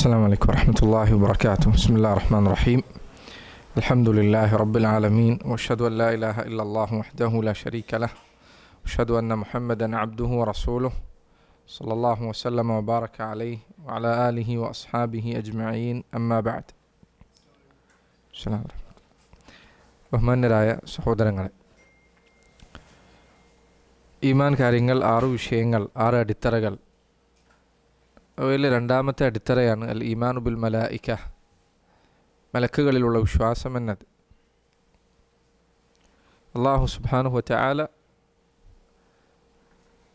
السلام عليكم ورحمة الله وبركاته. بسم الله الرحمن الرحيم. الحمد لله رب العالمين، وأشهد أن لا إله إلا الله وحده لا شريك له، وأشهد أن محمدا عبده ورسوله صلى الله وسلم وبارك عليه وعلى آله وأصحابه أجمعين. أما بعد. ബഹുമാന്യരായ സഹോദരങ്ങളെ, ഈമാൻ കാര്യങ്ങൾ 6 വിഷയങ്ങൾ, 6 അടിത്തറകൾ. അവയിൽ രണ്ടാമത്തെ അടിത്തറയാണ് അൽ ഈമാനു ബിൽ മലായിക, മലക്കുകളിലുള്ള വിശ്വാസം എന്നത്. അല്ലാഹു സുബ്ഹാനഹു വ തആല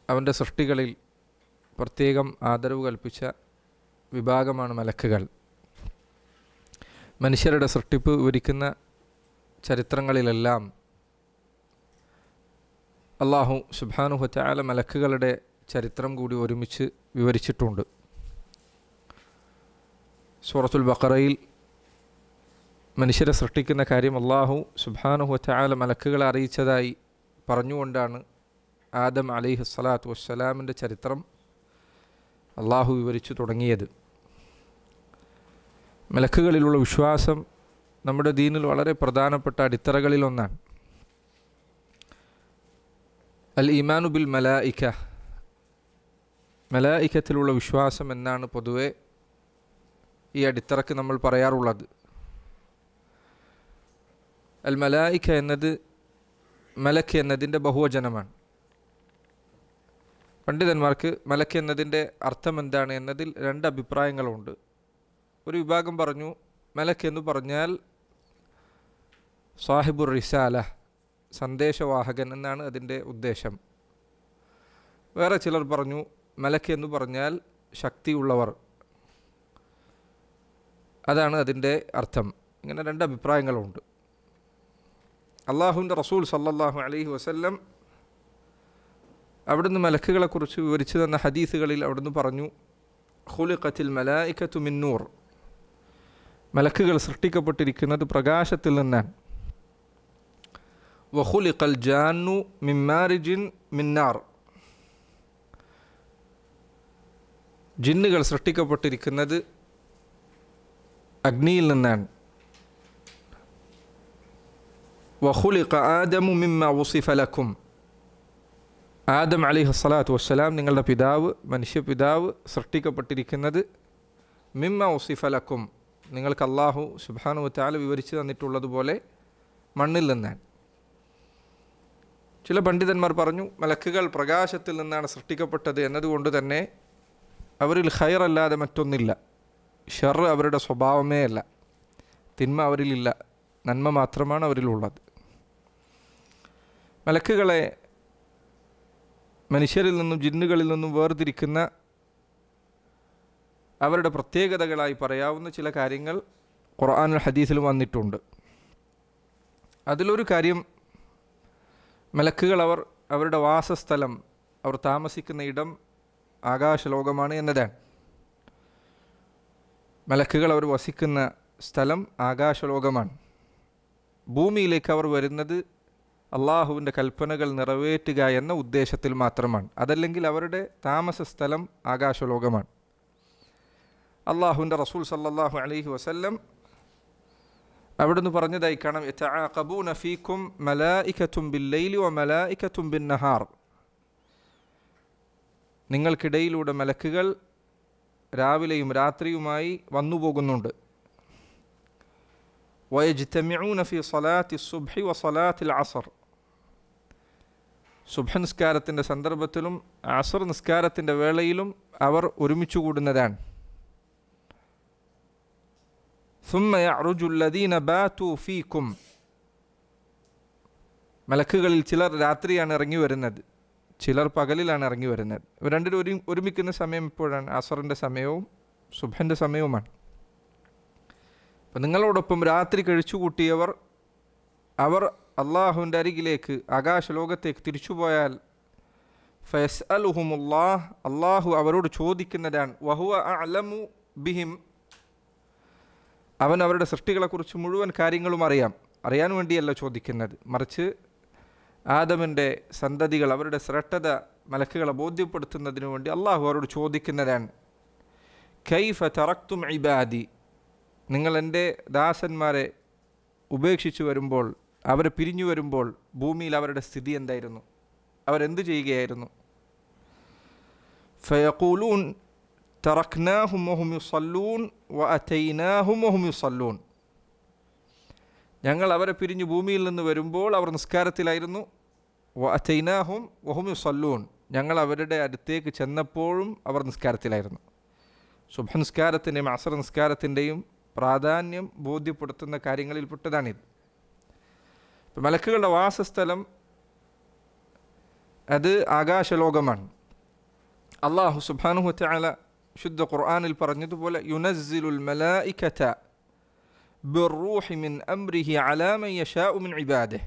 അവൻ്റെ സൃഷ്ടികളിൽ പ്രത്യേകം ആദരവ് കൽപ്പിച്ച വിഭാഗമാണ് മലക്കുകൾ. മനുഷ്യരുടെ സൃഷ്ടിപ്പ് വിവരിക്കുന്ന ചരിത്രങ്ങളിലെല്ലാം അല്ലാഹു സുബ്ഹാനഹു വ തആല മലക്കുകളുടെ ചരിത്രം കൂടി ഒരുമിച്ച് വിവരിച്ചിട്ടുണ്ട്. സൂറത്തുൽ ബഖറയിൽ മനുഷ്യരെ സൃഷ്ടിക്കുന്ന കാര്യം അല്ലാഹു സുബ്ഹാനഹു വ തആല മലക്കുകളെ അറിയിച്ചതായി പറഞ്ഞുകൊണ്ടാണ് ആദം അലൈഹിസ്സലാത്തു വസ്സലാമിൻ്റെ ചരിത്രം അല്ലാഹു വിവരിച്ചു തുടങ്ങിയത്. മലക്കുകളിലുള്ള വിശ്വാസം നമ്മുടെ ദീനിൽ വളരെ പ്രധാനപ്പെട്ട അടിത്തറകളിലൊന്നാണ്. അൽ ഈമാനു ബിൽ മലായിക, മലായികത്തിലുള്ള വിശ്വാസം എന്നാണ് പൊതുവെ ഈ അടിത്തറക്ക് നമ്മൾ പറയാറുള്ളത്. അൽ മലായിക എന്നത് മലക്ക് എന്നതിൻ്റെ ബഹുവചനമാണ്. പണ്ഡിതന്മാർക്ക് മലക്ക് എന്നതിൻ്റെ അർത്ഥം എന്താണ് എന്നതിൽ 2 അഭിപ്രായങ്ങളുണ്ട്. ഒരു വിഭാഗം പറഞ്ഞു മലക്ക് എന്ന് പറഞ്ഞാൽ സാഹിബുർ റിസാല, സന്ദേശവാഹകൻ എന്നാണ് അതിൻ്റെ ഉദ്ദേശം. വേറെ ചിലർ പറഞ്ഞു മലക്ക് എന്ന് പറഞ്ഞാൽ ശക്തിയുള്ളവർ, അതാണ് അതിൻ്റെ അർത്ഥം. ഇങ്ങനെ 2 അഭിപ്രായങ്ങളുണ്ട്. അള്ളാഹുവിൻ്റെ റസൂൽ സല്ലല്ലാഹു അലൈഹി വസല്ലം അവിടുന്ന് മലക്കുകളെക്കുറിച്ച് വിവരിച്ചു തന്ന ഹദീസുകളിൽ അവിടുന്ന് പറഞ്ഞു, ഖുലിഖത്തിൽ മലായികത്തു മിൻ നൂർ, മലക്കുകൾ സൃഷ്ടിക്കപ്പെട്ടിരിക്കുന്നത് പ്രകാശത്തിൽ നിന്നാണ്. വഖുലിഖൽ ജാന്നു മിൻ മാരിജിൻ മിൻ നാർ, ജിന്നുകൾ സൃഷ്ടിക്കപ്പെട്ടിരിക്കുന്നത് അഗ്നിയിൽ നിന്നാണ്. വഖുലിഖ ആദമു മിമ്മ വസിഫ ലക്കും, ആദം അലൈഹിസ്സലാത്തു വസ്സലാം നിങ്ങളുടെ പിതാവ്, മനുഷ്യപിതാവ് സൃഷ്ടിക്കപ്പെട്ടിരിക്കുന്നത് മിമ്മ വസിഫ ലക്കും, നിങ്ങൾക്ക് അല്ലാഹു സുബ്ഹാനഹു വ തആല വിവരിച്ചു തന്നിട്ടുള്ളതുപോലെ മണ്ണിൽ നിന്നാണ്. ചില പണ്ഡിതന്മാർ പറഞ്ഞു മലക്കുകൾ പ്രകാശത്തിൽ നിന്നാണ് സൃഷ്ടിക്കപ്പെട്ടത് എന്നതുകൊണ്ട് തന്നെ അവരിൽ ഖൈറല്ലാതെ മറ്റൊന്നില്ല, ഷർ അവരുടെ സ്വഭാവമേ അല്ല, തിന്മ അവരിലില്ല, നന്മ മാത്രമാണ് അവരിലുള്ളത്. മലക്കുകളെ മനുഷ്യരിൽ നിന്നും ജിന്നുകളിൽ നിന്നും വേർതിരിക്കുന്ന അവരുടെ പ്രത്യേകതകളായി പറയാവുന്ന ചില കാര്യങ്ങൾ ഖുർആനിൽ ഹദീസിലും വന്നിട്ടുണ്ട്. അതിലൊരു കാര്യം, മലക്കുകൾ അവരുടെ വാസസ്ഥലം, അവർ താമസിക്കുന്ന ഇടം ആകാശലോകമാണ് എന്നതാണ്. മലക്കുകൾ അവർ വസിക്കുന്ന സ്ഥലം ആകാശലോകമാണ്. ഭൂമിയിലേക്ക് അവർ വരുന്നത് അള്ളാഹുവിൻ്റെ കൽപ്പനകൾ നിറവേറ്റുക എന്ന ഉദ്ദേശത്തിൽ മാത്രമാണ്. അതല്ലെങ്കിൽ അവരുടെ താമസ സ്ഥലം ആകാശലോകമാണ്. അള്ളാഹുവിൻ്റെ റസൂൽ സല്ലല്ലാഹു അലൈഹി വസല്ലം അവിടുന്ന് പറഞ്ഞതായി കാണാം, യതആഖബൂന ഫീകും മലായികത്തും ബില്ലൈലി വ മലായികത്തും ബിന്നഹാർ, നിങ്ങൾക്കിടയിലൂടെ മലക്കുകൾ രാവിലെയും രാത്രിയുമായി വന്നുപോകുന്നുണ്ട്. വയജ്തമിഊന ഫീ സ്വലാത്തി സുബ്ഹി വ സ്വലാത്തിൽ അസ്ർ, സുബ്ഹ് നിസ്കാരത്തിൻ്റെ സന്ദർഭത്തിലും അസ്ർ നിസ്കാരത്തിൻ്റെ വേളയിലും അവർ ഒരുമിച്ച് കൂടുന്നതാണ്. ثم يعرج الذين باتوا فيكم, മലക്കുകളിൽ ചിലർ രാത്രിയാണ് ഇറങ്ങി വരുന്നത്, ചിലർ പകലിലാണ് ഇറങ്ങി വരുന്നത്. ഇവർ രണ്ടുപേരും ഒരുമിക്കുന്ന സമയം ഇപ്പോഴാണ്, അസറിൻ്റെ സമയവും സുബ്ഹിൻ്റെ സമയവുമാണ്. അപ്പം നിങ്ങളോടൊപ്പം രാത്രി കഴിച്ചുകൂട്ടിയവർ അവർ അള്ളാഹുവിൻ്റെ അരികിലേക്ക് ആകാശലോകത്തേക്ക് തിരിച്ചുപോയാൽ ഫയസ്അലുഹുമുല്ലാഹ്, അള്ളാഹു അവരോട് ചോദിക്കുന്നതാണ്, വഹുവ അഅലമു ബിഹിം, അവൻ അവരുടെ സൃഷ്ടികളെക്കുറിച്ച് മുഴുവൻ കാര്യങ്ങളും അറിയാൻ വേണ്ടിയല്ല ചോദിക്കുന്നത്, മറിച്ച് ആദമിൻ്റെ സന്തതികൾ അവരുടെ ശ്രേഷ്ഠത മലക്കുകളെ ബോധ്യപ്പെടുത്തുന്നതിനു വേണ്ടി അള്ളാഹു അവരോട് ചോദിക്കുന്നതാണ്. കൈഫ തറക്തും ഇബാദി, നിങ്ങൾ എൻ്റെ ദാസന്മാരെ ഉപേക്ഷിച്ച് വരുമ്പോൾ, അവരെ പിരിഞ്ഞു വരുമ്പോൾ ഭൂമിയിൽ അവരുടെ സ്ഥിതി എന്തായിരുന്നു, അവരെന്ത് ചെയ്യുകയായിരുന്നു? ഫയഖൂലൂൻ തറക്നാഹും വഹും യുസല്ലൂൻ വഅതൈനാഹും വഹും യുസല്ലൂൻ, ഞങ്ങൾ അവരെ പിരിഞ്ഞ് ഭൂമിയിൽ നിന്ന് വരുമ്പോൾ അവർ നിസ്കാരത്തിലായിരുന്നു. വഅതൈനാഹും വഹും യുസല്ലൂൻ, ഞങ്ങൾ അവരുടെ അടുത്തേക്ക് ചെന്നപ്പോഴും അവർ നിസ്കാരത്തിലായിരുന്നു. സുബ്ഹ നിസ്കാരത്തിൻ്റെയും അസ്ർ നിസ്കാരത്തിൻ്റെയും പ്രാധാന്യം ബോധ്യപ്പെടുത്തുന്ന കാര്യങ്ങളിൽപ്പെട്ടതാണിത്. ഇപ്പം മലക്കുകളുടെ വാസസ്ഥലം അത് ആകാശലോകമാണ്. അല്ലാഹു സുബ്ഹാനഹു വതആല ശുദ്ധ ഖുർആനിൽ പറഞ്ഞതുപോലെ യുനസ്സിലുൽ മലായികത ബിർറൂഹി മിൻ അംരിഹി അലാ മൻ യശാഉ മിൻ ഇബാദിഹി,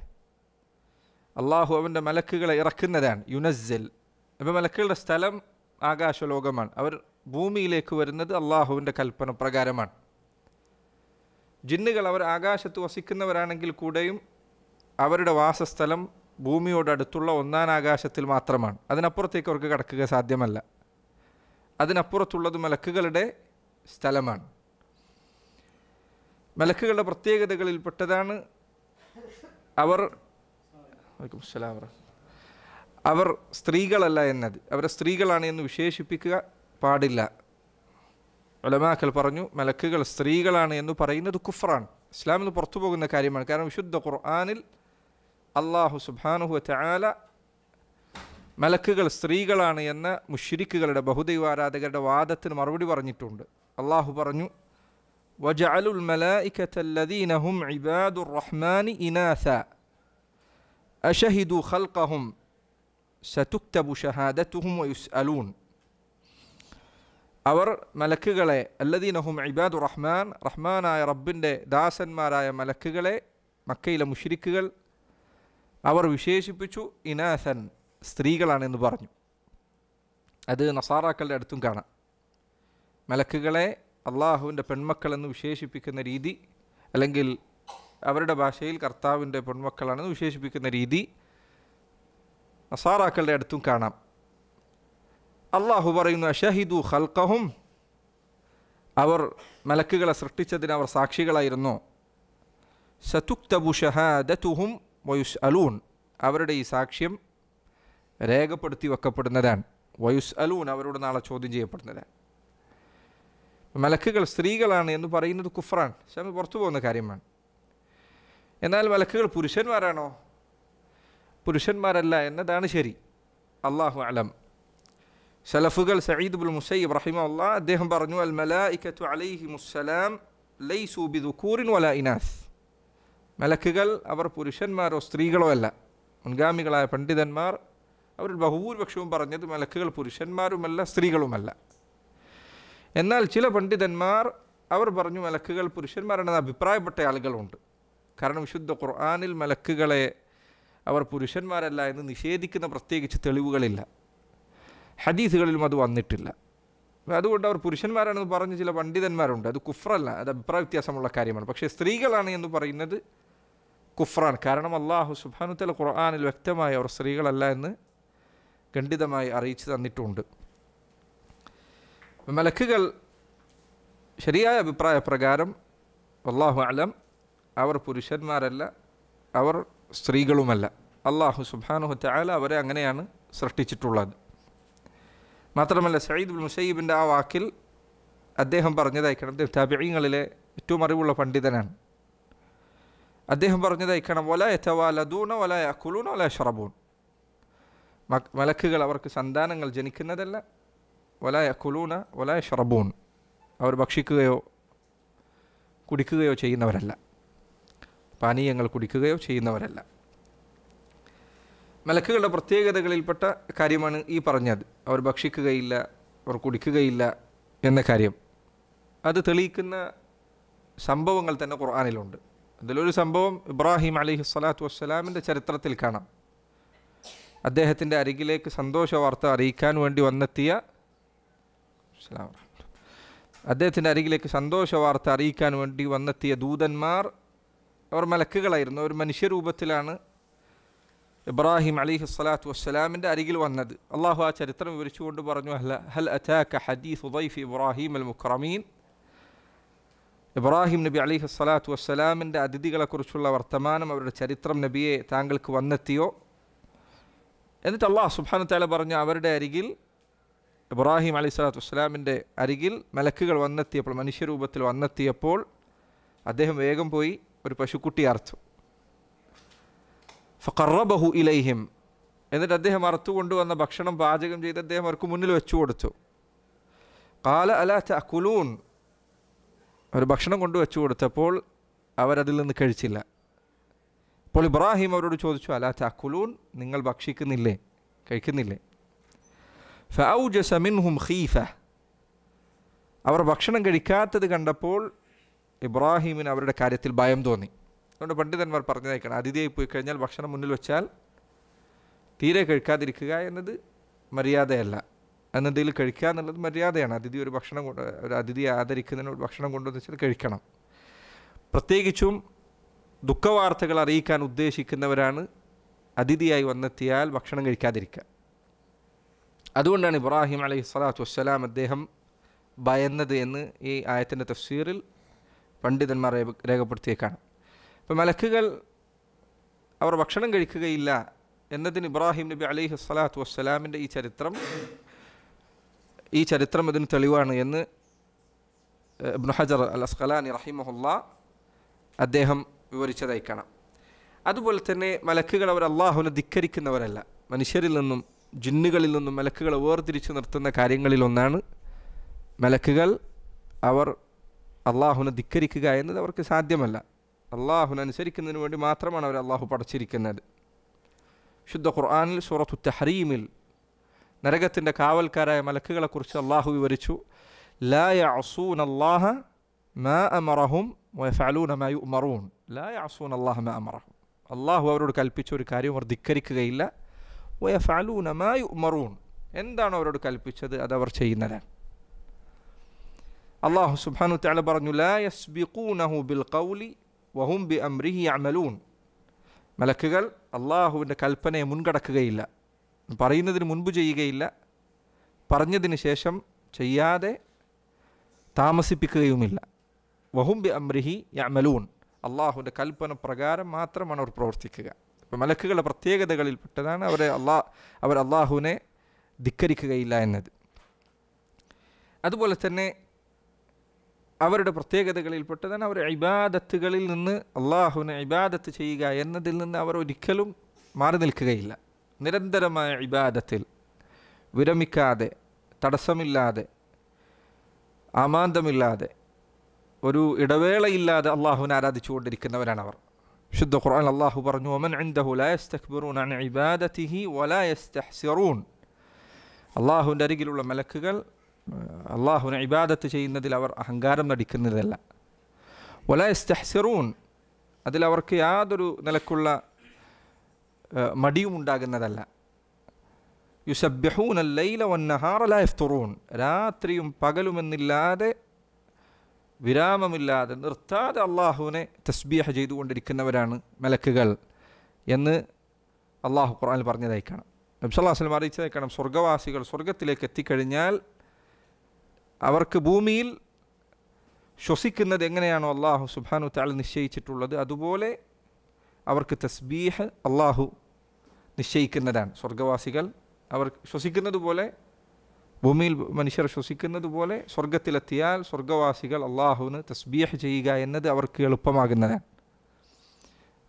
അള്ളാഹു അവൻ്റെ മലക്കുകളെ ഇറക്കുന്നതാണ്. യുനസ്സിൽ, അപ്പോൾ മലക്കുകളുടെ സ്ഥലം ആകാശലോകമാണ്. അവർ ഭൂമിയിലേക്ക് വരുന്നത് അള്ളാഹുവിൻ്റെ കൽപ്പന പ്രകാരമാണ്. ജിന്നുകൾ അവർ ആകാശത്ത് വസിക്കുന്നവരാണെങ്കിൽ കൂടെയും അവരുടെ വാസസ്ഥലം ഭൂമിയോടടുത്തുള്ള ഒന്നാം ആകാശത്തിൽ മാത്രമാണ്. അതിനപ്പുറത്തേക്ക് അവർക്ക് കടക്കുക സാധ്യമല്ല. അതിനപ്പുറത്തുള്ളത് മലക്കുകളുടെ സ്ഥലമാണ്. മലക്കുകളുടെ പ്രത്യേകതകളിൽപ്പെട്ടതാണ് അവർ സ്ത്രീകളല്ല എന്നത്. അവരെ സ്ത്രീകളാണ് എന്ന് വിശേഷിപ്പിക്കുക പാടില്ല. ഉലമാക്കൾ പറഞ്ഞു മലക്കുകൾ സ്ത്രീകളാണ് എന്ന് പറയുന്നത് കുഫ്റാണ്, ഇസ്ലാമിൽ നിന്ന് പുറത്തു പോകുന്ന കാര്യമാണ്. കാരണം വിശുദ്ധ ഖുർആനിൽ അല്ലാഹു സുബ്ഹാനഹു വതആല മലക്കുകൾ സ്ത്രീകളാണ് എന്ന മുശ്രിക്കുകളുടെ ബഹുദൈവാരാധകരുടെ വാദത്തിന് മറുപടി പറഞ്ഞിട്ടുണ്ട്. അള്ളാഹു പറഞ്ഞു വജഅലുൽ മലായികതല്ലദീന ഹും ഇബാദുർ റഹ്മാനി ഇനാസ അശഹിദു ഖൽഖഹും സതുക്തബു ഷഹാദത്തുഹും വയുസ്അലൂൻ. അവർ മലക്കുകളെ അല്ലദീനഹും ഇബാദു റഹ്മാൻ, റഹ്മാനായ റബ്ബിൻ്റെ ദാസന്മാരായ മലക്കുകളെ മക്കയിലെ മുശ്രിക്കുകൾ അവർ വിശേഷിപ്പിച്ചു ഇനാസൻ, സ്ത്രീകളാണെന്ന് പറഞ്ഞു. അത് നസാറാക്കളുടെ അടുത്തും കാണാം. മലക്കുകളെ അള്ളാഹുവിൻ്റെ പെൺമക്കളെന്ന് വിശേഷിപ്പിക്കുന്ന രീതി, അല്ലെങ്കിൽ അവരുടെ ഭാഷയിൽ കർത്താവിൻ്റെ പെൺമക്കളാണെന്ന് വിശേഷിപ്പിക്കുന്ന രീതി നസാറാക്കളുടെ അടുത്തും കാണാം. അള്ളാഹു പറയുന്നു അഷഹിദു ഖൽഖഹും, അവർ മലക്കുകളെ സൃഷ്ടിച്ചതിന് അവർ സാക്ഷികളായിരുന്നു. സതുക്തബു ഷഹാദത്തുഹും വയുസ്അലൂൻ, അവരുടെ ഈ സാക്ഷ്യം രേഖപ്പെടുത്തി വെക്കപ്പെടുന്നതാണ്. വയുസ്അലൂൻ, അവരോട് നാളെ ചോദ്യം ചെയ്യപ്പെടുന്നതാണ്. മലക്കുകൾ സ്ത്രീകളാണ് എന്ന് പറയുന്നത് കുഫ്റാൻ, ഇസ്ലാമിൽ പുറത്തു പോകുന്ന കാര്യമാണ്. എന്നാൽ മലക്കുകൾ പുരുഷന്മാരാണോ? പുരുഷന്മാരല്ല എന്നതാണ് ശരി. അല്ലാഹു അലം. സലഫുകൾ സഈദ് ഇബ്നുൽ മുസയ്യിബ് റഹിമഹുല്ലാഹ് അദ്ദേഹം പറഞ്ഞു അൽ മലായികതു അലൈഹിമുസ്സലാം ലൈസു ബിദുകൂറിൻ വലാ ഇനാസ്, മലക്കുകൾ അവർ പുരുഷന്മാരോ സ്ത്രീകളോ അല്ല. മുൻഗാമികളായ പണ്ഡിതന്മാർ അവരിൽ ബഹുഭൂരിപക്ഷവും പറഞ്ഞത് മലക്കുകൾ പുരുഷന്മാരുമല്ല സ്ത്രീകളുമല്ല. എന്നാൽ ചില പണ്ഡിതന്മാർ അവർ പറഞ്ഞു മലക്കുകൾ പുരുഷന്മാരാണെന്ന് അഭിപ്രായപ്പെട്ട ആളുകളുണ്ട്. കാരണം വിശുദ്ധ ഖുർആനിൽ മലക്കുകളെ അവർ പുരുഷന്മാരല്ല എന്ന് നിഷേധിക്കുന്ന പ്രത്യേകിച്ച് തെളിവുകളില്ല, ഹദീസുകളിലും അത് വന്നിട്ടില്ല. അതുകൊണ്ട് അവർ പുരുഷന്മാരാണെന്ന് പറഞ്ഞ് ചില പണ്ഡിതന്മാരുണ്ട്. അത് കുഫ്റല്ല, അത് അഭിപ്രായ വ്യത്യാസമുള്ള കാര്യമാണ്. പക്ഷേ സ്ത്രീകളാണ് എന്ന് പറയുന്നത് കുഫ്റാണ്. കാരണം അല്ലാഹു സുബ്ഹാനഹു വതആല ഖുർആനിൽ വ്യക്തമായി അവർ സ്ത്രീകളല്ല എന്ന് ഖണ്ഡിതമായി അറിയിച്ചു തന്നിട്ടുണ്ട്. മലക്കുകൾ ശരിയായ അഭിപ്രായ പ്രകാരം അല്ലാഹു അലം അവർ പുരുഷന്മാരല്ല, അവർ സ്ത്രീകളുമല്ല. അല്ലാഹു സുബ്ഹാനഹു വതആല അവരെ അങ്ങനെയാണ് സൃഷ്ടിച്ചിട്ടുള്ളത്. മാത്രമല്ല സഈദ് ഇബ്നുൽ മുസയ്യിബിൻ്റെ ആ വാക്കിൽ അദ്ദേഹം പറഞ്ഞതായിക്കണം, അദ്ദേഹം താബിഈങ്ങളിലെ ഏറ്റവും അറിവുള്ള പണ്ഡിതനാണ്. അദ്ദേഹം പറഞ്ഞതായിക്കണം വലാ യതവാലദൂന വലാ യഅകുലൂന വലാ യശ്റബൂൻ, മലക്കുകൾ അവർക്ക് സന്താനങ്ങൾ ജനിക്കുന്നതല്ല, വലാ യഅകുലൂന വലാ യശ്റബൂൻ, അവർ ഭക്ഷിക്കുകയോ കുടിക്കുകയോ ചെയ്യുന്നവരല്ല, പാനീയങ്ങൾ കുടിക്കുകയോ ചെയ്യുന്നവരല്ല. മലക്കുകളുടെ പ്രത്യേകതകളിൽപ്പെട്ട കാര്യമാണ് ഈ പറഞ്ഞത്. അവർ ഭക്ഷിക്കുകയില്ല, അവർ കുടിക്കുകയില്ല എന്ന കാര്യം. അത് തെളിയിക്കുന്ന സംഭവങ്ങൾ തന്നെ ഖുർആനിലുണ്ട്. അതിലൊരു സംഭവം ഇബ്രാഹിം അലൈഹിസ്സലാത്തു വസ്സലാമിൻ്റെ ചരിത്രത്തിൽ കാണാം. അദ്ദേഹത്തിൻ്റെ അരികിലേക്ക് സന്തോഷ വാർത്ത അറിയിക്കാൻ വേണ്ടി വന്നെത്തിയ ദൂതന്മാർ അവർ മലക്കുകളായിരുന്നു. അവർ മനുഷ്യരൂപത്തിലാണ് ഇബ്രാഹിം അലൈഹി സ്വലാത്തു വസ്സലാമിൻ്റെ അരികിൽ വന്നത്. അള്ളാഹു ആ ചരിത്രം വിവരിച്ചുകൊണ്ട് പറഞ്ഞു, ഹൽ അതാക ഹദീസ് ദൈഫ് ഇബ്രാഹിം അൽ മുക്രമീൻ. ഇബ്രാഹിം നബി അലൈഹി സ്വലാത്തു വസ്സലാമിൻ്റെ അതിഥികളെക്കുറിച്ചുള്ള വർത്തമാനം, അവരുടെ ചരിത്രം നബിയെ താങ്കൾക്ക് വന്നെത്തിയോ? എന്നിട്ട് അള്ളാഹു സുബ്ഹാനഹു വ തആല പറഞ്ഞു, അവരുടെ അരികിൽ, ഇബ്രാഹിം അലൈഹി സ്വലാത്തു വസ്സലാമിൻ്റെ അരികിൽ മലക്കുകൾ വന്നെത്തിയപ്പോൾ, മനുഷ്യരൂപത്തിൽ വന്നെത്തിയപ്പോൾ അദ്ദേഹം വേഗം പോയി ഒരു പശുക്കുട്ടി അറുത്തു. ഫഖറബഹു ഇലൈഹിം, എന്നിട്ട് അദ്ദേഹം അറുത്തു കൊണ്ടുവന്ന ഭക്ഷണം പാചകം ചെയ്ത് അദ്ദേഹം അവർക്ക് മുന്നിൽ വെച്ചു കൊടുത്തു. ഖാല അലാ തഅകുലൂൻ, അവർ ഭക്ഷണം കൊണ്ട് വെച്ചു കൊടുത്തപ്പോൾ അവരതിൽ നിന്ന് കഴിച്ചില്ല. അപ്പോൾ ഇബ്രാഹിം അവരോട് ചോദിച്ചു, അലാ തഅകുലൂൻ, നിങ്ങൾ ഭക്ഷിക്കുന്നില്ലേ, കഴിക്കുന്നില്ലേ? ഫഔജസ മിൻഹും ഖീഫ, അവർ ഭക്ഷണം കഴിക്കാത്തത് കണ്ടപ്പോൾ ഇബ്രാഹിമിന് അവരുടെ കാര്യത്തിൽ ഭയം തോന്നി. അതുകൊണ്ട് പണ്ഡിതന്മാർ പറഞ്ഞതായിക്കണം, അതിഥിയായി പോയി കഴിഞ്ഞാൽ ഭക്ഷണം മുന്നിൽ വെച്ചാൽ തീരെ കഴിക്കാതിരിക്കുക എന്നത് മര്യാദയല്ല, എന്നതിൽ കഴിക്കുക എന്നുള്ളത് മര്യാദയാണ്. ഒരു ഭക്ഷണം ഒരു അതിഥിയെ ആദരിക്കുന്നതിന് ഒരു ഭക്ഷണം കൊണ്ടുവന്ന് വെച്ചാൽ കഴിക്കണം. പ്രത്യേകിച്ചും ദുഃഖവാർത്തകൾ അറിയിക്കാൻ ഉദ്ദേശിക്കുന്നവരാണ് അതിഥിയായി വന്നെത്തിയാൽ ഭക്ഷണം കഴിക്കാതിരിക്കുക. അതുകൊണ്ടാണ് ഇബ്രാഹിം അലൈഹി സ്വലാത്തു വസ്സലാം അദ്ദേഹം ഭയന്നത് എന്ന് ഈ ആയത്തിൻ്റെ തഫ്സീറിൽ പണ്ഡിതന്മാർ രേഖപ്പെടുത്തിയേക്കാണ്. ഇപ്പോൾ മലക്കുകൾ അവർ ഭക്ഷണം കഴിക്കുകയില്ല എന്നതിന് ഇബ്രാഹിം നബി അലൈഹി സ്വലാത്തു വസ്സലാമിൻ്റെ ഈ ചരിത്രം ഇതിന് തെളിവാണ് എന്ന് ഇബ്നു ഹജർ അൽ അസ്ഖലാനി റഹിമഹുല്ലാ അദ്ദേഹം വിവരിച്ചതായി കാണാം. അതുപോലെ തന്നെ മലക്കുകൾ അവർ അള്ളാഹുവിനെ ധിക്കരിക്കുന്നവരല്ല. മനുഷ്യരിൽ നിന്നും ജിന്നുകളിൽ നിന്നും മലക്കുകളെ വേർതിരിച്ചു നിർത്തുന്ന കാര്യങ്ങളിലൊന്നാണ് മലക്കുകൾ അവർ അള്ളാഹുവിനെ ധിക്കരിക്കുക എന്നത് അവർക്ക് സാധ്യമല്ല. അള്ളാഹുവിനെ അനുസരിക്കുന്നതിന് വേണ്ടി മാത്രമാണ് അവർ അള്ളാഹു പടച്ചിരിക്കുന്നത്. ശുദ്ധ ഖുർആനിൽ സൂറത്തു തഹ്രീമിൽ നരകത്തിൻ്റെ കാവൽക്കാരായ മലക്കുകളെക്കുറിച്ച് അള്ളാഹു വിവരിച്ചു, ലാ യഅസൂന അല്ലാഹ മാ അമറഹും വയഫഅലൂന മാ യുഅ്മറൂൻ. ലാ യഅസൂന അല്ലാഹ മാ അമറഹും, അള്ളാഹു അവരോട് കൽപ്പിച്ച ഒരു കാര്യം അവർ ധിക്കരിക്കുകയില്ല. വയഫഅലൂന മാ യുഅ്മറൂൻ, എന്താണോ അവരോട് കൽപ്പിച്ചത് അതവർ ചെയ്യുന്നതാണ്. അള്ളാഹു സുബ്ഹാനഹു വ തആല പറഞ്ഞു, ലാ യസ്ബിഖൂനഹു ബിൽ ഖൗലി വഹും ബിഅംരിഹി യഅമലൂൻ. മലക്കുകൾ അള്ളാഹുവിൻ്റെ കൽപ്പനയെ മുൻകടക്കുകയില്ല, പറയുന്നതിന് മുൻപ് ചെയ്യുകയില്ല, പറഞ്ഞതിന് ശേഷം ചെയ്യാതെ താമസിപ്പിക്കുകയുമില്ല. വഹും ബിഅംരിഹി യഅമലൂൻ, അള്ളാഹുവിൻ്റെ കൽപ്പന പ്രകാരം മാത്രമാണ് അവർ പ്രവർത്തിക്കുക. അപ്പോൾ മലക്കുകളുടെ പ്രത്യേകതകളിൽപ്പെട്ടതാണ് അവർ അള്ളാഹുവിനെ ധിക്കരിക്കുകയില്ല എന്നത്. അതുപോലെ തന്നെ അവരുടെ പ്രത്യേകതകളിൽപ്പെട്ടതാണ് അവർ ഇബാദത്തുകളിൽ നിന്ന്, അള്ളാഹുവിനെ ഇബാദത്ത് ചെയ്യുക എന്നതിൽ നിന്ന് അവർ ഒരിക്കലും മാറി നിൽക്കുകയില്ല. നിരന്തരമായ ഇബാദത്തിൽ വിരമിക്കാതെ, തടസ്സമില്ലാതെ, ആമാന്തമില്ലാതെ, ഒരു ഇടവേളയില്ലാതെ അള്ളാഹുവിനെ ആരാധിച്ചുകൊണ്ടിരിക്കുന്നവരാണ് അവർ. ശുദ്ധ ഖുർആൻ അള്ളാഹു പറഞ്ഞു, വമൻ ഇൻദഹു ലാ യസ്തക്ബിറൂന അൻ ഇബാദതിഹി വലാ യസ്തഹ്സിറൂൻ. അള്ളാഹുവിൻ്റെ അരികിലുള്ള മലക്കുകൾ അള്ളാഹുവിനെ ഇബാദത്ത് ചെയ്യുന്നതിൽ അവർ അഹങ്കാരം നടിക്കുന്നതല്ല. വലാ യസ്തഹ്സിറൂൻ, അതിൽ അവർക്ക് യാതൊരു നിലക്കുള്ള മടിയും ഉണ്ടാകുന്നതല്ല. യുസബ്ബിഹൂന അൽ-ലൈല വൻ-നഹാറ ലാ യഫ്തുറൂൻ, രാത്രിയും പകലുമെന്നില്ലാതെ, വിരാമമില്ലാതെ, നിർത്താതെ അള്ളാഹുവിനെ തസ്ബീഹ് ചെയ്തുകൊണ്ടിരിക്കുന്നവരാണ് മലക്കുകൾ എന്ന് അള്ളാഹു ഖുർആനിൽ പറഞ്ഞതായി കാണാം. നബി സല്ലല്ലാഹു അലൈഹി വസല്ലം അറിയിച്ചതായി കാണാം, സ്വർഗ്ഗവാസികൾ സ്വർഗ്ഗത്തിലേക്ക് എത്തിക്കഴിഞ്ഞാൽ അവർക്ക് ഭൂമിയിൽ ശ്വസിക്കുന്നത് എങ്ങനെയാണോ അള്ളാഹു സുബ്ഹാനഹു വ തആല നിശ്ചയിച്ചിട്ടുള്ളത്, അതുപോലെ അവർക്ക് തസ്ബീഹ് അള്ളാഹു നിശ്ചയിക്കുന്നതാണ്. സ്വർഗ്ഗവാസികൾ അവർ ശ്വസിക്കുന്നത് പോലെ, ഭൂമിയിൽ മനുഷ്യർ ശ്വസിക്കുന്നത് പോലെ സ്വർഗത്തിലെത്തിയാൽ സ്വർഗ്ഗവാസികൾ അള്ളാഹുവിന് തസ്ബീഹ് ചെയ്യുക എന്നത് അവർക്ക് എളുപ്പമാകുന്നതാണ്.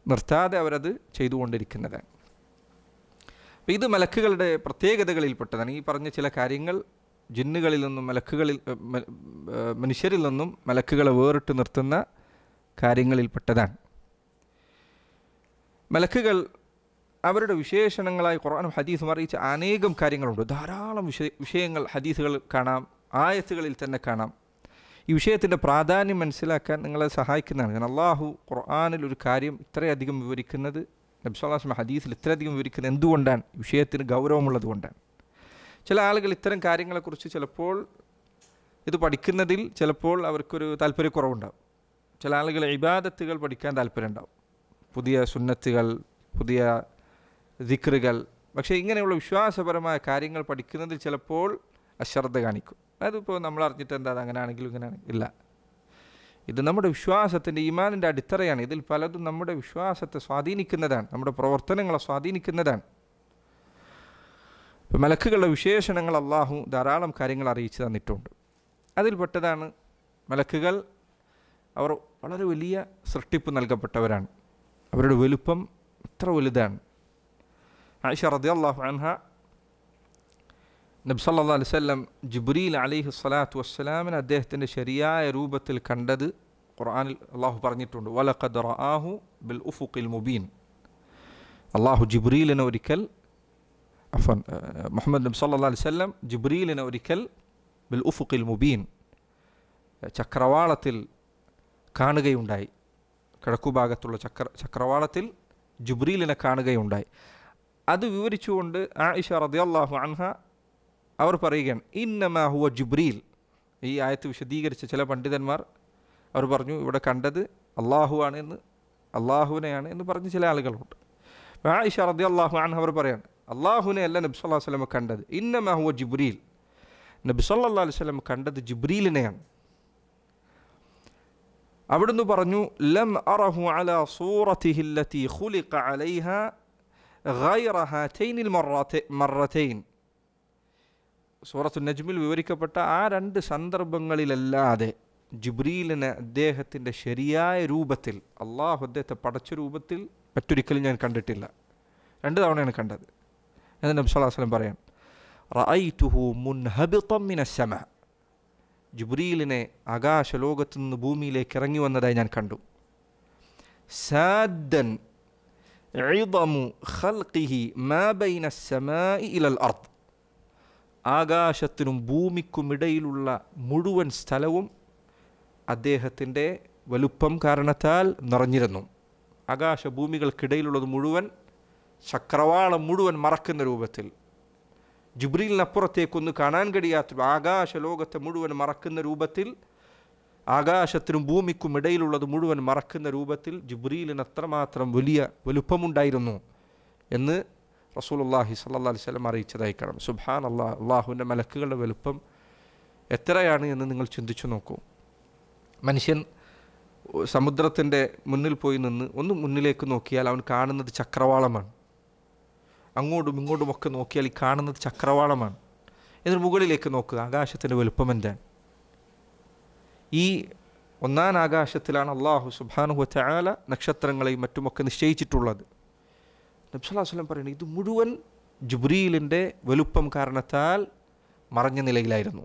നിർത്താതെ അവരത് ചെയ്തുകൊണ്ടിരിക്കുന്നതാണ്. അപ്പോൾ ഇത് മലക്കുകളുടെ പ്രത്യേകതകളിൽപ്പെട്ടതാണ്. ഈ പറഞ്ഞ ചില കാര്യങ്ങൾ ജിന്നുകളിൽ നിന്നും മനുഷ്യരിൽ നിന്നും മലക്കുകളെ വേറിട്ട് നിർത്തുന്ന കാര്യങ്ങളിൽപ്പെട്ടതാണ്. മലക്കുകൾ അവരുടെ വിശേഷണങ്ങളായി ഖുർആനും ഹദീസും അറിയിച്ച അനേകം കാര്യങ്ങളുണ്ട്. ധാരാളം വിഷയങ്ങൾ ഹദീസുകൾ കാണാം, ആയത്തുകളിൽ തന്നെ കാണാം. ഈ വിഷയത്തിൻ്റെ പ്രാധാന്യം മനസ്സിലാക്കാൻ നിങ്ങളെ സഹായിക്കുന്നതാണ്. കാരണം അള്ളാഹു ഖുർആനിൽ ഒരു കാര്യം ഇത്രയധികം വിവരിക്കുന്നത്, നബി സല്ലല്ലാഹു അലൈഹി വസല്ലം ഹദീസിൽ ഇത്രയധികം വിവരിക്കുന്നത് എന്തുകൊണ്ടാണ്? ഈ വിഷയത്തിന് ഗൗരവമുള്ളത് കൊണ്ടാണ്. ചില ആളുകൾ ഇത്തരം കാര്യങ്ങളെക്കുറിച്ച് ചിലപ്പോൾ ഇത് പഠിക്കുന്നതിൽ ചിലപ്പോൾ അവർക്കൊരു താല്പര്യക്കുറവുണ്ടാവും. ചില ആളുകൾ ഇബാദത്തുകൾ പഠിക്കാൻ താല്പര്യമുണ്ടാവും. പുതിയ സുന്നത്തുകൾ, പുതിയ ദിക്റുകൾ. പക്ഷേ ഇങ്ങനെയുള്ള വിശ്വാസപരമായ കാര്യങ്ങൾ പഠിക്കുന്നതിൽ ചിലപ്പോൾ അശ്രദ്ധ കാണിക്കും. അതിപ്പോൾ നമ്മൾ അറിഞ്ഞിട്ട് എന്താ അങ്ങനെയാണെങ്കിലും ഇങ്ങനെയാണെങ്കിലും ഇല്ല. ഇത് നമ്മുടെ വിശ്വാസത്തിൻ്റെ ഈമാനിൻ്റെ അടിത്തറയാണ്. ഇതിൽ പലതും നമ്മുടെ വിശ്വാസത്തെ സ്വാധീനിക്കുന്നതാണ്, നമ്മുടെ പ്രവർത്തനങ്ങളെ സ്വാധീനിക്കുന്നതാണ്. ഇപ്പോൾ മലക്കുകളുടെ വിശേഷണങ്ങൾ അള്ളാഹു ധാരാളം കാര്യങ്ങൾ അറിയിച്ചു തന്നിട്ടുണ്ട്. അതിൽപ്പെട്ടതാണ് മലക്കുകൾ അവർ വളരെ വലിയ സൃഷ്ടിപ്പ് നൽകപ്പെട്ടവരാണ്. അവരുടെ വലുപ്പം എത്ര വലുതാണ്. ആയിഷ റളിയല്ലാഹു അൻഹ നബി സല്ലല്ലാഹു അലൈഹി വസല്ലം ജിബ്രീൽ അലൈഹി സ്വലാത്തു വസ്സലാമിനെ അദ്ദേഹത്തിൻ്റെ ശരിയായ രൂപത്തിൽ കണ്ടത് ഖുർആനിൽ അള്ളാഹു പറഞ്ഞിട്ടുണ്ട്. വലഖദ് റആഹു ബിൽ ഉഫുഖിൽ മുബീൻ. അള്ളാഹു ജിബ്രീലിനെ ഒരിക്കൽ മുഹമ്മദ് നബി സല്ലല്ലാഹു അലൈഹി വസല്ലം ജിബ്രീലിനെ ഒരിക്കൽ ബിൽ ഉഫുഖിൽ മുബീൻ ചക്രവാളത്തിൽ കാണുകയുണ്ടായി. കിഴക്കുഭാഗത്തുള്ള ചക്രവാളത്തിൽ ജിബ്രീലിനെ കാണുകയുണ്ടായി. അത് വിവരിച്ചുകൊണ്ട് ആയിഷ റളിയല്ലാഹു അൻഹ അവർ പറയുകയാണ്, ഇന്നമാ ഹുവ ജിബ്രീൽ. ഈ ആയത്ത് വിശദീകരിച്ച ചില പണ്ഡിതന്മാർ അവർ പറഞ്ഞു ഇവിടെ കണ്ടത് അള്ളാഹുവിനെയാണ് എന്ന് പറഞ്ഞ് ചില ആളുകളുണ്ട്. ആയിഷ റളിയല്ലാഹു അൻഹ അവർ പറയാണ്, അള്ളാഹുവിനെ അല്ല നബി സല്ലല്ലാഹു അലൈഹി വസല്ലം കണ്ടത്, ഇന്നമാ ഹുവ ജിബ്രീൽ. നബി സല്ലല്ലാഹു അലൈഹി വസല്ലം കണ്ടത് ജിബ്രീലിനെയാണ്. അവിടുന്ന് പറഞ്ഞു, ലം അറഹു അലാ സൂറതിഹി അല്ലതി ഖുലിഖ അലൈഹാ ഗൈറ ഹാതൈനിൽ മറതൈൻ. സൂറത്തുൻ നജ്മിൽ വിവരിക്കപ്പെട്ട ആ 2 സന്ദർഭങ്ങളിലല്ലാതെ ജിബ്രീലിനെ അദ്ദേഹത്തിൻ്റെ ശരിയായ രൂപത്തിൽ, അള്ളാഹു അദ്ദേഹത്തെ പടച്ച രൂപത്തിൽ മറ്റൊരിക്കലും ഞാൻ കണ്ടിട്ടില്ല. 2 തവണയാണ് കണ്ടത്. എന്ന് നബി സല്ലല്ലാഹു അലൈഹി വസല്ലം പറയാൻ, റഅയ്തുഹു മുൻഹബിതൻ മിനസ് സമാ. ജിബ്രീലിനെ ആകാശലോകത്തു നിന്ന് ഭൂമിയിലേക്ക് ഇറങ്ങി വന്നതായി ഞാൻ കണ്ടു. സാദ്ദൻ ഇദമു ഖൽഖിഹി മാ ബൈന അസ്സമാഇ ഇലൽ അർദ്. ആകാശത്തിനും ഭൂമിക്കുമിടയിലുള്ള മുഴുവൻ സ്ഥലവും അദ്ദേഹത്തിൻ്റെ വലുപ്പം കാരണത്താൽ നിറഞ്ഞിരുന്നു. ആകാശഭൂമികൾക്കിടയിലുള്ളത് മുഴുവൻ, ചക്രവാളം മുഴുവൻ മറക്കുന്ന രൂപത്തിൽ, ജിബ്രീലിനപ്പുറത്തേക്കൊന്ന് കാണാൻ കഴിയാത്ത ആകാശലോകത്തെ മുഴുവൻ മറക്കുന്ന രൂപത്തിൽ, ആകാശത്തിനും ഭൂമിക്കും ഇടയിലുള്ളത് മുഴുവൻ മറക്കുന്ന രൂപത്തിൽ ജിബ്രീലിന് അത്രമാത്രം വലിയ വലുപ്പമുണ്ടായിരുന്നു എന്ന് റസൂലുള്ളാഹി സ്വല്ലല്ലാഹു അലൈഹി വസല്ലം അറിയിച്ചതായി കാണാം. സുബ്ഹാനല്ലാഹ്, അള്ളാഹുവിൻ്റെ മലക്കുകളുടെ വലുപ്പം എത്രയാണ് എന്ന് നിങ്ങൾ ചിന്തിച്ചു നോക്കൂ. മനുഷ്യൻ സമുദ്രത്തിൻ്റെ മുന്നിൽ പോയി നിന്ന് ഒന്ന് മുന്നിലേക്ക് നോക്കിയാൽ അവൻ കാണുന്നത് ചക്രവാളമാണ്. അങ്ങോട്ടും ഇങ്ങോട്ടുമൊക്കെ നോക്കിയാൽ ഈ കാണുന്നത് ചക്രവാളമാണ്. എന്നിട്ട് മുകളിലേക്ക് നോക്കുക, ആകാശത്തിൻ്റെ വലുപ്പം എന്താണ്? ഈ 1-ാം ആകാശത്തിലാണ് അള്ളാഹു സുബ്ഹാനഹു വ തആല നക്ഷത്രങ്ങളെയും മറ്റുമൊക്കെ നിശ്ചയിച്ചിട്ടുള്ളത്. നബി സല്ലല്ലാഹു അലൈഹി വസല്ലം പറയുന്നത് ഇത് മുഴുവൻ ജിബ്രീലിൻ്റെ വലുപ്പം കാരണത്താൽ മറഞ്ഞ നിലയിലായിരുന്നു.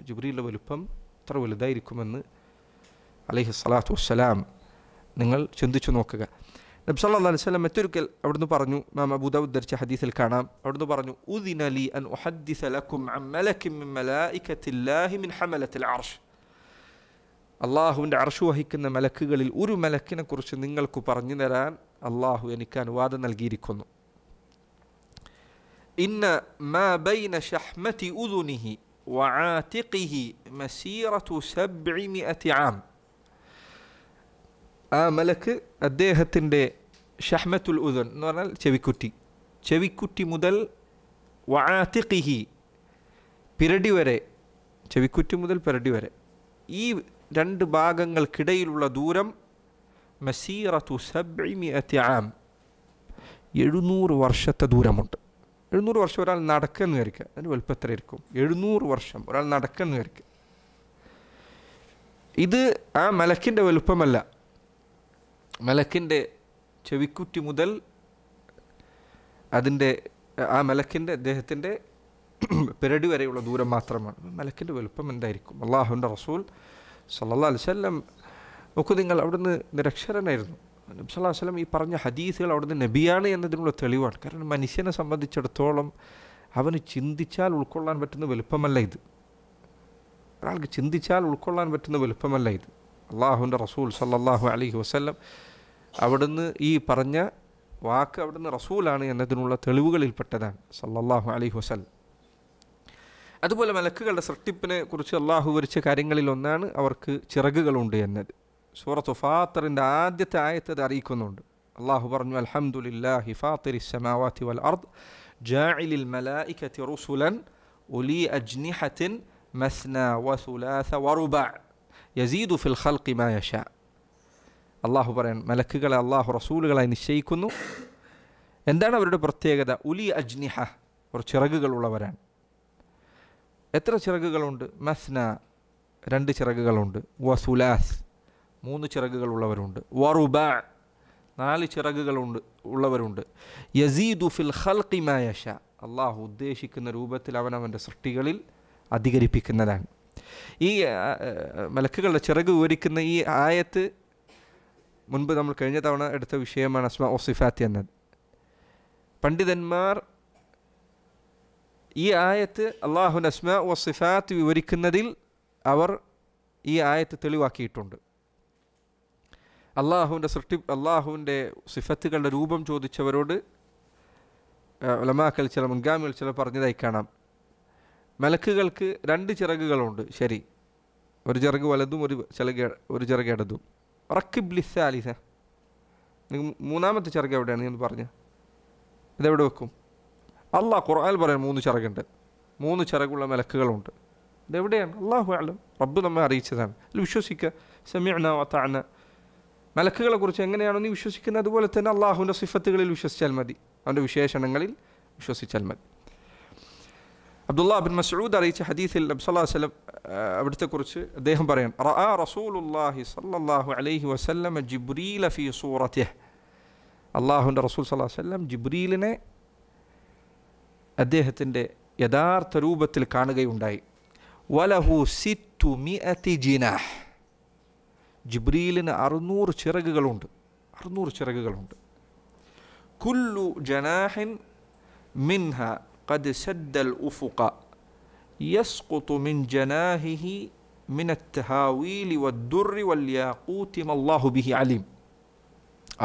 ജിബ്രീലിൻ്റെ വലുപ്പം എത്ര വലുതായിരിക്കുമെന്ന് അലൈഹി സ്വലാത്തു വസ്സലാം നിങ്ങൾ ചിന്തിച്ചു നോക്കുക. നബി സല്ലല്ലാഹു അലൈഹി വസല്ലം മറ്റൊരിക്കൽ അവിടുന്ന് പറഞ്ഞു, ഇമാം അബൂ ദാവൂദ് ധരിച്ച ഹദീസിൽ കാണാം, അവിടുന്ന് പറഞ്ഞു, ഉദിന ലി അൻ ഉഹദ്ദിസ ലക്കും അൻ മലകിൻ മിൻ മലായികത്തില്ലാഹി മിൻ ഹമലത്തിൽ അർശ്. അള്ളാഹുവിൻ്റെ അർശ് വഹിക്കുന്ന മലക്കുകളിൽ ഒരു മലക്കിനെ കുറിച്ച് നിങ്ങൾക്ക് പറഞ്ഞു തരാൻ അള്ളാഹു എനിക്ക് അനുവാദം നൽകിയിരിക്കുന്നു. ഇന്ന മാ ബൈന ശഹ്മതി ഉദുനിഹി വആതിഖിഹി മസീറതു 700 ആം. ആ മലക്ക് അദ്ദേഹത്തിൻ്റെ ഷഹ്മത്തുൽ ഉദുൻ എന്ന് പറഞ്ഞാൽ ചെവിക്കുറ്റി മുതൽ വആതിഖിഹി പിരടി വരെ, ചെവിക്കുറ്റി മുതൽ പിരടി വരെ, ഈ 2 ഭാഗങ്ങൾക്കിടയിലുള്ള ദൂരം മസീറത്തു 700 ആം, 700 വർഷത്തെ ദൂരമുണ്ട്. 700 വർഷം ഒരാൾ നടക്കുന്നു വിചാരിക്കുക, അതിന് വലുപ്പം എത്ര ആയിരിക്കും? 700 വർഷം ഒരാൾ നടക്കുന്നു വിചാരിക്കുക. ഇത് ആ മലക്കിൻ്റെ വലുപ്പമല്ല, മലക്കിൻ്റെ ചെവിക്കുറ്റി മുതൽ അതിൻ്റെ ആ മലക്കിൻ്റെ അദ്ദേഹത്തിൻ്റെ പിരടി വരെയുള്ള ദൂരം മാത്രമാണ്. മലക്കിൻ്റെ വലുപ്പം എന്തായിരിക്കും? അള്ളാഹുവിൻ്റെ റസൂൽ സല്ലല്ലാഹു അലൈഹി വസല്ലം നോക്കൂ, നിങ്ങൾ അവിടുന്ന് നിരക്ഷരനായിരുന്നു. നബി സല്ലല്ലാഹു അലൈഹി വസല്ലം ഈ പറഞ്ഞ ഹദീസുകൾ അവിടുന്ന് നബിയാണ് എന്നതിനുള്ള തെളിവാണ്. കാരണം മനുഷ്യനെ സംബന്ധിച്ചിടത്തോളം അവന് ചിന്തിച്ചാൽ ഉൾക്കൊള്ളാൻ പറ്റുന്ന വലുപ്പമല്ല ഇത്. ഒരാൾക്ക് ചിന്തിച്ചാൽ ഉൾക്കൊള്ളാൻ പറ്റുന്ന വലുപ്പമല്ല ഇത്. അള്ളാഹുവിൻ്റെ റസൂൽ സല്ലല്ലാഹു അലൈഹി വസല്ലം അവിടുന്ന് ഈ പറഞ്ഞ വാക്ക് അവിടുന്ന് റസൂലാണ് എന്നതിനുള്ള തെളിവുകളിൽപ്പെട്ടതാണ് സല്ലല്ലാഹു അലൈഹി വസല്ലം. അതുപോലെ മലക്കുകളുടെ സൃഷ്ടിപ്പിനെ കുറിച്ച് അള്ളാഹു വിവരിച്ച കാര്യങ്ങളിലൊന്നാണ് അവർക്ക് ചിറകുകളുണ്ട് എന്നത്. സൂറത്തു ഫാത്തിറിൻ്റെ ആദ്യത്തെ ആയത്ത് അത് അറിയിക്കുന്നുണ്ട്. അള്ളാഹു പറഞ്ഞു അൽഹംദുലില്ലാഹി ഫാത്തിരിസ് സമാവാതി വൽ അർദ് ജാഇലിൽ മലായികതി റുസുലൻ ഉലി അജ്നിഹത്തിൻ മസ്ന വസുലാസ വറുബഅ യസീദു ഫിൽ ഖൽഖി മാ യശാ. അള്ളാഹു പറയാൻ മലക്കുകളെ അള്ളാഹു റസൂലുകളായി നിശ്ചയിക്കുന്നു. എന്താണ് അവരുടെ പ്രത്യേകത? ഉലി അജ്നിഹ, അവർ ചിറകുകളുള്ളവരാണ്. എത്ര ചിറകുകളുണ്ട്? മസ്ന, 2 ചിറകുകളുണ്ട്. വസുലാസ്, 3 ചിറകുകളുള്ളവരുണ്ട്. വറുബഅ, 4 ചിറകുകളുണ്ട് ഉള്ളവരുണ്ട്. യസീദു ഫിൽ ഖൽഖി മാ യശാ, അള്ളാഹു ഉദ്ദേശിക്കുന്ന രൂപത്തിൽ അവനവൻ്റെ സൃഷ്ടികളിൽ അധികരിപ്പിക്കുന്നതാണ്. ഈ മലക്കുകളുടെ ചിറക് വിവരിക്കുന്ന ഈ ആയത്ത് മുൻപ് നമ്മൾ കഴിഞ്ഞ തവണ എടുത്ത വിഷയമാണ് അസ്മാ ഒ സിഫാത്ത് എന്നത്. പണ്ഡിതന്മാർ ഈ ആയത്ത് അള്ളാഹുവിൻ്റെ അസ്മാ ഒ സിഫാത്ത് വിവരിക്കുന്നതിൽ അവർ ഈ ആയത്ത് തെളിവാക്കിയിട്ടുണ്ട്. അള്ളാഹുവിൻ്റെ സിഫത്തുകളുടെ രൂപം ചോദിച്ചവരോട് ഉലമാക്കൾ ചില മുൻഗാമികൾ ചില പറഞ്ഞതായി കാണാം. മലക്കുകൾക്ക് 2 ചിറകുകളുണ്ട്, ശരി, ഒരു ചിറക് വലതും ഒരു ചിറക് ഇടതും. റക്കിബ് ലിസാലിസ, മൂന്നാമത്തെ ചിറക് എവിടെയാണ് നീ പറഞ്ഞ? ഇതെവിടെ വെക്കും? അള്ളാഹ് ഖുർആനിൽ പറയാൻ 3 ചിറകുണ്ട്, 3 ചിറകുള്ള മലക്കുകളുണ്ട്. ഇതെവിടെയാണ്? അല്ലാഹു അഅലം, റബ്ബ് നമ്മെ അറിയിച്ചതാണ്. അതിൽ വിശ്വസിക്കുക. സമിഅ്നാ വഅതഅ്നാ. മലക്കുകളെ കുറിച്ച് എങ്ങനെയാണോ നീ വിശ്വസിക്കുന്നത് അതുപോലെ തന്നെ അള്ളാഹുവിൻ്റെ സിഫത്തുകളിൽ വിശ്വസിച്ചാൽ മതി, അവൻ്റെ വിശേഷണങ്ങളിൽ വിശ്വസിച്ചാൽ മതി. അബ്ദുല്ലാ ബിൻ മസ്ഊദ് അറിയിച്ച ഹദീസിൽ നബി സല്ലല്ലാഹു അലൈഹി വസല്ലം അവിടുത്തെ കുറിച്ച് അദ്ദേഹം പറയാൻ റഅ റസൂലുള്ളാഹി സ്വല്ലല്ലാഹു അലൈഹി വസല്ലം ജിബ്രീല ഫീ സൂറതിഹി. അള്ളാഹുവിൻ്റെ റസൂൽ സല്ലല്ലാഹു അലൈഹി വസല്ലം ജിബ്രീലിനെ അദ്ദേഹത്തിൻ്റെ യഥാർത്ഥ രൂപത്തിൽ കാണുകയുണ്ടായി. വലഹു 600 ജിനാഹ്. ജിബ്രീലിന് 600 ചിറകുകളുണ്ട്. 600 ചിറകുകളുണ്ട്. കുല്ലു ജനാഹിൻ മിൻഹ ഖദ് സദ്ദൽ ഉഫുഖ യസ്ഖുതു മിൻ ജനാഹിഹി മിൻ അത്തഹാവീലി വദ്ദുർരി വൽയാഖൂതി മല്ലാഹു ബിഹി അലീം.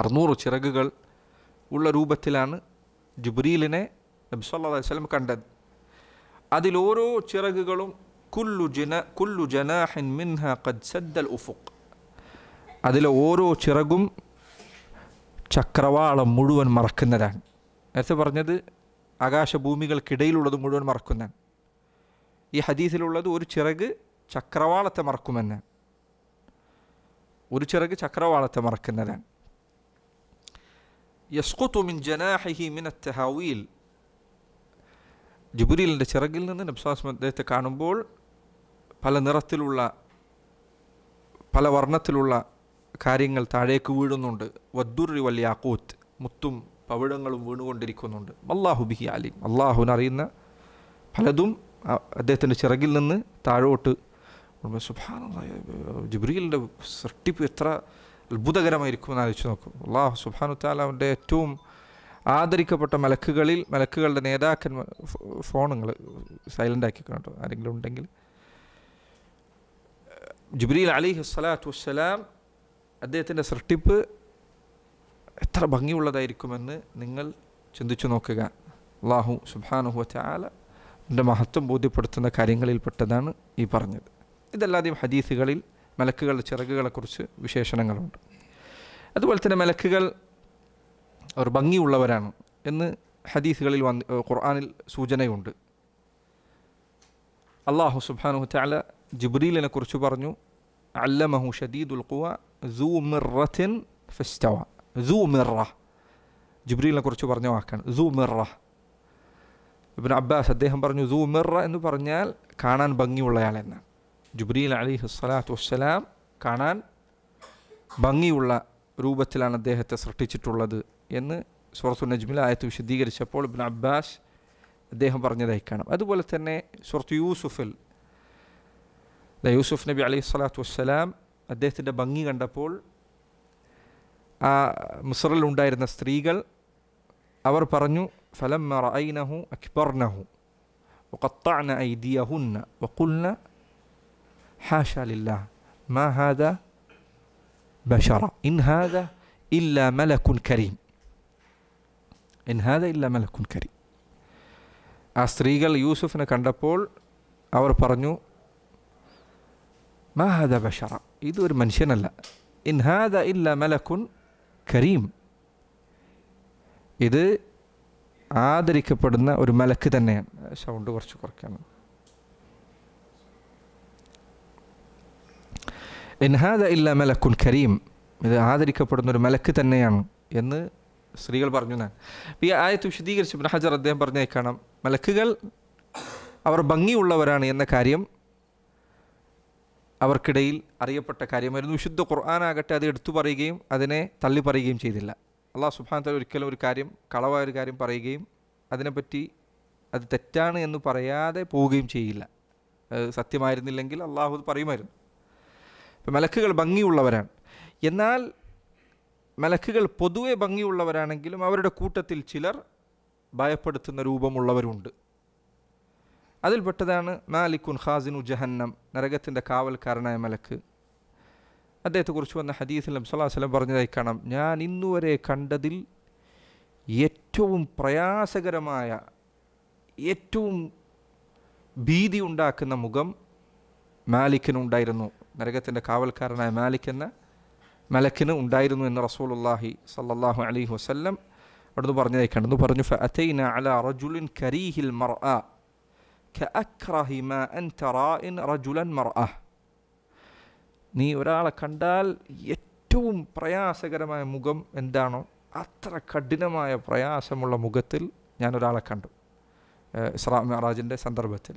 600 ചിറകുകൾ ഉള്ള രൂപത്തിലാണ് ജിബ്രീലിനെ നബി സല്ലല്ലാഹു അലൈഹി വസല്ലം കണ്ടത്. അതിലോരോ ചിറകുകളും കുല്ലു ജനാഹിൻ മിൻഹ ഖദ് സദ്ദൽ ഉഫുഖ്, അതിലെ ഓരോ ചിറകും ചക്രവാളം മുഴുവൻ മറക്കുന്നതാണ്. നേരത്തെ പറഞ്ഞത് ആകാശഭൂമികൾക്കിടയിലുള്ളത് മുഴുവൻ മറക്കുന്നതാണ്. ഈ ഹദീസിലുള്ളത് ഒരു ചിറക് ചക്രവാളത്തെ മറക്കുമെന്ന്. ഒരു ചിറക് ചക്രവാളത്തെ മറക്കുന്നതാണ്. യസ്ഖുതു മിൻ ജനാഹിഹി മിൻ അത്തഹാവീൽ. ജിബ്രീലിൻ്റെ ചിറകിൽ നിന്ന് നബി സല്ലല്ലാഹു അലൈഹി വസല്ലം അദ്ദേഹത്തെ കാണുമ്പോൾ പല നിറത്തിലുള്ള പല വർണ്ണത്തിലുള്ള കാര്യങ്ങൾ താഴേക്ക് വീഴുന്നുണ്ട്. വദ്ദുർരി വൽ യാഖൂത്ത്, മുത്തും പവിഴങ്ങളും വീണുകൊണ്ടിരിക്കുന്നുണ്ട്. അല്ലാഹു ബിഹി അലീം, അള്ളാഹുവിനറിയുന്ന പലതും അദ്ദേഹത്തിൻ്റെ ചിറകിൽ നിന്ന് താഴോട്ട്. സുബ്ഹാനല്ലാഹ്, ജിബ്രീലിൻ്റെ സൃഷ്ടിപ്പ് എത്ര അത്ഭുതകരമായിരിക്കുമെന്ന് ആലോചിച്ച് നോക്കും. അള്ളാഹു സുബ്ഹാനഹു വതആല അവൻ്റെ ഏറ്റവും ആദരിക്കപ്പെട്ട മലക്കുകളുടെ നേതാക്കന്മാർ. ഫോണുകൾ സൈലൻ്റ് ആക്കിക്കണം കേട്ടോ, ആരെങ്കിലും ഉണ്ടെങ്കിൽ. ജിബ്രീൽ അലൈഹി സ്വലാത്തു വസ്സലാം അദ്ദേഹത്തിൻ്റെ സൃഷ്ടിപ്പ് എത്ര ഭംഗിയുള്ളതായിരിക്കുമെന്ന് നിങ്ങൾ ചിന്തിച്ചു നോക്കുക. അല്ലാഹു സുബ്ഹാനഹു വതആല എൻ്റെ മഹത്വം ബോധ്യപ്പെടുത്തുന്ന കാര്യങ്ങളിൽപ്പെട്ടതാണ് ഈ പറഞ്ഞത്. ഇതല്ലാതെയും ഹദീസുകളിൽ മലക്കുകളുടെ ചിറകുകളെക്കുറിച്ച് വിശേഷണങ്ങളുണ്ട്. അതുപോലെ തന്നെ മലക്കുകൾ അവർ ഭംഗിയുള്ളവരാണ് എന്ന് ഹദീസുകളിൽ ഖുർആനിൽ സൂചനയുണ്ട്. അല്ലാഹു സുബ്ഹാനഹു വതആല ജിബ്രീലിനെ കുറിച്ച് പറഞ്ഞു, അല്ലമഹു ഷദീദുൽ ഖുവ സൂ മിർറത്തിൻ ഫസ്തവ. സൂ മിറ, ജിബ്രീലിനെ കുറിച്ച് പറഞ്ഞ വാക്കാണ് സൂ മിറ. ഇബ്നു അബ്ബാസ് അദ്ദേഹം പറഞ്ഞു സൂ മിറ എന്ന് പറഞ്ഞാൽ കാണാൻ ഭംഗിയുള്ളയാളെന്നാണ്. ജിബ്രീൽ അലൈഹി സ്വലാത്തു വസ്സലാം കാണാൻ ഭംഗിയുള്ള രൂപത്തിലാണ് അദ്ദേഹത്തെ സൃഷ്ടിച്ചിട്ടുള്ളത് എന്ന് സൂറത്തുൻ നജ്മിൽ ആയത്ത് വിശദീകരിച്ചപ്പോൾ ഇബ്നു അബ്ബാസ് അദ്ദേഹം പറഞ്ഞതായി കാണാം. അതുപോലെ തന്നെ സൂറത്ത് യൂസുഫിൽ യൂസുഫ് നബി അലൈഹി സ്വലാത്തു വസ്സലാം അദ്ദേഹത്തിൻ്റെ ഭംഗി കണ്ടപ്പോൾ ആ മിസ്റിലുണ്ടായിരുന്ന സ്ത്രീകൾ അവർ പറഞ്ഞു, ഫലമ്മ റഅയ്നഹു അക്ബർനഹു വഖത്തഅന ഐദിയഹുന്ന വഖുൽന ഹാഷാ ലില്ലാഹ് മാ ഹാദാ ബശറ ഇൻ ഹാദാ ഇല്ലാ മലക്കുൻ കരീം. ഇൻ ഹാദാ ഇല്ലാ മലക്കുൻ കരീം. ആ സ്ത്രീകൾ യൂസുഫിനെ കണ്ടപ്പോൾ അവർ പറഞ്ഞു, മാ ഹാദാ ബശറ, ഇതൊരു മനുഷ്യനല്ല. ഇൻ ഹാദാ ഇല്ലാ മലക്കുൻ കരീം, ഇത് ആദരിക്കപ്പെടുന്ന ഒരു മലക്ക് തന്നെയാണ്. സൗണ്ട് കുറച്ച് കുറയ്ക്കണം. ഇൻ ഹാദ ഇല്ല മലക്കുൻ കരീം, ഇത് ആദരിക്കപ്പെടുന്ന ഒരു മലക്ക് തന്നെയാണ് എന്ന് സ്ത്രീകൾ പറഞ്ഞു. ഈ ആയത്ത് വിശദീകരിച്ച് ഇബ്നു ഹജർ അദ്ദേഹം പറഞ്ഞേക്കണം, മലക്കുകൾ അവർ ഭംഗിയുള്ളവരാണ് എന്ന കാര്യം അവർക്കിടയിൽ അറിയപ്പെട്ട കാര്യമായിരുന്നു. വിശുദ്ധ ഖുർആനാകട്ടെ അത് എടുത്തു പറയുകയും അതിനെ തള്ളി പറയുകയും ചെയ്തില്ല. അള്ളാഹു സുബ്ഹാനഹു വതആല ഒരിക്കലും ഒരു കാര്യം, കളവായ ഒരു കാര്യം പറയുകയും അതിനെപ്പറ്റി അത് തെറ്റാണ് എന്ന് പറയാതെ പോവുകയും ചെയ്യില്ല. സത്യമായിരുന്നില്ലെങ്കിൽ അള്ളാഹു അത് പറയുമായിരുന്നു. ഇപ്പം മലക്കുകൾ ഭംഗിയുള്ളവരാണ്. എന്നാൽ മലക്കുകൾ പൊതുവെ ഭംഗിയുള്ളവരാണെങ്കിലും അവരുടെ കൂട്ടത്തിൽ ചിലർ ഭയപ്പെടുത്തുന്ന രൂപമുള്ളവരുണ്ട്. അതിൽപ്പെട്ടതാണ് മാലിക്കുൻ ഖാസിനു ജഹന്നം, നരകത്തിൻ്റെ കാവൽക്കാരനായ മലക്ക്. അദ്ദേഹത്തെക്കുറിച്ച് വന്ന ഹദീസിൽ നബി സ്വല്ലല്ലാഹു അലൈഹി വസല്ലം പറഞ്ഞതായി കാണാം, ഞാൻ ഇന്നുവരെ കണ്ടതിൽ ഏറ്റവും പ്രയാസകരമായ, ഏറ്റവും ഭീതി ഉണ്ടാക്കുന്ന മുഖം മാലിക്കിനുണ്ടായിരുന്നു, നരകത്തിൻ്റെ കാവൽക്കാരനായ മാലിക് എന്ന മലക്കിന് ഉണ്ടായിരുന്നു എന്ന് റസൂലുള്ളാഹി സ്വല്ലല്ലാഹു അലൈഹി വസല്ലം അവിടുന്ന് പറഞ്ഞതായി കണ്ടെന്ന് പറഞ്ഞു. ഫഅതൈന അലാ റജുലിൻ കരീഹിൽ മർആ കഅക്റഹി മാ അൻത റാഇൻ റജുലൻ മർആ. നീ ഒരാളെ കണ്ടാൽ ഏറ്റവും പ്രയാസകരമായ മുഖം എന്താണോ അത്ര കഠിനമായ പ്രയാസമുള്ള മുഖത്തിൽ ഞാൻ ഒരാളെ കണ്ടു. ഇസ്രാ മിഅ്റാജിൻ്റെ സന്ദർഭത്തിൽ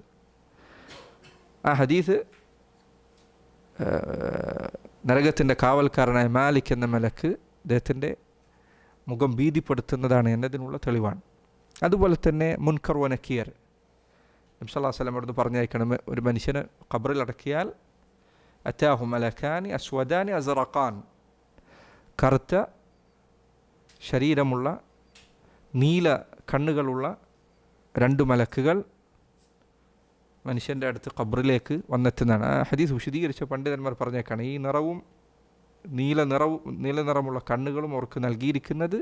ആ ഹദീസ് നരകത്തിൻ്റെ കാവൽക്കാരനായ മാലിക് എന്ന മലക്ക് അദ്ദേഹത്തിൻ്റെ മുഖം ഭീതിപ്പെടുത്തുന്നതാണ് എന്നതിനുള്ള തെളിവാണ്. അതുപോലെ തന്നെ മുൻകർ വ നക്കീർ, നബി സല്ലല്ലാഹു അലൈഹി വസല്ലം അവിടുന്ന് പറഞ്ഞയക്കണം, ഒരു മനുഷ്യന് ഖബറിൽ അടക്കിയാൽ അതാഹു മലക്കാനി അസ്വദാനി അസ്റഖാൻ, കറുത്ത ശരീരമുള്ള നീല കണ്ണുകളുള്ള രണ്ട് മലക്കുകൾ മനുഷ്യൻ്റെ അടുത്ത് ഖബറിലേക്ക് വന്നെത്തുന്നതാണ്. ആ ഹദീസ് വിശദീകരിച്ച പണ്ഡിതന്മാർ പറഞ്ഞേക്കാണ്, ഈ നിറവും നീല നിറമുള്ള കണ്ണുകളും അവർക്ക് നൽകിയിരിക്കുന്നത്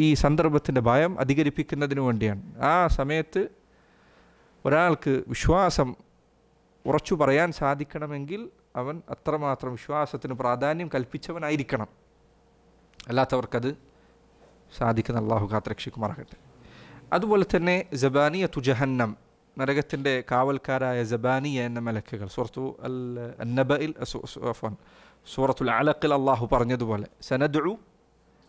ഈ സന്ദർഭത്തിൻ്റെ ഭയം അധികരിപ്പിക്കുന്നതിന് വേണ്ടിയാണ്. ആ സമയത്ത് ഒരാൾക്ക് വിശ്വാസം ഉറച്ചു പറയാൻ സാധിക്കണമെങ്കിൽ അവൻ അത്രമാത്രം വിശ്വാസത്തിന് പ്രാധാന്യം കൽപ്പിച്ചവനായിരിക്കണം, അല്ലാത്തവർക്കത് സാധിക്കുന്ന അല്ലാഹു കാത്തുരക്ഷിക്കുമാറാകട്ടെ. അതുപോലെ തന്നെ ജബാനിയത്തു ജഹന്നം, നരകത്തിൻ്റെ കാവൽക്കാരായ ജബാനിയ എന്ന മലക്കുകൾ സൂറത്തു അന്നബയിൽ സൂറത്തുൽ അലഖിൽ അള്ളാഹു പറഞ്ഞതുപോലെ സനദ്ഉ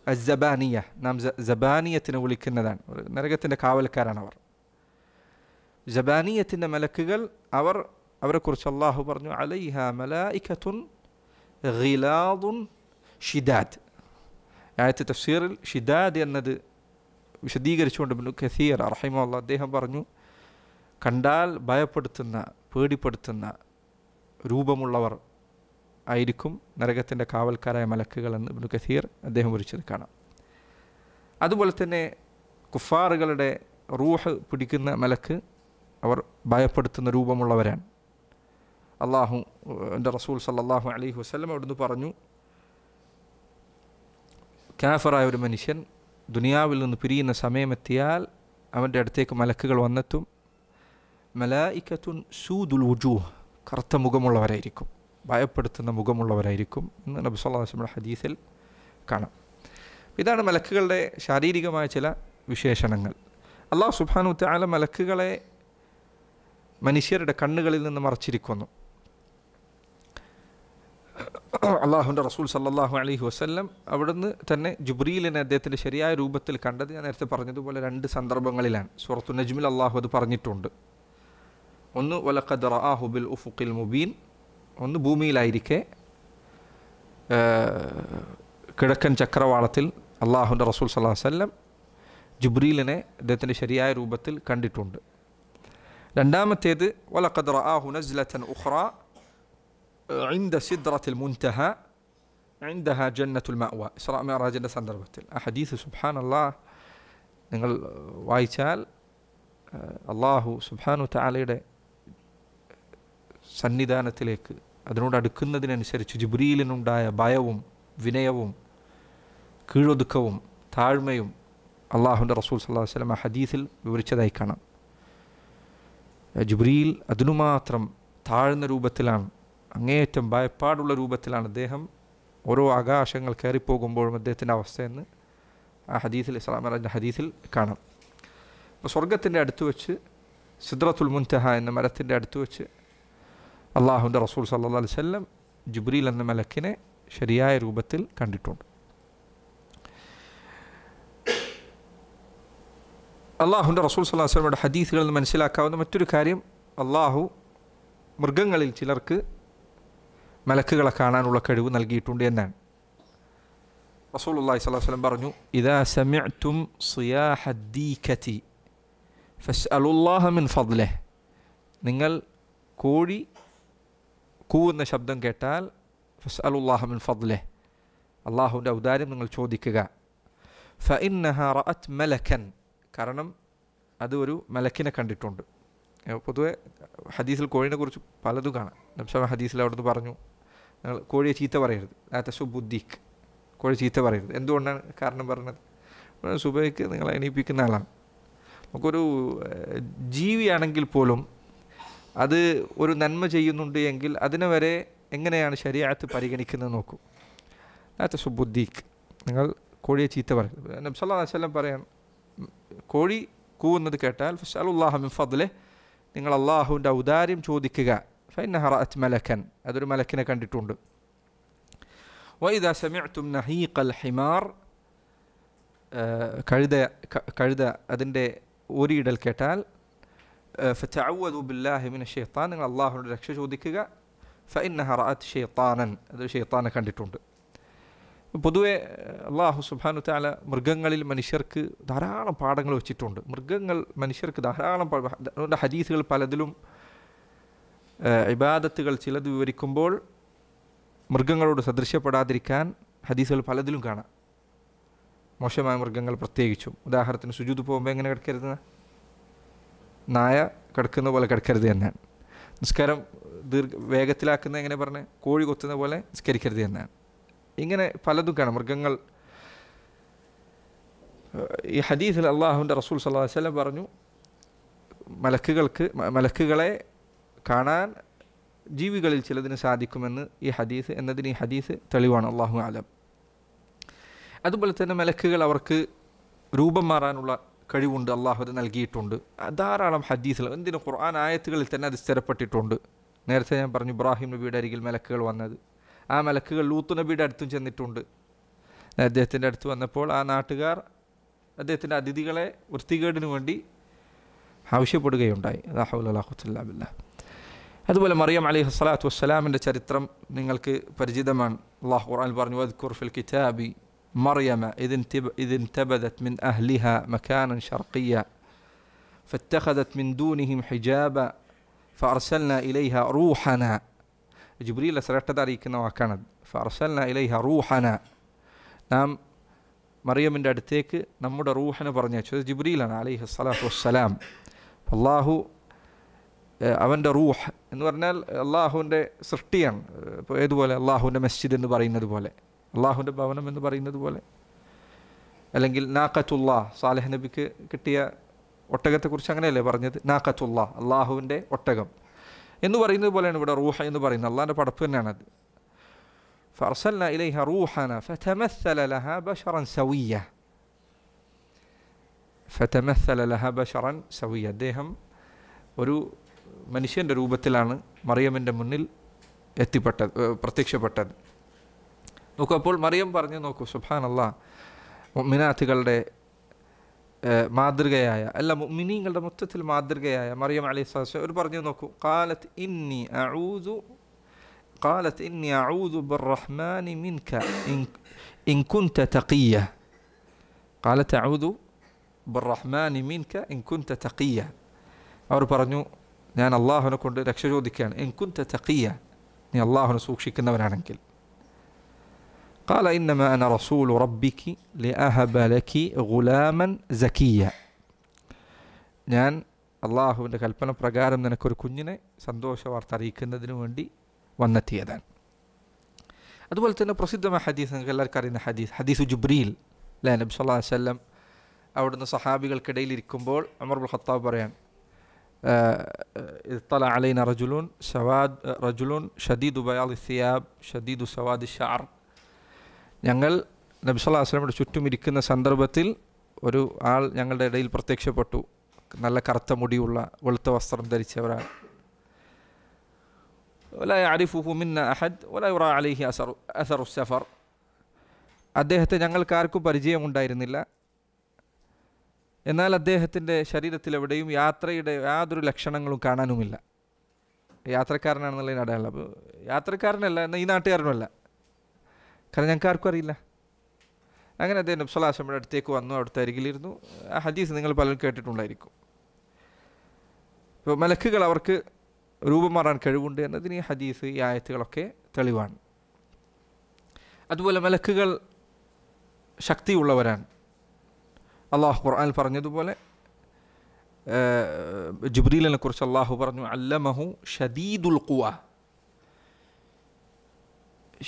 അസ്സബാനിയ, നാം ജബാനിയത്തിനെ വിളിക്കുന്നതാണ്. നരകത്തിൻ്റെ കാവൽക്കാരാണ് അവർ. ജബാനിയത്തിൻ്റെ മലക്കുകൾ അവരെക്കുറിച്ച് അള്ളാഹു പറഞ്ഞു, അലൈഹ മലായികത്തുൻ ഗിലാദുൻ ഷിദാദ്. ആയത്ത് തഫ്സീറിൽ ഷിദാദ് എന്നത് വിശദീകരിച്ചുകൊണ്ട് ഇബ്നു കസീർ റഹിമഹുല്ലാഹ് അദ്ദേഹം പറഞ്ഞു, കണ്ടാൽ ഭയപ്പെടുത്തുന്ന, പേടിപ്പെടുത്തുന്ന രൂപമുള്ളവർ ആയിരിക്കും നരകത്തിൻ്റെ കാവൽക്കാരായ മലക്കുകൾ എന്ന് ഇബ്നു കസീർ അദ്ദേഹം വിവരിച്ചത് കാണാം. അതുപോലെ തന്നെ കുഫാറുകളുടെ റൂഹ് പിടിക്കുന്ന മലക്ക് അവർ ഭയപ്പെടുത്തുന്ന രൂപമുള്ളവരാണ്. എൻ്റെ റസൂൽ സല്ലല്ലാഹു അലൈഹി വസല്ലം അവിടുന്ന് പറഞ്ഞു, കാഫറായ ഒരു മനുഷ്യൻ ദുനിയാവിൽ നിന്ന് പിരിയുന്ന സമയമെത്തിയാൽ അവൻ്റെ അടുത്തേക്ക് മലക്കുകൾ വന്നെത്തും. മലായികത്തുൻ സൂദുൽ വുജൂഹ്, കറുത്ത മുഖമുള്ളവരായിരിക്കും, ഭയപ്പെടുത്തുന്ന മുഖമുള്ളവരായിരിക്കും എന്ന് നബി സല്ലല്ലാഹു അലൈഹി വസല്ലം ഹദീസിൽ കാണാം. ഇതാണ് മലക്കുകളുടെ ശാരീരികമായ ചില വിശേഷണങ്ങൾ. അല്ലാഹു സുബ്ഹാനഹു വ തആല മലക്കുകളെ മനുഷ്യരുടെ കണ്ണുകളിൽ നിന്ന് മറച്ചിരിക്കുന്നു. അള്ളാഹുവിൻ്റെ റസൂൽ സല്ലല്ലാഹു അലൈഹി വസല്ലം അവിടുന്ന് തന്നെ ജിബ്രീലിനെ അദ്ദേഹത്തിൻ്റെ ശരിയായ രൂപത്തിൽ കണ്ടത് ഞാൻ നേരത്തെ പറഞ്ഞതുപോലെ രണ്ട് സന്ദർഭങ്ങളിലാണ്. സൂറത്തു നജ്മിൽ അള്ളാഹു അത് പറഞ്ഞിട്ടുണ്ട്. ഒന്ന് വലഖദ് റആഹു ബിൽ ഉഫുഖിൽ മുബീൻ, ഒന്ന് ഭൂമിയിലായിരിക്കെ കിഴക്കൻ ചക്രവാളത്തിൽ അള്ളാഹുവിൻ്റെ റസൂൽ സല്ലല്ലാഹു അലൈഹി വസല്ലം ജിബ്രീലിനെ അദ്ദേഹത്തിൻ്റെ ശരിയായ രൂപത്തിൽ കണ്ടിട്ടുണ്ട്. രണ്ടാമത്തേത് വലഖദ് റആഹു നസ്ലതൻ ഉഖ്റാ ഇൻദ സിദ്റത്തിൽ മുൻതഹ ഇൻദഹ ജന്നത്തുൽ മഅവ, ഇസ്രാ മിഅ്റാജിൻ്റെ സന്ദർഭത്തിൽ. ആ ഹദീസ് സുബ്ഹാനല്ലാഹ് നിങ്ങൾ വായിച്ചാൽ അള്ളാഹു സുബ്ഹാനഹു വ തആലയുടെ സന്നിധാനത്തിലേക്ക് അതിനോട് അടുക്കുന്നതിനനുസരിച്ച് ജിബ്രീലിനുണ്ടായ ഭയവും വിനയവും കീഴൊതുക്കവും താഴ്മയും അള്ളാഹുവിൻ്റെ റസൂൽ സല്ലല്ലാഹു അലൈഹി വസല്ലം ആ ഹദീസിൽ വിവരിച്ചതായി കാണാം. ജിബ്രീൽ അതിനുമാത്രം താഴ്ന്ന രൂപത്തിലാണ്, അങ്ങേയറ്റം ഭയപ്പാടുള്ള രൂപത്തിലാണ് അദ്ദേഹം ഓരോ ആകാശങ്ങൾ കയറിപ്പോകുമ്പോഴും അദ്ദേഹത്തിൻ്റെ അവസ്ഥയെന്ന് ആ ഹദീസിൽ ഇസ്രാ മിഅ്റാജിൻ്റെ ഹദീസിൽ കാണാം. അപ്പോൾ സ്വർഗത്തിൻ്റെ അടുത്ത് വെച്ച് സിദ്റത്തുൽ മുൻതഹ എന്ന മരത്തിൻ്റെ അടുത്ത് വെച്ച് അള്ളാഹുവിൻ്റെ റസൂൽ സല്ലല്ലാഹു അലൈഹി വസല്ലം ജിബ്രീൽ എന്ന മലക്കിനെ ശരിയായ രൂപത്തിൽ കണ്ടിട്ടുണ്ട്. അള്ളാഹുവിൻ്റെ റസൂൽ സല്ലല്ലാഹു അലൈഹി വസല്ലമയുടെ ഹദീസുകളിൽ നിന്ന് മനസ്സിലാക്കാവുന്ന മറ്റൊരു കാര്യം, അള്ളാഹു മൃഗങ്ങളിൽ ചിലർക്ക് മലക്കുകളെ കാണാനുള്ള കഴിവ് നൽകിയിട്ടുണ്ട് എന്നാണ്. റസൂലുള്ളാഹി സ്വല്ലല്ലാഹു അലൈഹി വസല്ലം പറഞ്ഞു, ഇദാ സമിഅ്തും സിയാഹ ദീകതി ഫസ്അലുല്ലാഹ മിൻ ഫദ്ലിഹി, നിങ്ങൾ കോഴി കൂവുന്ന ശബ്ദം കേട്ടാൽ ഫസ്അലുല്ലാഹ മിൻ ഫദ്ലിഹി, അള്ളാഹുവിൻ്റെ ഔദാര്യം നിങ്ങൾ ചോദിക്കുക. ഫഇന്നഹ റഅത് മലക്കൻ, കാരണം അത് ഒരു മലക്കിനെ കണ്ടിട്ടുണ്ട്. പൊതുവെ ഹദീസിൽ കോഴിനെ കുറിച്ച് പലതും കാണാം. നബി സല്ലല്ലാഹു ഹദീസിൽ അവിടുന്ന് പറഞ്ഞു, നിങ്ങൾ കോഴിയെ ചീത്ത പറയരുത്, തസുബുദ്ദീഖ്, കോഴി ചീത്ത പറയരുത്. എന്തുകൊണ്ടാണ് കാരണം പറഞ്ഞത്? സുബൈക്ക് നിങ്ങളെ എണീപ്പിക്കുന്ന ആളാണ്. നമുക്കൊരു ജീവിയാണെങ്കിൽ പോലും അത് ഒരു നന്മ ചെയ്യുന്നുണ്ട് എങ്കിൽ അതിനെ വരെ എങ്ങനെയാണ് ശരീഅത്ത് പരിഗണിക്കുന്നത് നോക്കൂ. തസുബുദ്ദീഖ്, നിങ്ങൾ കോഴിയെ ചീത്ത പറയരുത്. നബി സല്ലല്ലാഹു അലൈഹി വസല്ലം പറയാൻ, കോഴി കൂവുന്നത് കേട്ടാൽ ഫസ്അലുല്ലാഹ മിൻ ഫദ്ലിഹി, നിങ്ങൾ അള്ളാഹുവിൻ്റെ ഔദാര്യം ചോദിക്കുക. ഫഇന്നഹ റഅത് മലക്കൻ, അതൊരു മലക്കിനെ കണ്ടിട്ടുണ്ട്. വഇദാ സമിഅ്തും നഹീഖൽ ഹിമാർ, കഴുത അതിൻ്റെ ഓരിയിടൽ കേട്ടാൽ ഫതഅവ്വദു ബില്ലാഹി മിനശ് ശൈത്താൻ, നിങ്ങൾ അള്ളാഹുവിൻ്റെ രക്ഷ ചോദിക്കുക. ഫഇന്നഹ റഅത് ശൈത്താനൻ, അതൊരു ശൈത്താനെ കണ്ടിട്ടുണ്ട്. പൊതുവെ അള്ളാഹു സുബ്ഹാനഹു തആല മൃഗങ്ങളിൽ മനുഷ്യർക്ക് ധാരാളം പാഠങ്ങൾ വെച്ചിട്ടുണ്ട്. മൃഗങ്ങൾ മനുഷ്യർക്ക് ധാരാളം ഹദീസുകൾ പലതിലും ഇബാദത്തുകൾ ചിലത് വിവരിക്കുമ്പോൾ മൃഗങ്ങളോട് സദൃശ്യപ്പെടാതിരിക്കാൻ ഹദീസുകൾ പലതിലും കാണാം. മോശമായ മൃഗങ്ങൾ പ്രത്യേകിച്ചും, ഉദാഹരണത്തിന് സുജൂദ് പോകുമ്പോൾ എങ്ങനെ കിടക്കരുത്? നായ കിടക്കുന്ന പോലെ കിടക്കരുത് എന്നാണ്. നിസ്കാരം വേഗത്തിലാക്കുന്ന എങ്ങനെ പറഞ്ഞ്, കോഴി കൊത്തുന്ന പോലെ നിസ്കരിക്കരുത് എന്നാണ്. ഇങ്ങനെ പലതും കാണാം മൃഗങ്ങൾ. ഈ ഹദീസിൽ അള്ളാഹുവിൻ്റെ റസൂൽ സല്ലല്ലാഹു അലൈഹി വസല്ലം പറഞ്ഞു, മലക്കുകളെ കാണാൻ ജീവികളിൽ ചിലതിന് സാധിക്കുമെന്ന് ഈ ഹദീസ് തെളിവാണ്. അല്ലാഹു അലം. അതുപോലെ തന്നെ മലക്കുകൾ അവർക്ക് രൂപം മാറാനുള്ള കഴിവുണ്ട്, അള്ളാഹു അത് നൽകിയിട്ടുണ്ട്. ധാരാളം ഹദീസിൽ, എന്തിന് ഖുർആൻ ആയത്തുകളിൽ തന്നെ അത് സ്ഥിരപ്പെട്ടിട്ടുണ്ട്. നേരത്തെ ഞാൻ പറഞ്ഞു ഇബ്രാഹിം നബിയുടെ അരികിൽ മലക്കുകൾ വന്നത്, ആ മലക്കുകൾ ലൂത്ത് നബിയുടെ അടുത്തും ചെന്നിട്ടുണ്ട്. അദ്ദേഹത്തിൻ്റെ അടുത്ത് വന്നപ്പോൾ ആ നാട്ടുകാർ അദ്ദേഹത്തിൻ്റെ അതിഥികളെ വൃത്തികേടിന് വേണ്ടി ആവശ്യപ്പെടുകയുണ്ടായി. ലാ ഹൗല വലാ ഖുവത ഇല്ലാ ബില്ലാഹ്. അതുപോലെ മറിയം അലൈഹി സ്വലാത്തു വസ്സലാമിൻ്റെ ചരിത്രം നിങ്ങൾക്ക് പരിചിതമാണ്. അല്ലാഹു ഖുർആനിൽ പറഞ്ഞു, വദ്കുർ ഫിൽ കിതാബി മറിയമ ഇദ് ഇൻതബദത് മിൻ അഹ്ലിഹ മകാനൻ ശർഖിയ്യ ഫത്തഖദത് മിൻ ദൂനിഹിം ഹിജാബ ഫഅർസൽനാ ഇലൈഹ റൂഹന. ജിബ്രീൽ ശ്രേഷ്ഠത അറിയിക്കുന്ന വാക്കാണത്. ഫഅർസൽനാ ഇലൈഹ റൂഹന, നാം മറിയമിൻ്റെ അടുത്തേക്ക് നമ്മുടെ റൂഹനെ പറഞ്ഞയച്ചു. അത് ജിബ്രീലാണ് അലൈഹി സ്വലാത്തു വസ്സലാം. അള്ളാഹു അവൻ്റെ റൂഹ് എന്ന് പറഞ്ഞാൽ അള്ളാഹുവിൻ്റെ സൃഷ്ടിയാണ്. ഇപ്പോൾ ഏതുപോലെ അള്ളാഹുവിൻ്റെ മസ്ജിദ് എന്ന് പറയുന്നത് പോലെ, അള്ളാഹുവിൻ്റെ ഭവനം എന്ന് പറയുന്നത് പോലെ, അല്ലെങ്കിൽ നാഖത്തുല്ലാ, സാലിഹ് നബിക്ക് കിട്ടിയ ഒട്ടകത്തെക്കുറിച്ച് അങ്ങനെയല്ലേ പറഞ്ഞത്? നാഖത്തുല്ലാ, അള്ളാഹുവിൻ്റെ ഒട്ടകം എന്ന് പറയുന്നത് പോലെയാണ് ഇവിടെ റൂഹ് എന്ന് പറയുന്നത്. അള്ളാഹിൻ്റെ പടപ്പ് തന്നെയാണത്. ഫഅർസൽനാ ഇലൈഹ റൂഹന ഫതമസ്സല ലഹാ ബശറൻ സവിയ്യ. അദ്ദേഹം ഒരു മനുഷ്യൻ്റെ രൂപത്തിലാണ് മറിയമിൻ്റെ മുന്നിൽ പ്രത്യക്ഷപ്പെട്ടത്. നോക്കൂ, അപ്പോൾ മറിയം പറഞ്ഞു, നോക്കൂ സുബ്ഹാനല്ലാഹ്, മുഅ്മിനാത്തുകളുടെ മാതൃകയായ, അല്ല മുഅ്മിനീങ്ങളുടെ മൊത്തത്തിൽ മാതൃകയായ മറിയം അലൈഹിസ്സലാം അവർ പറഞ്ഞു, നോക്കൂ, ഖാലത്ത് ഇന്നി അഊദു ബിർറഹ്മാനി മിൻക ഇൻ കുൻത തഖിയ്യ. ഖാലത്ത് അഊദു ബിർറഹ്മാനി മിൻക ഇൻ കുൻത തഖിയ്യ. അവർ പറഞ്ഞു, ഞാൻ അള്ളാഹുവിനെ കൊണ്ട് രക്ഷ ചോദിക്കുകയാണ്. ഇൻ കുൻത തഖിയ്യ, നീ അള്ളാഹുവിനെ സൂക്ഷിക്കുന്നവരാണെങ്കിൽ. قال إنما أنا رسول ربك لأهب لك غلاما زكيا. ഞാൻ അള്ളാഹുവിൻ്റെ കൽപ്പന പ്രകാരം നിനക്കൊരു കുഞ്ഞിനെ സന്തോഷ വാർത്ത അറിയിക്കുന്നതിന് വേണ്ടി വന്നെത്തിയതാണ്. അതുപോലെ തന്നെ പ്രസിദ്ധമായ ഹദീസ്, നിങ്ങൾക്ക് എല്ലാവർക്കും അറിയുന്ന ഹദീസ് ജിബ്രീൽ അല്ലേ? നബി സല്ലല്ലാഹു അലൈഹി വസല്ലം അവിടുന്ന് സഹാബികൾക്കിടയിൽ ഇരിക്കുമ്പോൾ ഉമർ ഇബ്നുൽ ഖത്താബ് പറയാൻ, ഇത്തല അലൈന റജുലുൻ ഷദീദു ബയാദി സിയാബ് ഷദീദു സവാദി ഷഅർ. ഞങ്ങൾ നബി സല്ലല്ലാഹു അലൈഹി വസല്ലമയുടെ ചുറ്റും ഇരിക്കുന്ന സന്ദർഭത്തിൽ ഒരു ആൾ ഞങ്ങളുടെ ഇടയിൽ പ്രത്യക്ഷപ്പെട്ടു. നല്ല കറുത്ത മുടിയുള്ള വെളുത്ത വസ്ത്രം ധരിച്ച ഒരാൾ. വലാ യഅരിഫുഹു മിന്ന അഹദ് വലാ യുറാ അലൈഹി അസറു സഫർ. അദ്ദേഹത്തെ ഞങ്ങൾക്കാർക്കും പരിചയമുണ്ടായിരുന്നില്ല. എന്നാൽ അദ്ദേഹത്തിൻ്റെ ശരീരത്തിലെവിടെയും യാത്രയുടെ യാതൊരു ലക്ഷണങ്ങളും കാണാനുമില്ല. യാത്രക്കാരനാണെന്നുള്ളതിന് അടയാളം. അപ്പോൾ യാത്രക്കാരനല്ല, എന്നാൽ ഈ നാട്ടുകാരനുമല്ല, കാരണം ഞങ്ങൾക്ക് ആർക്കും അറിയില്ല. അങ്ങനെ അദ്ദേഹം നബി സല്ലല്ലാഹു അലൈഹി വസല്ലമയുടെ അടുത്തേക്ക് വന്നു, അവിടുത്തെ അരികിലിരുന്നു. ആ ഹദീസ് നിങ്ങൾ പലരും കേട്ടിട്ടുണ്ടായിരിക്കും. ഇപ്പോൾ മലക്കുകൾ അവർക്ക് രൂപം മാറാൻ കഴിവുണ്ട് എന്നതിന് ഈ ഹദീസ്, ഈ ആയത്തുകളൊക്കെ തെളിവാണ്. അതുപോലെ മലക്കുകൾ ശക്തിയുള്ളവരാണ്. അള്ളാഹു ഖുർആനിൽ പറഞ്ഞതുപോലെ ജിബ്രീലിനെ കുറിച്ച് അള്ളാഹു പറഞ്ഞു, അല്ലമഹു ഷദീദുൽ ഖുവ.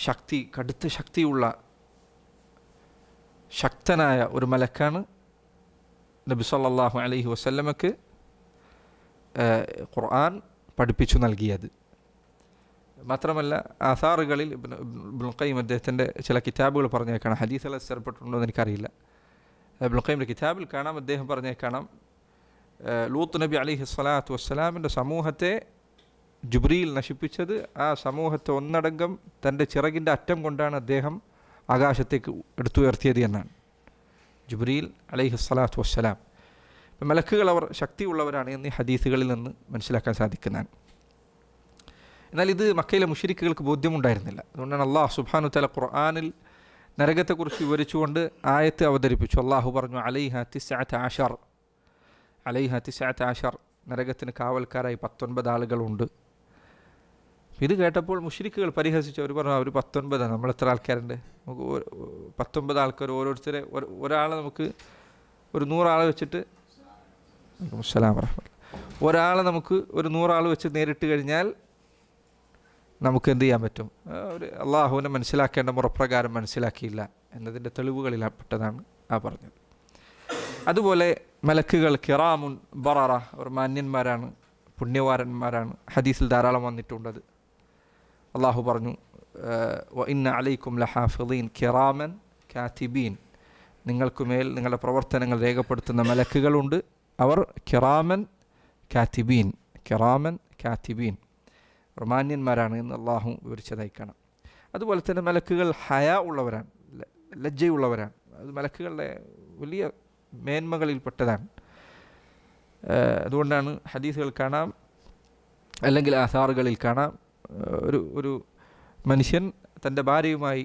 ശക്തി, കടുത്ത ശക്തിയുള്ള ശക്തനായ ഒരു മലക്കാണ് നബി സല്ലല്ലാഹു അലൈഹി വസല്ലമക്ക് ഖുർആൻ പഠിപ്പിച്ചു നൽകിയത്. മാത്രമല്ല ആസാറുകളിൽ ഇബ്നുൽ ഖയ്യിം അദ്ദേഹത്തിൻ്റെ ചില കിതാബുകൾ പറഞ്ഞേക്കാണ്, ഹദീസുകൾ സ്ഥിരപ്പെട്ടിട്ടുണ്ടോ എന്ന് എനിക്കറിയില്ല. ഇബ്നുൽ ഖയ്യിമിൻ്റെ കിതാബിൽ കാണാം, അദ്ദേഹം പറഞ്ഞേക്കണം, ലൂത്ത് നബി അലൈഹി സ്വലാത്തു വസ്സലാമിൻ്റെ സമൂഹത്തെ ജിബ്രീൽ നശിപ്പിച്ചത്, ആ സമൂഹത്തെ ഒന്നടങ്കം തൻ്റെ ചിറകിൻ്റെ അറ്റം കൊണ്ടാണ് അദ്ദേഹം ആകാശത്തേക്ക് എടുത്തുയർത്തിയത് എന്നാണ് ജിബ്രീൽ അലൈഹി സ്വലാത്തു വസ്സലാം. ഇപ്പം മലക്കുകൾ അവർ ശക്തിയുള്ളവരാണ് എന്ന് ഈ ഹദീസുകളിൽ നിന്ന് മനസ്സിലാക്കാൻ സാധിക്കുന്നതാണ്. എന്നാൽ ഇത് മക്കയിലെ മുശ്രിക്കുകൾക്ക് ബോധ്യമുണ്ടായിരുന്നില്ല. അതുകൊണ്ടാണ് അള്ളാഹു സുബ്ഹാനഹു വ തആല ഖുർആനിൽ നരകത്തെക്കുറിച്ച് വിവരിച്ചുകൊണ്ട് ആയത്ത് അവതരിപ്പിച്ചു. അള്ളാഹു പറഞ്ഞു, അലൈഹ തിസ്അത അശർ, അലൈഹ തിസ്അത അശർ, നരകത്തിന് കാവൽക്കാരായി 19 ആളുകളുണ്ട്. ഇത് കേട്ടപ്പോൾ മുശ്രിക്കുകൾ പരിഹസിച്ചു. അവർ പറഞ്ഞു, അവർ 19, നമ്മൾ എത്ര ആൾക്കാരുണ്ട്, നമുക്ക് 19 ആൾക്കാർ, ഓരോരുത്തരെ ഒരാളെ നമുക്ക് ഒരു 100 ആളെ വെച്ചിട്ട്, അസ്സലാമു അലൈക്കും, ഒരാളെ നമുക്ക് ഒരു 100 ആൾ വെച്ച് നേരിട്ട് കഴിഞ്ഞാൽ നമുക്ക് എന്ത് ചെയ്യാൻ പറ്റും? ഒരു അള്ളാഹുവിനെ മനസ്സിലാക്കേണ്ട മുറപ്രകാരം മനസ്സിലാക്കിയില്ല എന്നതിൻ്റെ തെളിവുകളിൽ പെട്ടതാണ് ആ പറഞ്ഞത്. അതുപോലെ മലക്കുകൾ കിറാമുൻ ബററ, അവർ മാന്യന്മാരാണ്, പുണ്യവാരന്മാരാണ്. ഹദീസിൽ ധാരാളം വന്നിട്ടുണ്ടത്. അള്ളാഹു പറഞ്ഞു, വ ഇന്ന അലൈക്കും ലഹാഫിളീൻ കിറാമൻ കാതിബീൻ, നിങ്ങൾക്കുമേൽ നിങ്ങളുടെ പ്രവർത്തനങ്ങൾ രേഖപ്പെടുത്തുന്ന മലക്കുകളുണ്ട്, അവർ കിറാമൻ കാതിബീൻ, കിറാമൻ കാതിബീൻ, മാന്യന്മാരാണ് എന്ന് അള്ളാഹു വിവരിച്ചതായി കാണാം. അതുപോലെ തന്നെ മലക്കുകൾ ഹയാ ഉള്ളവരാണ്, ലജ്ജയുള്ളവരാണ്. അത് മലക്കുകളുടെ വലിയ മേന്മകളിൽപ്പെട്ടതാണ്. അതുകൊണ്ടാണ് ഹദീസുകൾ കാണാം, അല്ലെങ്കിൽ ആസാറുകളിൽ കാണാം, ഒരു മനുഷ്യൻ തൻ്റെ ഭാര്യയുമായി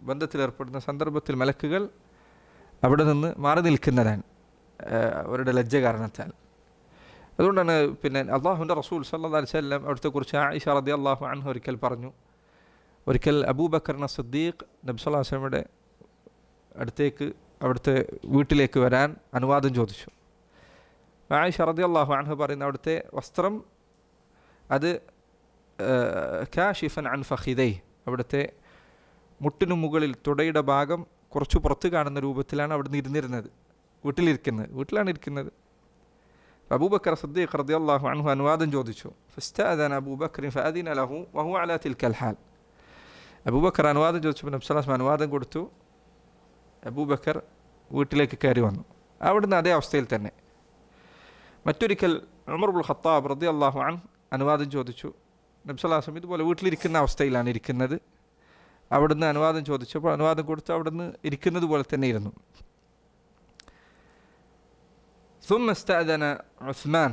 ബന്ധത്തിലേർപ്പെടുന്ന സന്ദർഭത്തിൽ മലക്കുകൾ അവിടെ നിന്ന് മാറി നിൽക്കുന്നതാണ് അവരുടെ ലജ്ജ കാരണത്താൽ. അതുകൊണ്ടാണ് പിന്നെ അള്ളാഹുവിൻ്റെ റസൂൽ സല്ലല്ലാഹു അലൈഹി വസല്ലം അവിടുത്തെക്കുറിച്ച് ആയിഷ റളിയല്ലാഹു അൻഹ ഒരിക്കൽ പറഞ്ഞു, ഒരിക്കൽ അബൂബക്കർ സിദ്ദീഖ് നബി സല്ലല്ലാഹു അലൈഹി വസല്ലമയുടെ അടുത്തേക്ക്, അവിടുത്തെ വീട്ടിലേക്ക് വരാൻ അനുവാദം ചോദിച്ചു. ആയിഷ റളിയല്ലാഹു അൻഹ പറയുന്ന, അവിടുത്തെ വസ്ത്രം അത് കാഷിഫൻ അൻ ഫഖിദൈ, അവിടുത്തെ മുട്ടിനു മുകളിൽ തുടയുടെ ഭാഗം കുറച്ച് പുറത്ത് കാണുന്ന രൂപത്തിലാണ് അവിടുന്ന് ഇരുന്നിരുന്നത്. വീട്ടിലാണ് ഇരിക്കുന്നത്. അബൂബക്കർ സിദ്ദീഖ് റളിയല്ലാഹു അൻഹു അനുവാദം ചോദിച്ചു. ഫസ്തഅദന അബൂബക്കർ ഫഅദിന ലഹു വഹുവ അലാ തിൽക്കൽ ഹാൽ. അബൂബക്കർ അനുവാദം ചോദിച്ചപ്പോൾ നബി സല്ലല്ലാഹു അലൈഹി വസല്ലം അനുവാദം കൊടുത്തു. അബൂബക്കർ വീട്ടിലേക്ക് കയറി വന്നു. അവിടുന്ന് അതേ അവസ്ഥയിൽ തന്നെ. മറ്റൊരിക്കൽ ഉമർ ഇബ്നുൽ ഖത്താബ് റളിയല്ലാഹു അൻഹു അനുവാദം ചോദിച്ചു. നബി സല്ലല്ലാഹു അലൈഹി വസല്ലം ഇതുപോലെ വീട്ടിലിരിക്കുന്ന അവസ്ഥയിലാണ് ഇരിക്കുന്നത്. അവിടുന്ന് അനുവാദം ചോദിച്ചപ്പോൾ അനുവാദം കൊടുത്ത് അവിടുന്ന് ഇരിക്കുന്നത് പോലെ തന്നെ ഇരുന്നു. ثم استأذن ഉസ്മാൻ,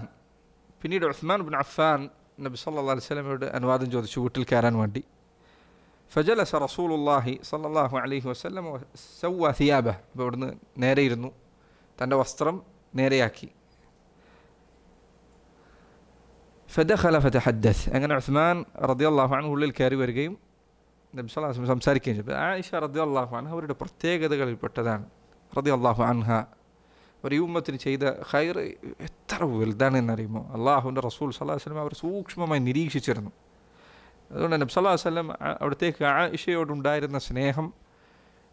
പിന്നീട് ഉസ്മാൻ ഇബ്നു അഫ്ഫാൻ നബി സല്ലല്ലാഹു അലൈഹി വസല്ലമയോട് അനുവാദം ചോദിച്ചു വീട്ടിൽ കയറാൻ വേണ്ടി. فجلس رسول الله صلى الله عليه وسلم وسوى ثيابه, അപ്പോൾ അവിടുന്ന് നേരെ ഇരുന്നു, തൻ്റെ വസ്ത്രം നേരെയാക്കി. فدخل فتحدث, അങ്ങനെ ഉസ്മാൻ റളിയല്ലാഹു അൻഹു ഉള്ളിൽ കയറി വരികയും നബി സല്ലല്ലാഹു അലൈഹി വസല്ലം സംസാരിക്കുകയും ചെയ്തു. ആയിഷ റളിയല്ലാഹു അൻഹ അവരുടെ പ്രത്യേകതകളിൽപ്പെട്ടതാണ്. റളിയല്ലാഹു അൻഹ ഒരു ഈ ഉമ്മത്തിന് ചെയ്ത ഖൈർ എത്ര വലുതാണെന്നറിയുമോ? അള്ളാഹുവിൻ്റെ റസൂൽ സല്ലല്ലാഹു അലൈഹി വസല്ലം അവർ സൂക്ഷ്മമായി നിരീക്ഷിച്ചിരുന്നു. അതുകൊണ്ട് നബി സല്ലല്ലാഹു അലൈഹി വസല്ലം അവിടത്തേക്ക് ആയിഷയോടുണ്ടായിരുന്ന സ്നേഹം,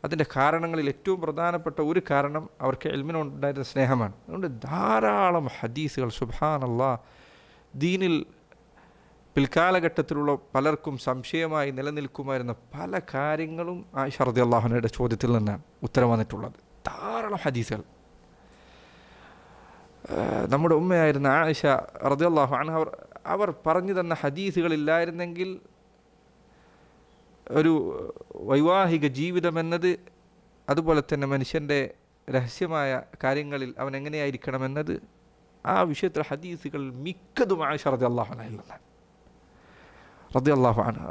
അതിൻ്റെ കാരണങ്ങളിൽ ഏറ്റവും പ്രധാനപ്പെട്ട ഒരു കാരണം അവർക്ക് ഇൽമിനോടുണ്ടായിരുന്ന സ്നേഹമാണ്. അതുകൊണ്ട് ധാരാളം ഹദീസുകൾ സുബ്ഹാനല്ലാഹ് ദീനിൽ പിൽക്കാലഘട്ടത്തിലുള്ള പലർക്കും സംശയമായി നിലനിൽക്കുമായിരുന്ന പല കാര്യങ്ങളും ആയിഷ റളിയല്ലാഹു അൻഹയുടെ ചോദ്യത്തിൽ നിന്നാണ് ഉത്തരം വന്നിട്ടുള്ളത്. ധാരാളം ഹദീസുകൾ. നമ്മുടെ ഉമ്മയായിരുന്ന ആയിഷ റളിയല്ലാഹു അൻഹ അവർ പറഞ്ഞു തന്ന ഹദീസുകളില്ലായിരുന്നെങ്കിൽ ഒരു വൈവാഹിക ജീവിതമെന്നത്, അതുപോലെ തന്നെ മനുഷ്യൻ്റെ രഹസ്യമായ കാര്യങ്ങളിൽ അവൻ എങ്ങനെയായിരിക്കണമെന്നത്, ആ വിഷയത്തിൽ ഹദീസുകൾ മിക്കതും ആയിഷ റളിയല്ലാഹു അൻഹയിൽ നിന്നാണ്. റളിയല്ലാഹു അൻഹ,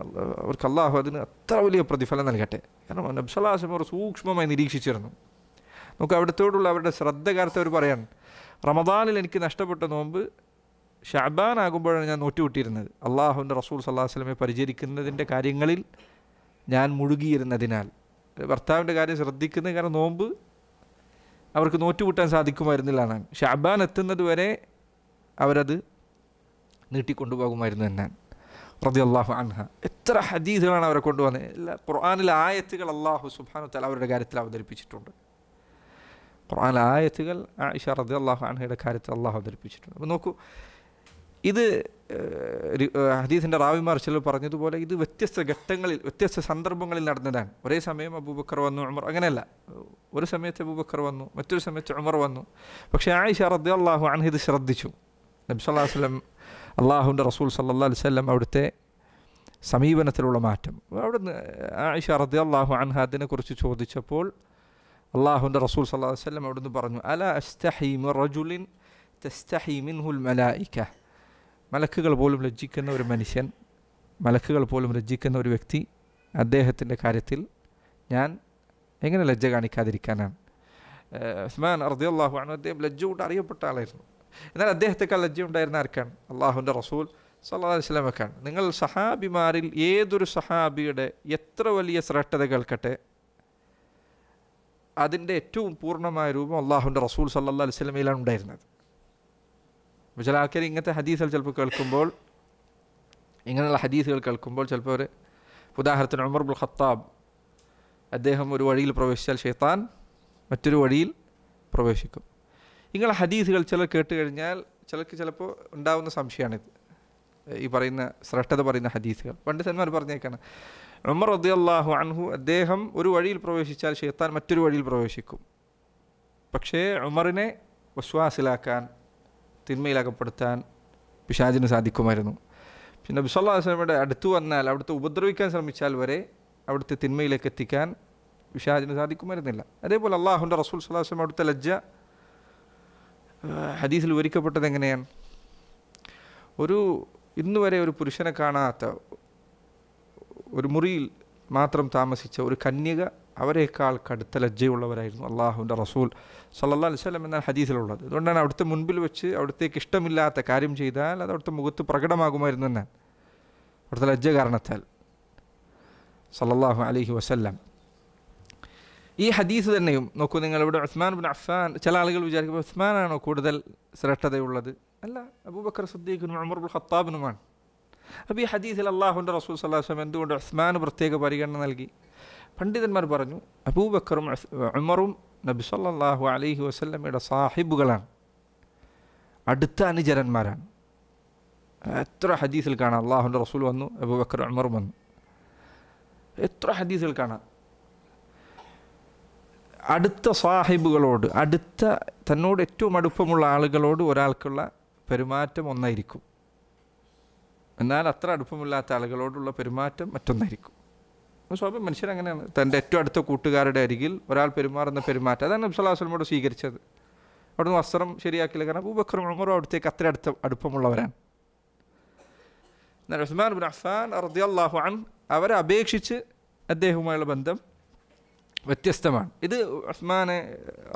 അവർക്ക് അള്ളാഹു അതിന് അത്ര വലിയ പ്രതിഫലം നൽകട്ടെ. കാരണം നബി സല്ലല്ലാഹു അലൈഹി വസല്ലം അവർ സൂക്ഷ്മമായി നിരീക്ഷിച്ചിരുന്നു. നമുക്ക് അവിടത്തോടുള്ള അവരുടെ ശ്രദ്ധ കാലത്ത് അവർ പറയാണ്, റമദാനിൽ എനിക്ക് നഷ്ടപ്പെട്ട നോമ്പ് ഷഅബാൻ ആകുമ്പോഴാണ് ഞാൻ നോറ്റുവിട്ടിരുന്നത്. അള്ളാഹുവിൻ്റെ റസൂൽ സല്ലല്ലാഹു അലൈഹി വസല്ലമയെ പരിചരിക്കുന്നതിൻ്റെ കാര്യങ്ങളിൽ ഞാൻ മുഴുകിയിരുന്നതിനാൽ. ഭർത്താവിൻ്റെ കാര്യം ശ്രദ്ധിക്കുന്നത് കാരണം നോമ്പ് അവർക്ക് നോറ്റുവിട്ടാൻ സാധിക്കുമായിരുന്നില്ല എന്നാണ്. ഷഅബാൻ എത്തുന്നത് വരെ അവരത് നീട്ടിക്കൊണ്ടുപോകുമായിരുന്നു എന്നാണ്. റളിയല്ലാഹു അൻഹ എത്ര ഹദീസുകളാണ് അവരെ കൊണ്ടുവന്നത്. എല്ലാ ഖുർആനിലെ ആയത്തുകൾ അല്ലാഹു സുബ്ഹാനഹു വ തആല അവരുടെ കാര്യത്തിൽ അവതരിപ്പിച്ചിട്ടുണ്ട്. ഖുർആനിലെ ആയത്തുകൾ ആയിഷ റളിയല്ലാഹു അൻഹയുടെ കാര്യത്തിൽ അല്ലാഹു അവതരിപ്പിച്ചിട്ടുണ്ട്. അപ്പോൾ നോക്കൂ, ഇത് ഹദീസിൻ്റെ റാവിമാർ ചിലർ പറഞ്ഞതുപോലെ ഇത് വ്യത്യസ്ത ഘട്ടങ്ങളിൽ വ്യത്യസ്ത സന്ദർഭങ്ങളിൽ നടന്നതാണ്. ഒരേ സമയം അബൂബക്കർ വന്നു, ഉമർ, അങ്ങനെയല്ല. ഒരു സമയത്ത് അബൂബക്കർ വന്നു, മറ്റൊരു സമയത്ത് ഉമർ വന്നു. പക്ഷേ ആയിഷ റളിയല്ലാഹു അൻഹ ഇത് ശ്രദ്ധിച്ചു. നബി സല്ലല്ലാഹു അലൈഹി വസല്ലം, അള്ളാഹുവിൻ്റെ റസൂൽ സല്ലല്ലാഹു അലൈഹി വസല്ലം അവിടുത്തെ സമീപനത്തിലുള്ള മാറ്റം, അവിടുന്ന് ആയിഷ റളിയല്ലാഹു അൻഹ അതിനെക്കുറിച്ച് ചോദിച്ചപ്പോൾ അള്ളാഹുവിൻ്റെ റസൂൽ സല്ലല്ലാഹു അലൈഹി വസല്ലം അവിടുന്ന് പറഞ്ഞു, അലാ അസ്തഹി മിൻ റജുലിൻ തസ്തഹി മിൻഹുൽ മലായിക. മലക്കുകൾ പോലും ലജ്ജിക്കുന്ന ഒരു മനുഷ്യൻ, മലക്കുകൾ പോലും ലജ്ജിക്കുന്ന ഒരു വ്യക്തി, അദ്ദേഹത്തിൻ്റെ കാര്യത്തിൽ ഞാൻ എങ്ങനെ ലജ്ജ കാണിക്കാതിരിക്കാനാണ്? ഉസ്മാൻ റളിയല്ലാഹു അൻഹു അദ്ദേഹം ലജ്ജ കൊണ്ട് അറിയപ്പെട്ട ആളായിരുന്നു. എന്നാൽ അദ്ദേഹത്തെക്കാൾ ലജ്ജ ഉണ്ടായിരുന്ന ആർക്കാണ്? അള്ളാഹുവിൻ്റെ റസൂൽ സല്ലല്ലാഹു അലൈഹി വസല്ലമക്കാണ്. നിങ്ങൾ സഹാബിമാരിൽ ഏതൊരു സഹാബിയുടെ എത്ര വലിയ ശ്രേഷ്ഠത കേൾക്കട്ടെ, അതിൻ്റെ ഏറ്റവും പൂർണ്ണമായ രൂപം അള്ളാഹുവിൻ്റെ റസൂൽ സല്ലല്ലാഹു അലൈഹി വസല്ലമയിലാണ് ഉണ്ടായിരുന്നത്. അപ്പോൾ ചില ആൾക്കാർ ഇങ്ങനത്തെ ഹദീസുകൾ ചിലപ്പോൾ കേൾക്കുമ്പോൾ, ഇങ്ങനെയുള്ള ഹദീസുകൾ കേൾക്കുമ്പോൾ ചിലപ്പോൾ ഒരു ഉദാഹരണത്തിന് ഉമർ ഇബ്നുൽ ഖത്താബ്, അദ്ദേഹം ഒരു വഴിയിൽ പ്രവേശിച്ചാൽ ശൈത്താൻ മറ്റൊരു വഴിയിൽ പ്രവേശിക്കും. ഇങ്ങനെ ഹദീസുകൾ ചിലർ കേട്ട് കഴിഞ്ഞാൽ ചിലർക്ക് ചിലപ്പോൾ ഉണ്ടാകുന്ന സംശയമാണിത്, ഈ പറയുന്ന ശ്രേഷ്ഠത പറയുന്ന ഹദീസുകൾ. പണ്ഡിതന്മാർ പറഞ്ഞേക്കാണ്, ഉമർ റളിയല്ലാഹു അൻഹു അദ്ദേഹം ഒരു വഴിയിൽ പ്രവേശിച്ചാൽ ശൈത്താൻ മറ്റൊരു വഴിയിൽ പ്രവേശിക്കും. പക്ഷേ ഉമറിനെ വസ്വാസിലാക്കാൻ, തിന്മയിലകപ്പെടുത്താൻ പിശാചിന് സാധിക്കുമായിരുന്നു. പിന്നെ നബി സല്ലല്ലാഹു അലൈഹി വസല്ലമയുടെ അടുത്ത് വന്നാൽ അവിടുത്തെ ഉപദ്രവിക്കാൻ ശ്രമിച്ചാൽ വരെ അവിടുത്തെ തിന്മയിലേക്ക് എത്തിക്കാൻ പിശാചിന് സാധിക്കുമായിരുന്നില്ല. അതേപോലെ അള്ളാഹുവിൻ്റെ റസൂൽ സല്ലല്ലാഹു അലൈഹി വസല്ലം അവിടുത്തെ ലജ്ജ ഹദീസിൽ വിവരിക്കപ്പെട്ടത് എങ്ങനെയാണ്? ഇന്ന് വരെ ഒരു പുരുഷനെ കാണാത്ത, ഒരു മുറിയിൽ മാത്രം താമസിച്ച ഒരു കന്യക അവരെക്കാൾ കടുത്ത ലജ്ജയുള്ളവരായിരുന്നു അള്ളാഹുവിൻ്റെ റസൂൽ സല്ലല്ലാഹു അലൈഹി വസല്ലം എന്ന ഹദീസിലുള്ളത്. അതുകൊണ്ടാണ് അവിടുത്തെ മുൻപിൽ വെച്ച് അവിടുത്തേക്ക് ഇഷ്ടമില്ലാത്ത കാര്യം ചെയ്താൽ അത് അവിടുത്തെ മുഖത്ത് പ്രകടമാകുമായിരുന്നു എന്നാണ്, അവിടുത്തെ ലജ്ജ കാരണത്താൽ സല്ലല്ലാഹു അലൈഹി വസല്ലം. ഈ ഹദീസ് തന്നെയും നോക്കൂ നിങ്ങൾ, ഇവിടെ ഉസ്മാൻ ബിൻ അഫ്ഫാൻ, ചില ആളുകൾ വിചാരിക്കുമ്പോൾ ഉസ്മാനാണോ കൂടുതൽ ശ്രേഷ്ഠതയുള്ളത്? അല്ല, അബൂബക്കർ സിദ്ദീഖിനും ഉമർ ഇബ്നുൽ ഖത്താബിനുമാണ്. അപ്പോൾ ഈ ഹദീസിൽ അള്ളാഹുവിൻ്റെ റസൂൽ സല്ലല്ലാഹു അലൈഹി വസല്ലം എന്തുകൊണ്ട് ഉസ്മാന് പ്രത്യേക പരിഗണന നൽകി? പണ്ഡിതന്മാർ പറഞ്ഞു, അബൂബക്കറും ഉമറും നബി സല്ലല്ലാഹു അലൈഹി വസല്ലമയുടെ സാഹിബുകളാണ്, അടുത്ത അനുചരന്മാരാണ്. എത്ര ഹദീസിൽ കാണാം അള്ളാഹുവിൻ്റെ റസൂൽ വന്നു, അബൂബക്കർ ഉമറും വന്നു. എത്ര ഹദീസിൽ കാണാം അടുത്ത സാഹിബുകളോട്, അടുത്ത തന്നോട് ഏറ്റവും അടുപ്പമുള്ള ആളുകളോട് ഒരാൾക്കുള്ള പെരുമാറ്റം ഒന്നായിരിക്കും, എന്നാൽ അത്ര അടുപ്പമില്ലാത്ത ആളുകളോടുള്ള പെരുമാറ്റം മറ്റൊന്നായിരിക്കും. സ്വാഭാവികം മനുഷ്യരങ്ങനെയാണ്. തൻ്റെ ഏറ്റവും അടുത്ത കൂട്ടുകാരുടെ അരികിൽ ഒരാൾ പെരുമാറുന്ന പെരുമാറ്റം, അതാണ് നബി സല്ലല്ലാഹു അലൈഹി വസല്ലമയോട് സ്വീകരിച്ചത്. അവിടുന്ന് വസ്ത്രം ശരിയാക്കില്ല, കാരണം അബൂബക്കറും ഉമറും അവിടത്തേക്ക് അത്ര അടുപ്പമുള്ളവരാണ്. എന്നാൽ ഉസ്മാൻ ബിൻ അഫ്ഫാൻ റളിയല്ലാഹു അൻഹു അവരെ അപേക്ഷിച്ച് അദ്ദേഹവുമായുള്ള ബന്ധം വ്യത്യസ്തമാണ്. ഇത് ഉസ്മാനെ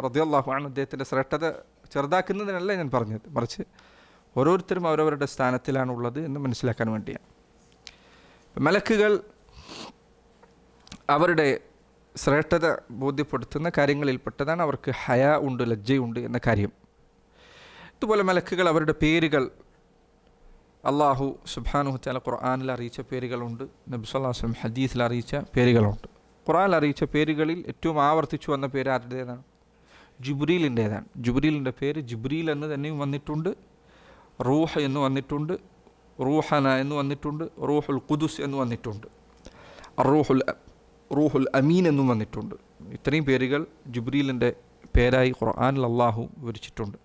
റളിയല്ലാഹു അൻഹു അദ്ദേഹത്തിൻ്റെ ശ്രേഷ്ഠത ചെറുതാക്കുന്നതിനല്ല ഞാൻ പറഞ്ഞത്, മറിച്ച് ഓരോരുത്തരും അവരവരുടെ സ്ഥാനത്തിലാണുള്ളത് എന്ന് മനസ്സിലാക്കാൻ വേണ്ടിയാണ്. മലക്കുകൾ അവരുടെ ശ്രേഷ്ഠത ബോധ്യപ്പെടുത്തുന്ന കാര്യങ്ങളിൽപ്പെട്ടതാണ് അവർക്ക് ഹയാ ഉണ്ട്, ലജ്ജയുണ്ട് എന്ന കാര്യം. ഇതുപോലെ മലക്കുകൾ അവരുടെ പേരുകൾ അള്ളാഹു സുബ്ഹാനഹു തആല ഖുർആനിൽ അറിയിച്ച പേരുകളുണ്ട്, നബി സല്ലല്ലാഹു അലൈഹി വസല്ലം ഹദീസിൽ അറിയിച്ച പേരുകളുണ്ട്. ഖുർആനിൽ അറിയിച്ച പേരുകളിൽ ഏറ്റവും ആവർത്തിച്ചു വന്ന പേര് ആരുടേതാണ്? ജിബ്രീലിൻ്റേതാണ്. ജിബ്രീലിൻ്റെ പേര് ജിബ്രീൽ എന്ന് തന്നെയും വന്നിട്ടുണ്ട്, റൂഹ് എന്ന് വന്നിട്ടുണ്ട്, റൂഹന എന്ന് വന്നിട്ടുണ്ട്, റൂഹുൽ ഖുദുസ് എന്ന് വന്നിട്ടുണ്ട്, റൂഹുൽ അമീൻ എന്നും വന്നിട്ടുണ്ട്. ഇത്രയും പേരുകൾ ജിബ്രീലിൻ്റെ പേരായി ഖുർആനിൽ അള്ളാഹു വിവരിച്ചിട്ടുണ്ട്.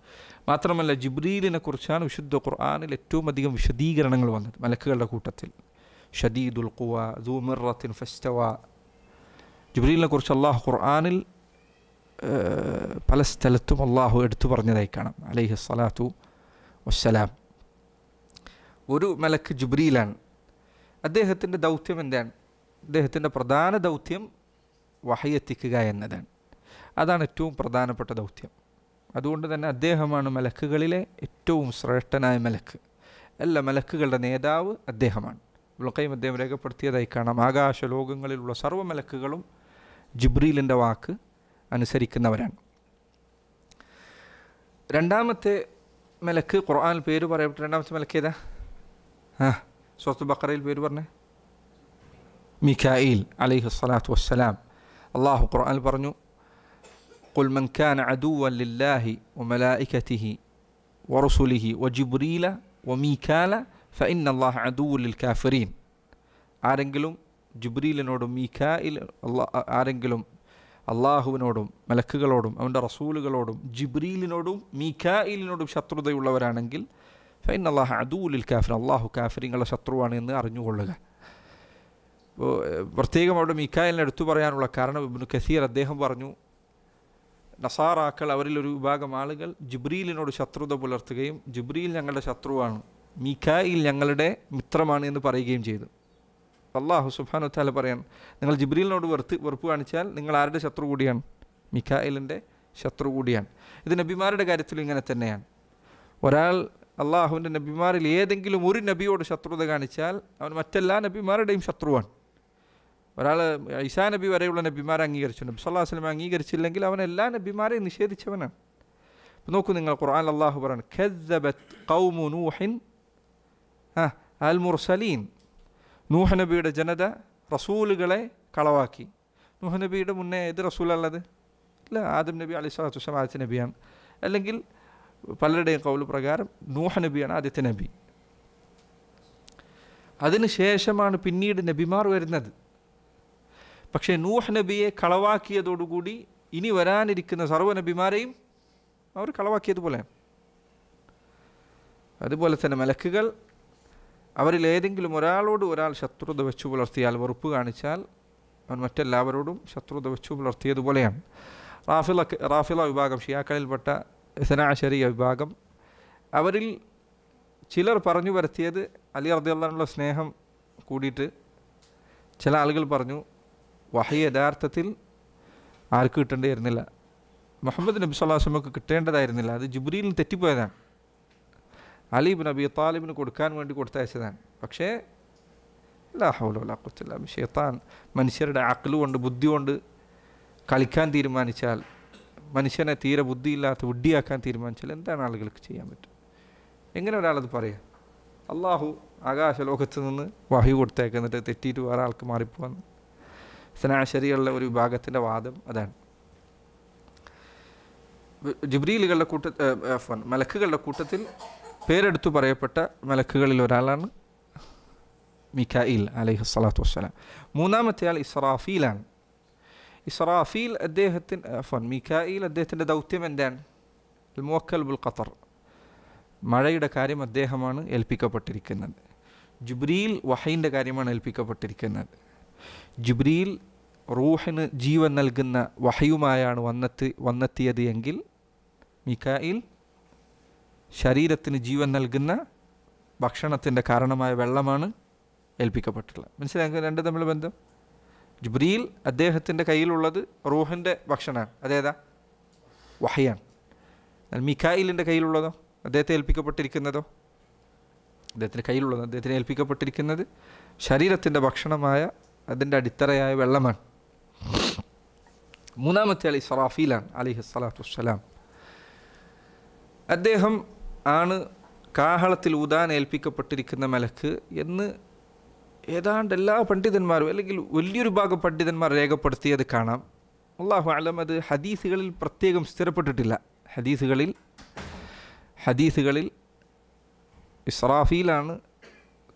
മാത്രമല്ല ജിബ്രീലിനെ കുറിച്ചാണ് വിശുദ്ധ ഖുർആനിൽ ഏറ്റവും അധികം വിശദീകരണങ്ങൾ വന്നത് മലക്കുകളുടെ കൂട്ടത്തിൽ. ഷദീദുൽ ഖുവ ദൂ മിറത്തിൻ ഫസ്തവ. ജിബ്രീലിനെ കുറിച്ച് അള്ളാഹു ഖുർആനിൽ പല സ്ഥലത്തും അള്ളാഹു എടുത്തു പറഞ്ഞതായി കാണാം. അലൈഹി സ്വലാത്തു വസ്സലാം. ഒരു മലക്ക് ജിബ്രീലാണ്. അദ്ദേഹത്തിൻ്റെ ദൗത്യം എന്താണ്? അദ്ദേഹത്തിൻ്റെ പ്രധാന ദൗത്യം വഹയ് എത്തിക്കുക എന്നതാണ്. അതാണ് ഏറ്റവും പ്രധാനപ്പെട്ട ദൗത്യം. അതുകൊണ്ട് തന്നെ അദ്ദേഹമാണ് മലക്കുകളിലെ ഏറ്റവും ശ്രേഷ്ഠനായ മലക്ക്. എല്ലാ മലക്കുകളുടെ നേതാവ് അദ്ദേഹമാണ്. ഇബ്നുൽ ഖയ്യിം അദ്ദേഹം രേഖപ്പെടുത്തിയതായി കാണാം, ആകാശലോകങ്ങളിലുള്ള സർവ്വ മലക്കുകളും ജിബ്രീലിൻ്റെ വാക്ക് അനുസരിക്കുന്നവരാണ്. രണ്ടാമത്തെ മലക്ക് ഖുർആനിൽ പേര് പറയപ്പെട്ട രണ്ടാമത്തെ മലക്ക് ഏതാ? സൂറത്തുൽ ബഖറയിൽ പേര് പറഞ്ഞേ, മീകായിൽ അലൈഹി സ്വലാത്തു വസ്സലാം. അള്ളാഹു ഖുർആനിൽ പറഞ്ഞു, ഖുൽ മൻ കാന അദുവ്വൻ ലില്ലാഹി വമലായികതിഹി വറസുലിഹി വജിബ്രീല വമീകാല ഫഇന്നല്ലാഹ അദുവ്വുൻ ലിൽ കാഫിരീൻ. ആരെങ്കിലും ജിബ്രീലിനോടും ആരെങ്കിലും അള്ളാഹുവിനോടും മലക്കുകളോടും അവൻ്റെ റസൂലുകളോടും ജിബ്രീലിനോടും മീകായിലിനോടും ശത്രുതയുള്ളവരാണെങ്കിൽ ഫഇന്നല്ലാഹ അദുവ്വുൻ ലിൽ കാഫിരീൻ, അള്ളാഹു കാഫിരീങ്ങളുടെ ശത്രുവാണ് എന്ന് അറിഞ്ഞുകൊള്ളുക. അപ്പോൾ പ്രത്യേകം അവിടെ മീകായിലിനെ എടുത്തു പറയാനുള്ള കാരണം ഇബ്നു കസീർ അദ്ദേഹം പറഞ്ഞു, നസാറാക്കൾ അവരിലൊരു വിഭാഗം ആളുകൾ ജിബ്രീലിനോട് ശത്രുത പുലർത്തുകയും ജിബ്രീൽ ഞങ്ങളുടെ ശത്രുവാണ്, മീകായിൽ ഞങ്ങളുടെ മിത്രമാണ് എന്ന് പറയുകയും ചെയ്തു. അല്ലാഹു സുബ്ഹാനഹു വ തആല പറയാൻ, നിങ്ങൾ ജിബ്രീലിനോട് വെറുപ്പ് കാണിച്ചാൽ നിങ്ങൾ ആരുടെ ശത്രു കൂടിയാണ്? മീകായിലിൻ്റെ ശത്രു കൂടിയാണ്. ഇത് നബിമാരുടെ കാര്യത്തിലും ഇങ്ങനെ തന്നെയാണ്. ഒരാൾ അള്ളാഹുവിൻ്റെ നബിമാരിൽ ഏതെങ്കിലും ഒരു നബിയോട് ശത്രുത കാണിച്ചാൽ അവൻ മറ്റെല്ലാ നബിമാരുടെയും ശത്രുവാണ്. ഒരാൾ ഈസാ നബി വരെയുള്ള നബിമാരെ അംഗീകരിച്ചു, നബി സല്ലല്ലാഹു അലൈഹി വസല്ലം അംഗീകരിച്ചില്ലെങ്കിൽ അവൻ എല്ലാ നബിമാരെയും നിഷേധിച്ചവനാണ്. അപ്പോൾ നോക്കൂ നിങ്ങൾ, ഖുർആനിൽ അള്ളാഹു പറയാണ്, കദ്ദബത് ഖൗമു നൂഹിൻ അൽ മുർസലീൻ. നൂഹ് നബിയുടെ ജനത റസൂലുകളെ കളവാക്കി. നൂഹ് നബിയുടെ മുന്നേ ഏത് റസൂലുള്ളത്? ഇല്ല, ആദം നബി അലൈഹി സ്വലാത്തു വസ്സലാം ആദ്യത്തെ നബിയാണ്. അല്ലെങ്കിൽ പലരുടെയും കൗല് പ്രകാരം നൂഹ് നബിയാണ് ആദ്യത്തെ നബി. അതിന് ശേഷമാണ് പിന്നീട് നബിമാർ വരുന്നത്. പക്ഷേ നൂഹ് നബിയെ കളവാക്കിയതോടുകൂടി ഇനി വരാനിരിക്കുന്ന സർവ്വ നബിമാരെയും അവർ കളവാക്കിയതുപോലെയാണ്. അതുപോലെ തന്നെ മലക്കുകൾ അവരിൽ ഏതെങ്കിലും ഒരാളോട് ഒരാൾ ശത്രുത വെച്ചു പുലർത്തിയാൽ, വെറുപ്പ് കാണിച്ചാൽ അവൻ മറ്റെല്ലാവരോടും ശത്രുത വെച്ചു പുലർത്തിയതുപോലെയാണ്. റാഫിള വിഭാഗം, ഷിയാക്കളിൽപ്പെട്ട ഇസ്നാഅശരിയ വിഭാഗം, അവരിൽ ചിലർ പറഞ്ഞു വരുത്തിയത് അലി റളിയല്ലാഹു അൻഹുവിനുള്ള സ്നേഹം കൂടിയിട്ട് ചില ആളുകൾ പറഞ്ഞു, വഹി യഥാർത്ഥത്തിൽ ആർക്ക് കിട്ടേണ്ടിയിരുന്നില്ല, മുഹമ്മദ് നബി സല്ലല്ലാഹു അലൈഹി വസല്ലമക്ക് കിട്ടേണ്ടതായിരുന്നില്ല, അത് ജിബ്രീലിന് തെറ്റിപ്പോയതാണ്, അലി ഇബ്നു അബി താലിബിന് കൊടുക്കാൻ വേണ്ടി കൊടുത്തയച്ചതാണ്. പക്ഷേ ലാ ഹൗല വലാ ഖുവത ഇല്ലാ ബില്ലാഹ്, ശൈത്താൻ മനുഷ്യരുടെ അഖ്ല് കൊണ്ട്, ബുദ്ധി കൊണ്ട് കളിക്കാൻ തീരുമാനിച്ചാൽ, മനുഷ്യനെ തീരെ ബുദ്ധിയില്ലാത്ത വിഡ്ഢിയാക്കാൻ തീരുമാനിച്ചാൽ എന്താണ് ആളുകൾക്ക് ചെയ്യാൻ പറ്റും? എങ്ങനെ ഒരാളത് പറയാം? അള്ളാഹു ആകാശലോകത്ത് നിന്ന് വഹി കൊടുത്തേക്കുന്നിട്ട് തെറ്റിയിട്ട് വേറെ ആൾക്ക് മാറിപ്പോവാന്ന് ഇസ്നാഅശരിയുള്ള ഒരു വിഭാഗത്തിൻ്റെ വാദം അതാണ്. ജിബ്രീലുകളുടെ മലക്കുകളുടെ കൂട്ടത്തിൽ പേരെടുത്തു പറയപ്പെട്ട മലക്കുകളിൽ ഒരാളാണ് മീകായിൽ അലൈഹി സ്വലാത്തു വസ്സലാം. മൂന്നാമത്തെ ആൾ ഇസ്രാഫീലാണ്. ഇസ്രാഫീൽ മീകായിൽ അദ്ദേഹത്തിൻ്റെ ദൗത്യം എന്താണ്? അൽ മുവക്കൽ ബിൽ ഖത്തർ, മഴയുടെ കാര്യം അദ്ദേഹമാണ് ഏൽപ്പിക്കപ്പെട്ടിരിക്കുന്നത്. ജിബ്രീൽ വഹയിൻ്റെ കാര്യമാണ് ഏൽപ്പിക്കപ്പെട്ടിരിക്കുന്നത്. ജിബ്രീൽ റൂഹിന് ജീവൻ നൽകുന്ന വഹയുമായാണ് വന്നെത്തിയത് എങ്കിൽ മീകായിൽ ശരീരത്തിന് ജീവൻ നൽകുന്ന ഭക്ഷണത്തിൻ്റെ കാരണമായ വെള്ളമാണ് ഏൽപ്പിക്കപ്പെട്ടിട്ടുള്ളത്. മനസ്സിലാക്കുക രണ്ട് തമ്മിലുള്ള ബന്ധം? ജിബ്രീൽ അദ്ദേഹത്തിൻ്റെ കയ്യിലുള്ളത് റൂഹിൻ്റെ ഭക്ഷണമാണ്, അതേതാ? വഹയാണ്. മീകായിലിൻ്റെ കയ്യിലുള്ളതോ, അദ്ദേഹത്തെ ഏൽപ്പിക്കപ്പെട്ടിരിക്കുന്നതോ, അദ്ദേഹത്തിൻ്റെ കയ്യിലുള്ളത്, അദ്ദേഹത്തിന് ഏൽപ്പിക്കപ്പെട്ടിരിക്കുന്നത് ശരീരത്തിൻ്റെ ഭക്ഷണമായ അതിൻ്റെ അടിത്തറയായ വെള്ളമാണ്. മൂന്നാമത്തെ ആൾ ഇസ്രാഫീലാണ് അലൈഹി സ്വലാത്തു വസ്സലാം. അദ്ദേഹം ആണ് കാഹളത്തിൽ ഊതാൻ ഏൽപ്പിക്കപ്പെട്ടിരിക്കുന്ന മലക്ക് എന്ന് ഏതാണ്ട് എല്ലാ പണ്ഡിതന്മാരും അല്ലെങ്കിൽ വലിയൊരു ഭാഗം പണ്ഡിതന്മാർ രേഖപ്പെടുത്തിയത് കാണാം. അല്ലാഹു അലം, അത് ഹദീസുകളിൽ പ്രത്യേകം സ്ഥിരപ്പെട്ടിട്ടില്ല. ഹദീസുകളിൽ ഇസ്രാഫീലാണ്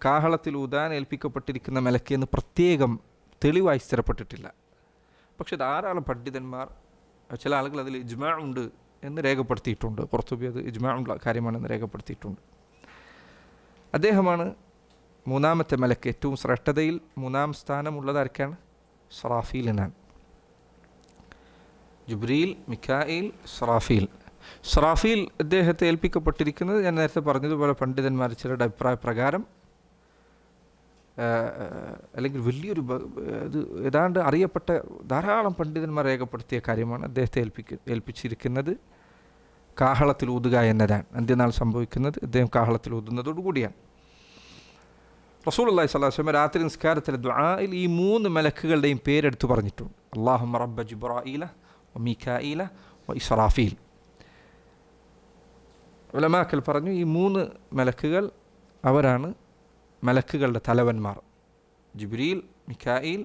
കാഹളത്തിൽ ഊതാൻ ഏൽപ്പിക്കപ്പെട്ടിരിക്കുന്ന മലക്ക് എന്ന് പ്രത്യേകം തെളിവായി സ്ഥിരപ്പെട്ടിട്ടില്ല. പക്ഷെ ധാരാളം പണ്ഡിതന്മാർ, ചില ആളുകൾ അതിൽ ഇജ്മാ ഉണ്ട് എന്ന് രേഖപ്പെടുത്തിയിട്ടുണ്ട്. ഖുർത്തുബി അത് ഇജ്മാ ഉള്ള കാര്യമാണെന്ന് രേഖപ്പെടുത്തിയിട്ടുണ്ട്. അദ്ദേഹമാണ് മൂന്നാമത്തെ മലക്ക്. ഏറ്റവും ശ്രേഷ്ഠതയിൽ മൂന്നാം സ്ഥാനമുള്ളത് ആർക്കാണ്? ഇസ്രാഫീലിനാണ്. ജിബ്രീൽ, മികായിൽ, ഇസ്രാഫീൽ. ഇസ്രാഫീൽ അദ്ദേഹത്തെ ഏൽപ്പിക്കപ്പെട്ടിരിക്കുന്നത് ഞാൻ നേരത്തെ പറഞ്ഞതുപോലെ പണ്ഡിതന്മാർ ചിലരുടെ അഭിപ്രായ പ്രകാരം, അല്ലെങ്കിൽ വലിയൊരു ഇത് ഏതാണ്ട് അറിയപ്പെട്ട ധാരാളം പണ്ഡിതന്മാർ രേഖപ്പെടുത്തിയ കാര്യമാണ്, അദ്ദേഹത്തെ ഏൽപ്പിച്ചിരിക്കുന്നത് കാഹളത്തിൽ ഊതുക എന്നതാണ്. അന്ത്യനാൾ സംഭവിക്കുന്നത് അദ്ദേഹം കാഹളത്തിൽ ഊതുന്നതോടുകൂടിയാണ്. റസൂലുള്ളാഹി സ്വല്ലല്ലാഹു അലൈഹി വസല്ലം രാത്രി നിസ്കാരത്തിലെ ദുആയിൽ ഈ 3 മലക്കുകളുടെയും പേരെടുത്ത് പറഞ്ഞിട്ടുണ്ട്. അല്ലാഹുമ്മ റബ്ബ ജിബ്രായീല വ മീകാഈല വ ഇസ്രാഫീൽ. ഉലമാക്കൾ പറഞ്ഞു ഈ 3 മലക്കുകൾ അവരാണ് മലക്കുകളുടെ തലവന്മാർ. ജിബ്രീൽ, മികായിൽ,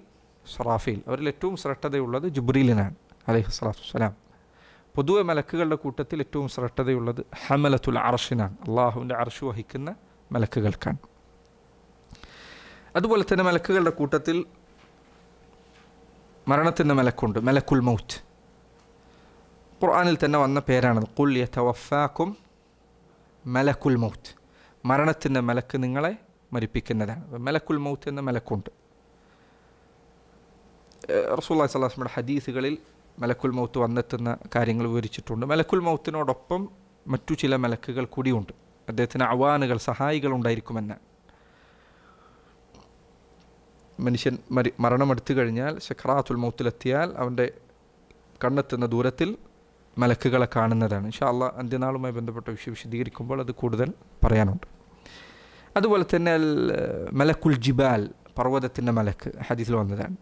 ഇസ്രാഫീൽ. അവരിൽ ഏറ്റവും ശ്രേഷ്ഠതയുള്ളത് ജിബ്രീലിനാണ് അലൈഹിസ്സലാത്തു വസ്സലാം. പൊതുവെ മലക്കുകളുടെ കൂട്ടത്തിൽ ഏറ്റവും ശ്രേഷ്ഠതയുള്ളത് ഹമലത്തുൽ അർഷിനാണ്, അള്ളാഹുവിൻ്റെ അർഷ് വഹിക്കുന്ന മലക്കുകൾക്കാണ്. അതുപോലെ തന്നെ മലക്കുകളുടെ കൂട്ടത്തിൽ മരണത്തിൻ്റെ മലക്കുണ്ട്, മലക്കുൽ മൗത്ത്. ഖുർആനിൽ തന്നെ വന്ന പേരാണത്. ഖുൽ യതവഫാകും മലക്കുൽ മൗത്ത്. മരണത്തിൻ്റെ മലക്ക് നിങ്ങളെ മരിപ്പിക്കുന്നതാണ്. മലക്കുൽ മൗത്ത് എന്ന മലക്കുണ്ട്. റസൂലുള്ളാഹി സ്വല്ലല്ലാഹു അലൈഹി വസല്ലം ഹദീസുകളിൽ മലക്കുൽ മൗത്ത് വന്നെത്തുന്ന കാര്യങ്ങൾ വിവരിച്ചിട്ടുണ്ട്. മലക്കുൽ മൗത്തിനോടൊപ്പം മറ്റു ചില മലക്കുകൾ കൂടിയുണ്ട്. അദ്ദേഹത്തിന് അവാനുകൾ, സഹായികൾ ഉണ്ടായിരിക്കുമെന്ന്. മനുഷ്യൻ മരണമെടുത്തു കഴിഞ്ഞാൽ, സക്രാത്തുൽ മൗത്തിലെത്തിയാൽ അവൻ്റെ കണ്ണെത്തുന്ന ദൂരത്തിൽ മലക്കുകളെ കാണുന്നതാണ്. ഇൻഷാ അല്ലാഹ് അന്ത്യനാളുമായി ബന്ധപ്പെട്ട വിഷയം വിശദീകരിക്കുമ്പോൾ അത് കൂടുതൽ പറയാനുണ്ട്. അതുപോലെ തന്നെ മലക്കുൽ ജിബാൽ, പർവ്വതത്തിൻ്റെ മലക്ക് ഹദീസിൽ വന്നതാണ്.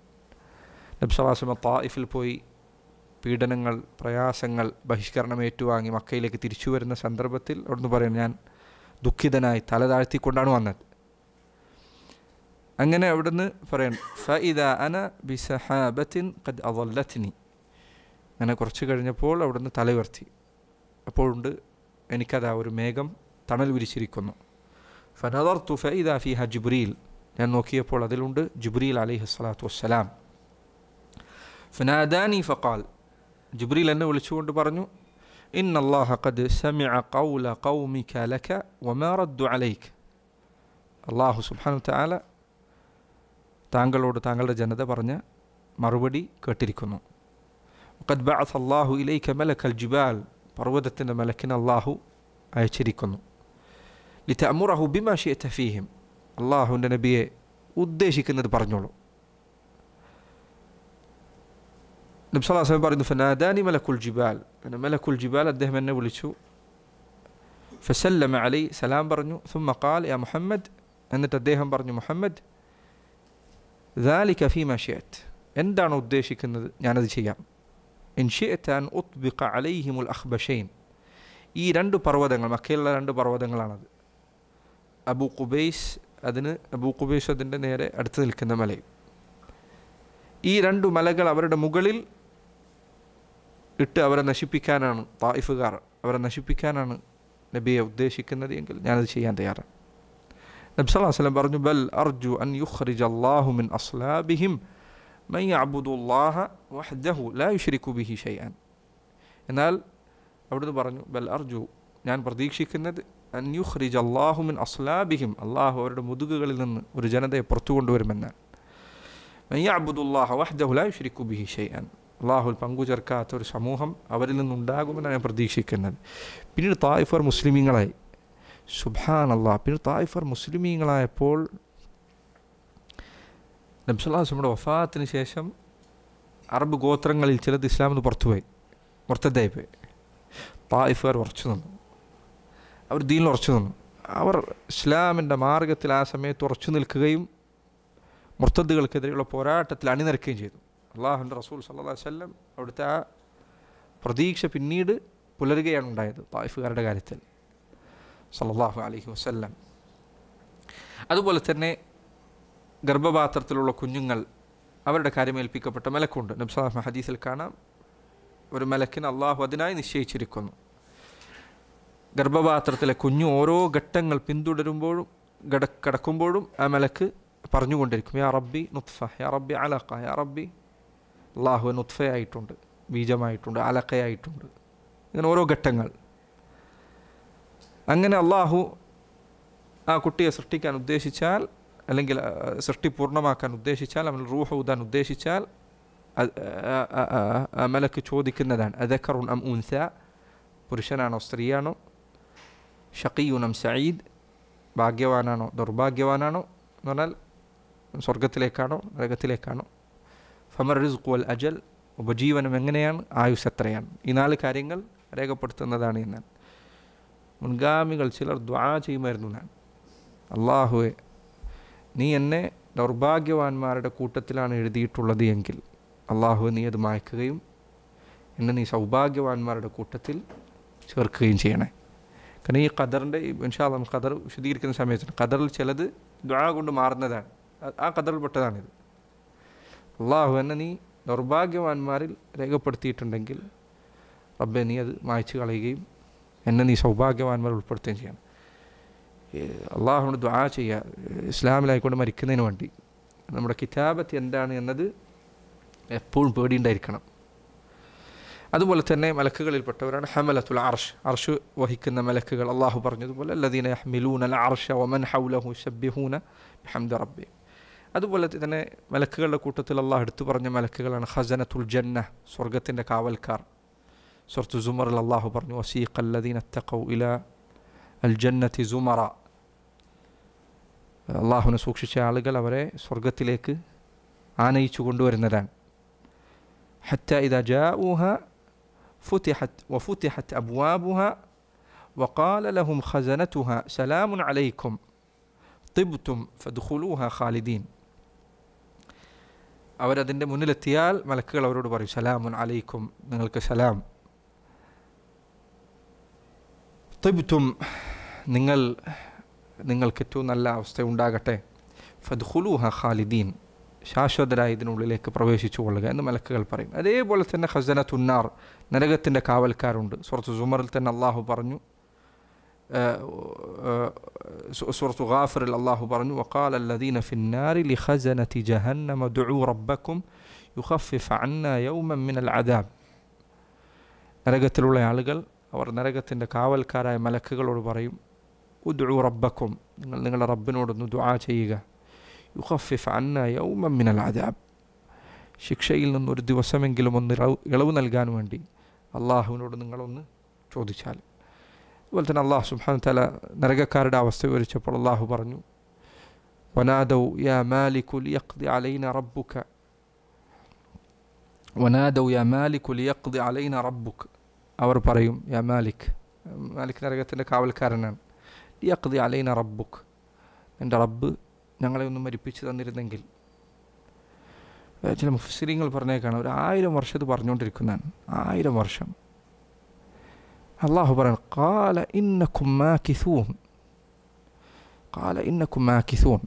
നബി സല്ലല്ലാഹു അലൈഹി വസല്ലം തായിഫിൽ പോയി പീഡനങ്ങൾ, പ്രയാസങ്ങൾ, ബഹിഷ്കരണം ഏറ്റുവാങ്ങി മക്കയിലേക്ക് തിരിച്ചു വരുന്ന സന്ദർഭത്തിൽ അവിടുന്ന് പറയും, ഞാൻ ദുഃഖിതനായി തല താഴ്ത്തിക്കൊണ്ടാണ് വന്നത്. അങ്ങനെ അവിടുന്ന് പറയണം, ഫഇദാ അന ബിസഹാബത്തിൻ ഖദ് അദല്ലത്നി. അങ്ങനെ കുറച്ച് കഴിഞ്ഞപ്പോൾ അവിടുന്ന് തല ഉയർത്തി. അപ്പോഴുണ്ട് എനിക്കതാ ഒരു മേഘം തണൽ വിരിച്ചിരിക്കുന്നു. ഫനദർതു ഫഇദാ ഫീഹ ജിബ്രീൽ. ഞാൻ നോക്കിയപ്പോൾ അതിലുണ്ട് ജിബ്രീൽ അലൈഹിസ്സലാത്തു വസ്സലാം. ഫനാദാനി ഫഖാൽ. ജിബ്രീൽ എന്നെ വിളിച്ചുകൊണ്ട് പറഞ്ഞു, ഇന്നല്ലാഹ ഖദ് സമിഅ ഖൗല ഖൗമിക ലക വമാ റദ്ദു അലൈക. അല്ലാഹു സുബ്ഹാനഹു വതആല താങ്കളോട് താങ്കളുടെ ജനത പറഞ്ഞ മറുപടി കേട്ടിരിക്കുന്നു. ഖദ് ബഅസ അല്ലാഹു ഇലൈക മലക്കൽ ജിബാൽ. പർവ്വതത്തിൻ്റെ മലക്കിനെ അല്ലാഹു അയച്ചിരിക്കുന്നു. ലിതഅമുറഹു ബിമാ ശിഅത ഫീഹിം. അല്ലാഹുവിൻ്റെ നബിയെ ഉദ്ദേശിക്കുന്നത് പറഞ്ഞോളൂ. നബി സല്ലല്ലാഹു അലൈഹി വസല്ലം പറഞ്ഞു, ഫനാദാനി മലക്കുൽ ജിബാൽ. മലക്കുൽ ജിബാൽ അദ്ദേഹം എന്നെ വിളിച്ചു. ഫസല്ലമ അലൈ, സലാം പറഞ്ഞു. സുമ്മ ഖാൽ യാ മുഹമ്മദ്. എന്നിട്ട് അദ്ദേഹം പറഞ്ഞു, മുഹമ്മദ്, ذلك فيما شئت. എന്താണ് ഉദ്ദേശിക്കുന്നത് ഞാനത് ചെയ്യാം. ഇൻ ശിഅത അൻ ഉത്ബിഖ അലൈഹിമുൽ അഖ്ബശൈൻ. ഈ 2 പർവ്വതങ്ങൾ, മക്കയിലുള്ള 2 പർവ്വതങ്ങളാണത്. അബൂ ഖുബൈസ് അതിൻ്റെ നേരെ അടുത്ത് നിൽക്കുന്ന മലയും. ഈ 2 മലകൾ അവരുടെ മുകളിൽ ഇട്ട് അവരെ നശിപ്പിക്കാനാണ് തായിഫുകാർ, അവരെ നശിപ്പിക്കാനാണ് നബിയെ ഉദ്ദേശിക്കുന്നത് എങ്കിൽ ഞാനത് ചെയ്യാൻ തയ്യാറാണ്. നബി സല്ലല്ലാഹു അലൈഹി വസല്ലം പറഞ്ഞു, ബൽ അർജു അൻ യുഖ്രിജ അല്ലാഹു മിൻ അസ്ലാബിഹിം മൻ യഅ്ബുദുല്ലാഹ വഹ്ദഹു ലാ യുശ്രികു ബിഹി ഷൈഅൻ. എന്നാൽ അവിടുന്ന് പറഞ്ഞു, ബൽ അർജു, ഞാൻ പ്രതീക്ഷിക്കുന്നത് അൻ യുഖ്രിജ അല്ലാഹു മിൻ അസ്ലാബിഹിം, അല്ലാഹു അവരുടെ മുതുകുകളിൽ നിന്ന് ഒരു ജനതയെ പുറത്തു കൊണ്ടുവരുമെന്നാണ്. മൻ യഅ്ബുദുല്ലാഹ വഹ്ദഹു ലാ യുശ്രികു ബിഹി ഷൈഅൻ. അല്ലാഹുവിൽ പങ്കുചേർക്കാത്ത ഒരു സമൂഹം അവരിൽ നിന്നുണ്ടാകുമെന്നാണ് ഞാൻ പ്രതീക്ഷിക്കുന്നത്. പിന്നീട് തായിഫർ മുസ്ലിമീങ്ങളായി. സുബ്ഹാനല്ലാഹ്. പിന്നെ തായിഫർ മുസ്ലിമീങ്ങളായപ്പോൾ നബി സല്ലല്ലാഹു അലൈഹി വസല്ലമയുടെ വഫാത്തിന് ശേഷം അറബ് ഗോത്രങ്ങളിൽ ചിലത് ഇസ്ലാമിന് പുറത്തുപോയി, മുർത്തദ്ദായി പോയി. തായിഫർ ഉറച്ചു നിന്നു, അവർ ദീനിൽ ഉറച്ചു നിന്നു. അവർ ഇസ്ലാമിൻ്റെ മാർഗത്തിൽ ആ സമയത്ത് ഉറച്ചു നിൽക്കുകയും മുർത്തദ്ദുകൾക്കെതിരെയുള്ള പോരാട്ടത്തിൽ അണിനിരക്കുകയും ചെയ്തു. അല്ലാഹുവിൻ്റെ റസൂൽ സല്ലല്ലാഹു അലൈഹി വസല്ലം അവിടുത്തെ ആ പ്രതീക്ഷ പിന്നീട് പുലരുകയാണ് ഉണ്ടായത് തായിഫുകാരുടെ കാര്യത്തിൽ സല്ലല്ലാഹു അലൈഹി വസല്ലം. അതുപോലെ തന്നെ ഗർഭപാത്രത്തിലുള്ള കുഞ്ഞുങ്ങൾ, അവരുടെ കാര്യം ഏൽപ്പിക്കപ്പെട്ട മലക്കുണ്ട്. നബി സല്ലല്ലാഹു അലൈഹി വസല്ലം ഹദീസിൽ കാണാം, ഒരു മലക്കിന് അള്ളാഹു അതിനായി നിശ്ചയിച്ചിരിക്കുന്നു. ഗർഭപാത്രത്തിലെ കുഞ്ഞു ഓരോ ഘട്ടങ്ങൾ പിന്തുടരുമ്പോഴും കിടക്കുമ്പോഴും ആ മലക്ക് പറഞ്ഞുകൊണ്ടിരിക്കും, യാ റബ്ബി നുത്ഫ, യാ റബ്ബി അലഖ, യാ റബ്ബി. അള്ളാഹു നുത്ഫയായിട്ടുണ്ട്, ബീജമായിട്ടുണ്ട്, അലഖയായിട്ടുണ്ട്, ഇങ്ങനെ ഓരോ ഘട്ടങ്ങൾ. അങ്ങനെ അള്ളാഹു ആ കുട്ടിയെ സൃഷ്ടിക്കാൻ ഉദ്ദേശിച്ചാൽ, അല്ലെങ്കിൽ സൃഷ്ടി പൂർണ്ണമാക്കാൻ ഉദ്ദേശിച്ചാൽ, അവൻ റൂഹ് ഊതാൻ ഉദ്ദേശിച്ചാൽ മലക്ക് ചോദിക്കുന്നതാണ്, അദക്കറുൻ അം ഉൻസ, പുരുഷനാണോ സ്ത്രീയാണോ, ഷഖിയുൻ അം സഈദ്, ഭാഗ്യവാനാണോ ദുർഭാഗ്യവാനാണോ എന്ന് പറഞ്ഞാൽ സ്വർഗത്തിലേക്കാണോ നരകത്തിലേക്കാണോ, ഫമർ റിസ്ഖു വൽ അജൽ, ഉപജീവനം എങ്ങനെയാണ്, ആയുസ് എത്രയാണ്. ഈ 4 കാര്യങ്ങൾ രേഖപ്പെടുത്തുന്നതാണ് എന്നാണ്. മുൻഗാമികൾ ചിലർ ദുആ ചെയ്യുമായിരുന്നു, ഞാൻ അല്ലാഹുവേ നീ എന്നെ ദൗർഭാഗ്യവാന്മാരുടെ കൂട്ടത്തിലാണ് എഴുതിയിട്ടുള്ളത് എങ്കിൽ അല്ലാഹുവേ നീ അത് മായ്ക്കുകയും എന്നെ നീ സൗഭാഗ്യവാന്മാരുടെ കൂട്ടത്തിൽ ചേർക്കുകയും ചെയ്യണേ. കാരണം ഈ ഖദറിൻ്റെ, ഇൻഷാ അല്ലാഹ് നമുക്ക് ഖദർ വിശദീകരിക്കുന്ന സമയത്ത് ഖദറിൽ ചിലത് ദുആ കൊണ്ട് മാറുന്നതാണ്, ആ ഖദറിൽപ്പെട്ടതാണിത്. അല്ലാഹു എന്നെ നീ ദൗർഭാഗ്യവാന്മാരിൽ രേഖപ്പെടുത്തിയിട്ടുണ്ടെങ്കിൽ റബ്ബെ നീ അത് മായ്ച്ചു കളയുകയും എന്നെ നീ സൗഭാഗ്യവാന്മാർ ഉൾപ്പെടുത്തുകയും ചെയ്യണം. അള്ളാഹുവിനോട് ദുആ ചെയ്യുക, ഇസ്ലാമിലായിക്കൊണ്ട് മരിക്കുന്നതിന് വേണ്ടി. നമ്മുടെ കിതാബത്ത് എന്താണ് എന്നത് എപ്പോഴും പേടിയുണ്ടായിരിക്കണം. അതുപോലെ തന്നെ മലക്കുകളിൽപ്പെട്ടവരാണ് ഹമലത്തുൽ അർഷ്, അർഷ് വഹിക്കുന്ന മലക്കുകൾ. അള്ളാഹു പറഞ്ഞതുപോലെ അല്ലദീന യഹ്മിലൂനൽ അർഷ വമൻ ഹൗലഹു യുസബ്ബിഹൂന ബിഹംദി റബ്ബിഹിം. അതുപോലെ തന്നെ മലക്കുകളുടെ കൂട്ടത്തിൽ അള്ളാഹു എടുത്തു പറഞ്ഞ മലക്കുകളാണ് ഖസനത്തുൽ ജന്ന, സ്വർഗത്തിൻ്റെ കാവൽക്കാർ. സൂറത്തു സുമറിൽ അള്ളാഹു പറഞ്ഞു, വസീഖല്ലദീന തഖൗ ഇലാ അൽ ജന്നത്തി സുമറ, അള്ളാഹുവിനെ സൂക്ഷിച്ച ആളുകൾ അവരെ സ്വർഗത്തിലേക്ക് ആനയിച്ചു കൊണ്ടുവരുന്നതാണ്. ഹത്ത ഇദാ ജാഊഹ വഫുതിഹത് അബ്വാബുഹ വഖാല ലഹും ഖസനതുഹ സലാമുൻ അലൈക്കും തിബ്തും ഫദ്ഖുലൂഹ ഖാലിദീൻ. അവരതിൻ്റെ മുന്നിലെത്തിയാൽ മലക്കുകൾ അവരോട് പറയും, സലാമുൻ അലൈക്കും, നിങ്ങൾക്ക് സലാം. തിബ്തും, നിങ്ങൾക്ക് ഏറ്റവും നല്ല അവസ്ഥ ഉണ്ടാകട്ടെ. ഫദ്ഖുലൂഹ ഖാലിദീൻ, ശാശ്വതരായി ഇതിനുള്ളിലേക്ക് പ്രവേശിച്ചു കൊള്ളുക എന്ന് മലക്കുകൾ പറയും. അതേപോലെ തന്നെ ഖസനത്തുന്നാർ, നരകത്തിൻ്റെ കാവൽക്കാരുണ്ട്. സൂറത്ത് സുമറിൽ തന്നെ അള്ളാഹു പറഞ്ഞു, സൂറത്ത് ഗാഫിറിൽ അള്ളാഹു പറഞ്ഞു, വഖാല അല്ലദീന ഫിന്നാരി ലിഖസനതി ജഹന്നമ ദുഉ റബ്ബക്കും യുഖഫിഫ് അന്നാ യൗമൻ മിനൽ അദാബ്. നരകത്തിലുള്ള ആളുകൾ അവർ നരകത്തിൻ്റെ കാവൽക്കാരായ മലക്കുകളോട് പറയും, ഉദ്ഉ റബ്ബക്കും, നിങ്ങളുടെ റബ്ബിനോടൊന്ന് ദുആ ചെയ്യുക, യുഖഫിഫ് അന്നാ യൗമൻ മിനൽ അദാബ്, ശിക്ഷയിൽ നിന്നൊരു ദിവസമെങ്കിലും ഒന്ന് ഇളവ് നൽകാൻ വേണ്ടി അള്ളാഹുവിനോട് നിങ്ങളൊന്ന് ചോദിച്ചാൽ. അതുപോലെ തന്നെ അള്ളാഹു സുബ്ഹാനഹു തആല നരകക്കാരുടെ അവസ്ഥ വിവരിച്ചപ്പോൾ അള്ളാഹു പറഞ്ഞു, വനാദൗ യാ മാലികു ലിയഖ്ദി അലൈന റബ്ബുക, വനാദൗ യാ മാലികു ലിയഖ്ദി അലൈന റബ്ബുക, അവർ പറയും, യാ മാലിക്, മാലിക് നരകത്തിൻ്റെ കാവൽക്കാരനാണ്, ലിയഖ്ദി അലൈന റബ്ബുക, എൻ്റെ റബ്ബ് ഞങ്ങളെ ഒന്ന് മരിപ്പിച്ച് തന്നിരുന്നെങ്കിൽ. ചില മുഫസ്സിരീങ്ങൾ പറഞ്ഞേക്കാണ്, ഒരു 1000 വർഷം ഇത് പറഞ്ഞുകൊണ്ടിരിക്കുന്നതാണ്, 1000 വർഷം. അള്ളാഹു പറയണം, ഖാല ഇന്നകും മാകിസൂൻ, ഖാല ഇന്നകും മാകിസൂൻ.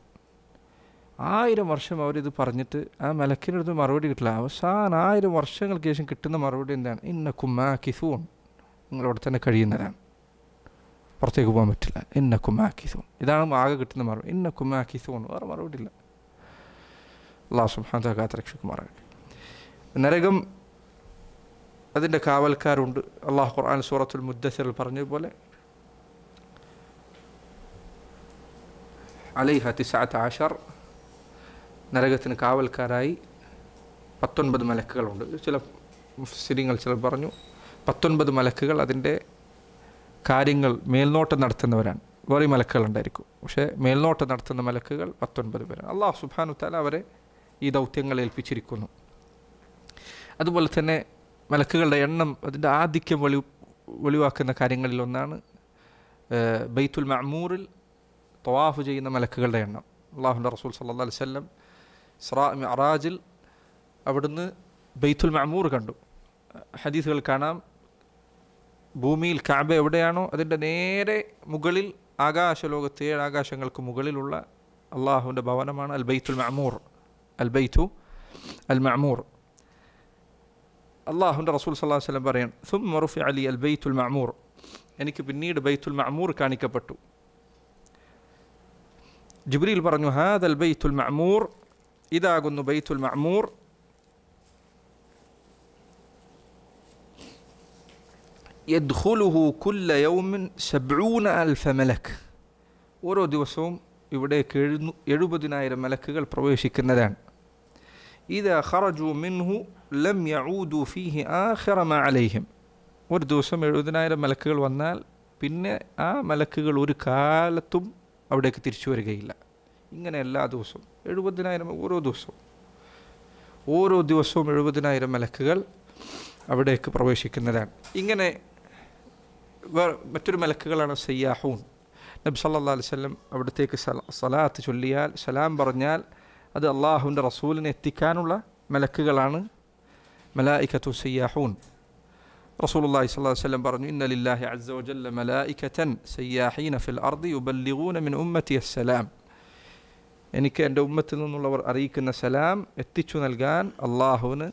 1000 വർഷം അവരിത് പറഞ്ഞിട്ട് ആ മലക്കിനടുത്ത് മറുപടി കിട്ടില്ല. അവസാനം 1000 വർഷങ്ങൾക്ക് ശേഷം കിട്ടുന്ന മറുപടി എന്താണ്? ഇന്നകും മാകിസൂൻ, നിങ്ങളവിടെ തന്നെ കഴിയുന്നതാണ്, പുറത്തേക്ക് പോകാൻ പറ്റില്ല. ഇന്നകും മാകിസൂൻ, ഇതാണ് ആകെ കിട്ടുന്ന മറുപടി. ഇന്നകും മാകിസൂൻ, വേറെ മറുപടി ഇല്ല. അല്ലാഹു സുബ്ഹാനഹു വ തആല കാത്തുരക്ഷിക്കുമാറാകട്ടെ. നരകം, അതിൻ്റെ കാവൽക്കാരുണ്ട്. അള്ളാഹു ഖുർആൻ സൂറത്തുൽ മുദ്ദസിറിൽ പറഞ്ഞതുപോലെ അലൈഹ 19 നരകത്തിന് കാവൽക്കാരായി 19 മലക്കുകളുണ്ട്. ചില മുഫസ്സിരീങ്ങൾ ചിലർ പറഞ്ഞു 19 മലക്കുകൾ അതിൻ്റെ കാര്യങ്ങൾ മേൽനോട്ടം നടത്തുന്നവരാണ്. വേറെ മലക്കുകളുണ്ടായിരിക്കും, പക്ഷേ മേൽനോട്ടം നടത്തുന്ന മലക്കുകൾ 19 പേരാണ്. അള്ളാഹു സുബ്ഹാനഹു തആല അവരെ ഈ ദൗത്യങ്ങൾ ഏൽപ്പിച്ചിരിക്കുന്നു. അതുപോലെ തന്നെ മലക്കുകളുടെ എണ്ണം, അതിൻ്റെ ആധിക്യം വെളിവാക്കുന്ന കാര്യങ്ങളിലൊന്നാണ് ബൈത്തുൽ മഅമൂറിൽ തവാഫ് ചെയ്യുന്ന മലക്കുകളുടെ എണ്ണം. അള്ളാഹുവിൻ്റെ റസൂൽ സല്ലല്ലാഹു അലൈഹി വസല്ലം ഇസ്റാ മിഅ്റാജിൽ അവിടുന്ന് ബൈത്തുൽ മഅമൂർ കണ്ടു. ഹദീസുകൾ കാണാം, ഭൂമിയിൽ കഅബ എവിടെയാണോ അതിൻ്റെ നേരെ മുകളിൽ ആകാശലോകത്തെ 7 ആകാശങ്ങൾക്ക് മുകളിലുള്ള അള്ളാഹുവിൻ്റെ ഭവനമാണ് അൽ ബൈത്തുൽ മഅമൂർ, അൽ ബൈത്തു അൽ മഅമൂർ. അള്ളാഹുവിൻ്റെ റസൂൽ സല്ലല്ലാഹു അലൈഹി വസല്ലം പറയാൻ, സുമ്മ റുഫിഅ ലി അൽ ബൈത്തുൽ മഅമൂർ, എനിക്ക് പിന്നീട് ബൈത്തുൽ മഅമൂർ കാണിക്കപ്പെട്ടു. ജിബ്രീൽ പറഞ്ഞു ഹാദൽ ബൈത്തുൽ മഅ്മൂർ, ഇതാകുന്നു ബൈത്തുൽ മഅ്മൂർ, യദ്ഖുലുഹു കുല്ല യൗമിൻ 70,000 മലക്ക്, ഓരോ ദിവസവും ഇവിടേക്ക് 70,000 മലക്കുകൾ പ്രവേശിക്കുന്നതാണ്. ഇദാ ഖറജു മിൻഹു ലം യഊദു ഫീഹി ആഖിറ മാ അലൈഹിം, ഒരു ദിവസം 70,000 മലക്കുകൾ വന്നാൽ പിന്നെ ആ മലക്കുകൾ ഒരു കാലത്തും അവിടേക്ക് തിരിച്ചു വരികയില്ല. ഇങ്ങനെ എല്ലാ ദിവസവും 70,000, ഓരോ ദിവസവും 70,000 മലക്കുകൾ അവിടേക്ക് പ്രവേശിക്കുന്നതാണ്. ഇങ്ങനെ മറ്റൊരു മലക്കുകളാണ് സയ്യാഹൂൻ. നബി സല്ലല്ലാഹു അലൈഹി വസല്ലം അവിടത്തേക്ക് സ്വലാത്ത് ചൊല്ലിയാൽ, സലാം പറഞ്ഞാൽ അത് അള്ളാഹുവിൻ്റെ റസൂലിനെ എത്തിക്കാനുള്ള മലക്കുകളാണ് മലായികത്തു സയ്യാഹൂൻ. റസൂലുള്ളാഹി സ്വല്ലല്ലാഹു അലൈഹി വസല്ലം പറഞ്ഞു ഇന്ന ലില്ലാഹി അസ്സ വജല്ല മലായികതൻ സയ്യാഹീന ഫിൽ അർദി യുബല്ലിഗൂന മിൻ ഉമ്മത്തി അസ്സലാം, എനിക്ക് എൻ്റെ ഉമ്മത്തിൽ നിന്നുള്ളവർ അറിയിക്കുന്ന സലാം എത്തിച്ചു നൽകാൻ അള്ളാഹുവിന്